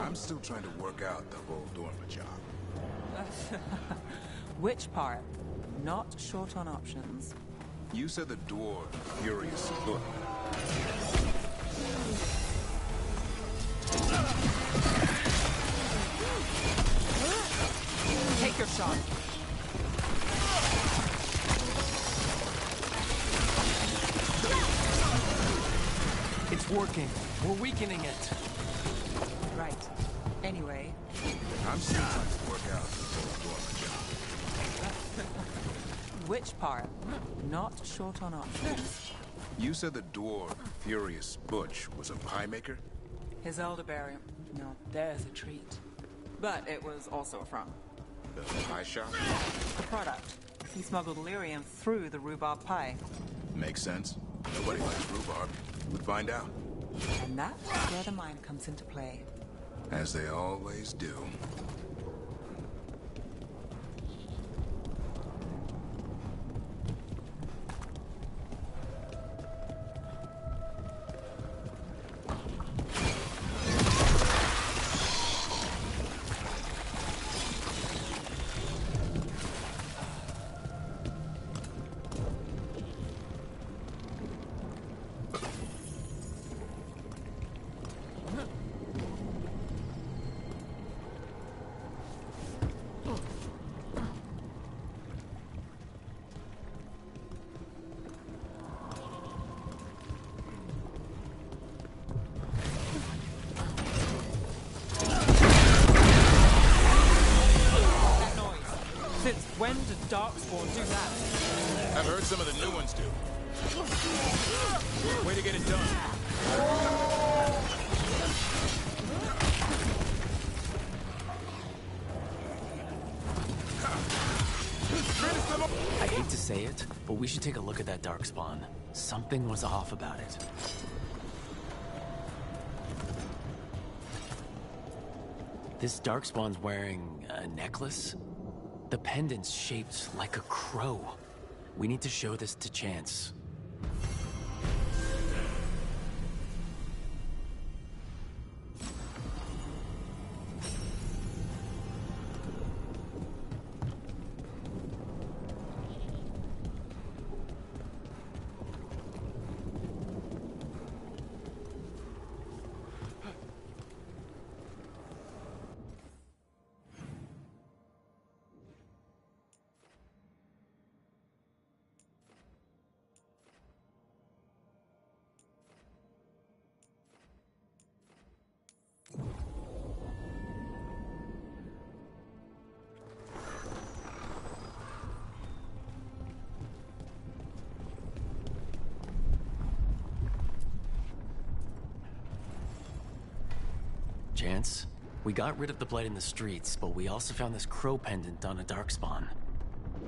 U: I'm still trying to work out the whole dormer job.
C: Which part? Not short on options.
U: You said the door, Furious Foot.
C: Take your shot.
G: It's working. We're weakening it.
C: Right. Anyway.
U: I'm still trying to work out the whole dormer job.
C: Which part? Not short on options.
U: You said the dwarf, Furious Butch, was a pie maker?
C: His elderberry. No, there's a treat. But it was also a front.
U: The pie shop?
C: A product. He smuggled lyrium through the rhubarb pie.
U: Makes sense. Nobody likes rhubarb. We'd find out.
C: And that's where the mind comes into play.
U: As they always do.
C: When did Darkspawn do that?
U: I've heard some of the new ones do. Way to get it done.
B: I hate to say it, but we should take a look at that Darkspawn. Something was off about it. This Darkspawn's wearing a necklace? The pendant's shaped like a crow. We need to show this to Chance. Chance, we got rid of the blight in the streets, but we also found this crow pendant on a Darkspawn.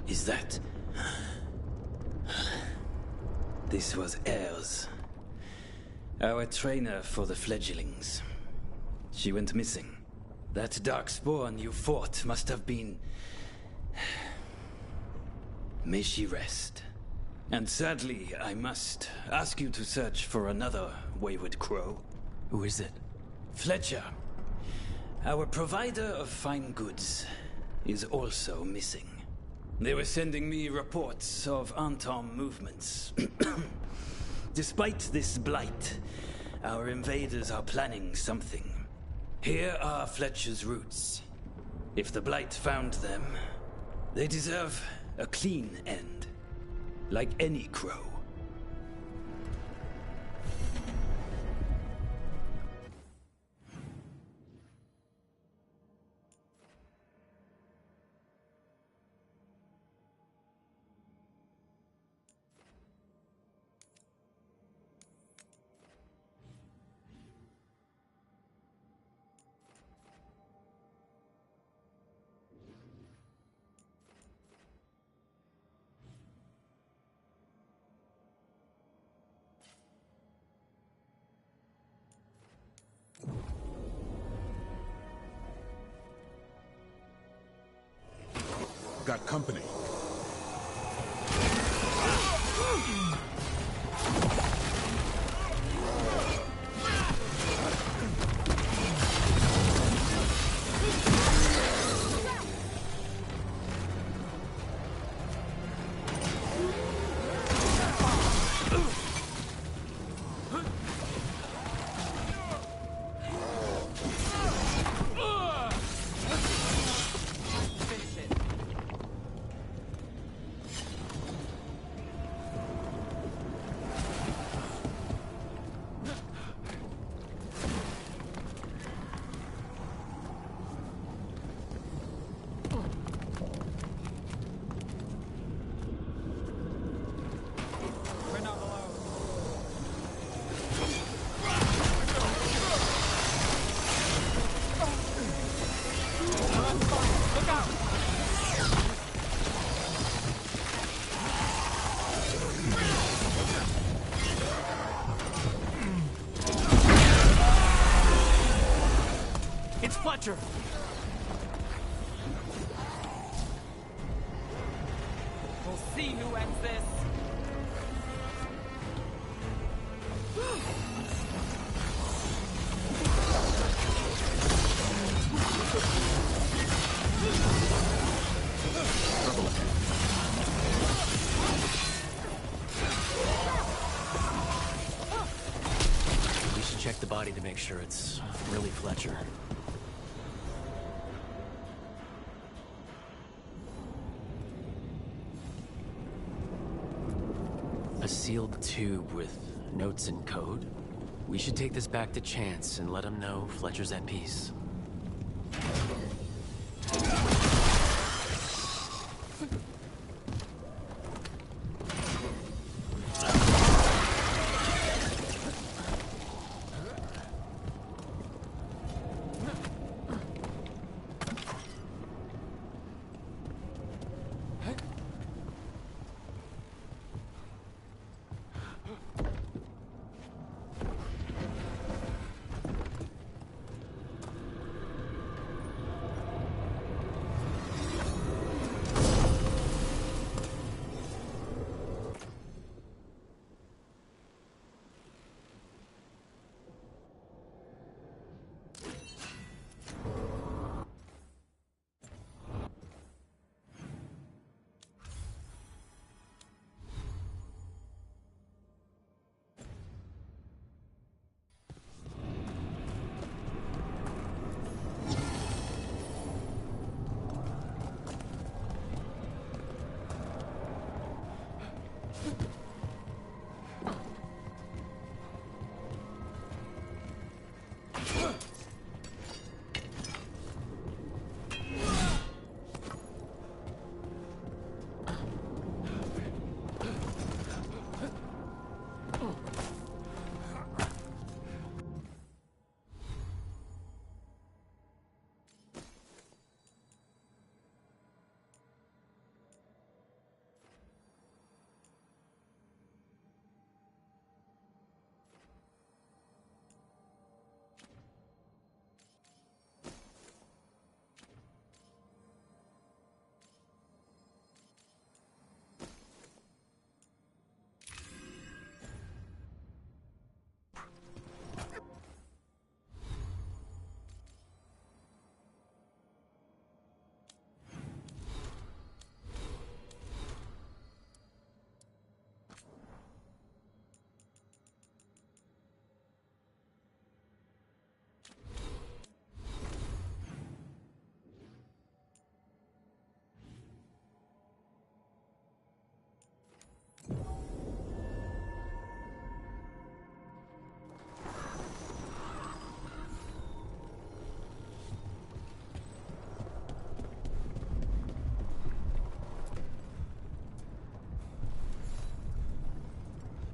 P: Is that... This was Ayers, our trainer for the fledglings. She went missing. That Darkspawn you fought must have been... May she rest. And sadly, I must ask you to search for another wayward crow.
B: Who is it?
P: Fletcher. Our provider of fine goods is also missing. They were sending me reports of Anton movements. Despite this blight, our invaders are planning something. Here are Fletcher's roots. If the blight found them, they deserve a clean end, like any crow.
U: Got company.
G: It's Fletcher!
C: We'll see who ends this.
G: We should check the body to make sure it's really Fletcher. A sealed tube with notes and code? We should take this back to Chance and let him know Fletcher's at peace.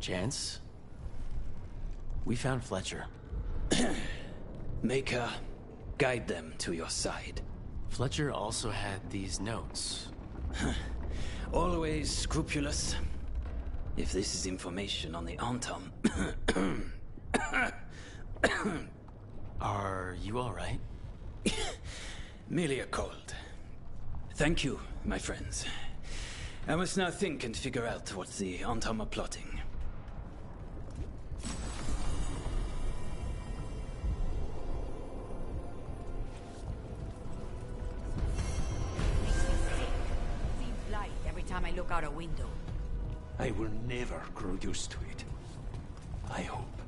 G: Chance? We found Fletcher.
P: Maker, guide them to your side.
G: Fletcher also had these notes.
P: Always scrupulous. If this is information on the Antam...
G: Are you alright?
P: Merely a cold. Thank you, my friends. I must now think and figure out what the Antam are plotting.
S: Every time I look out a window.
I: I will never grow used to it. I hope.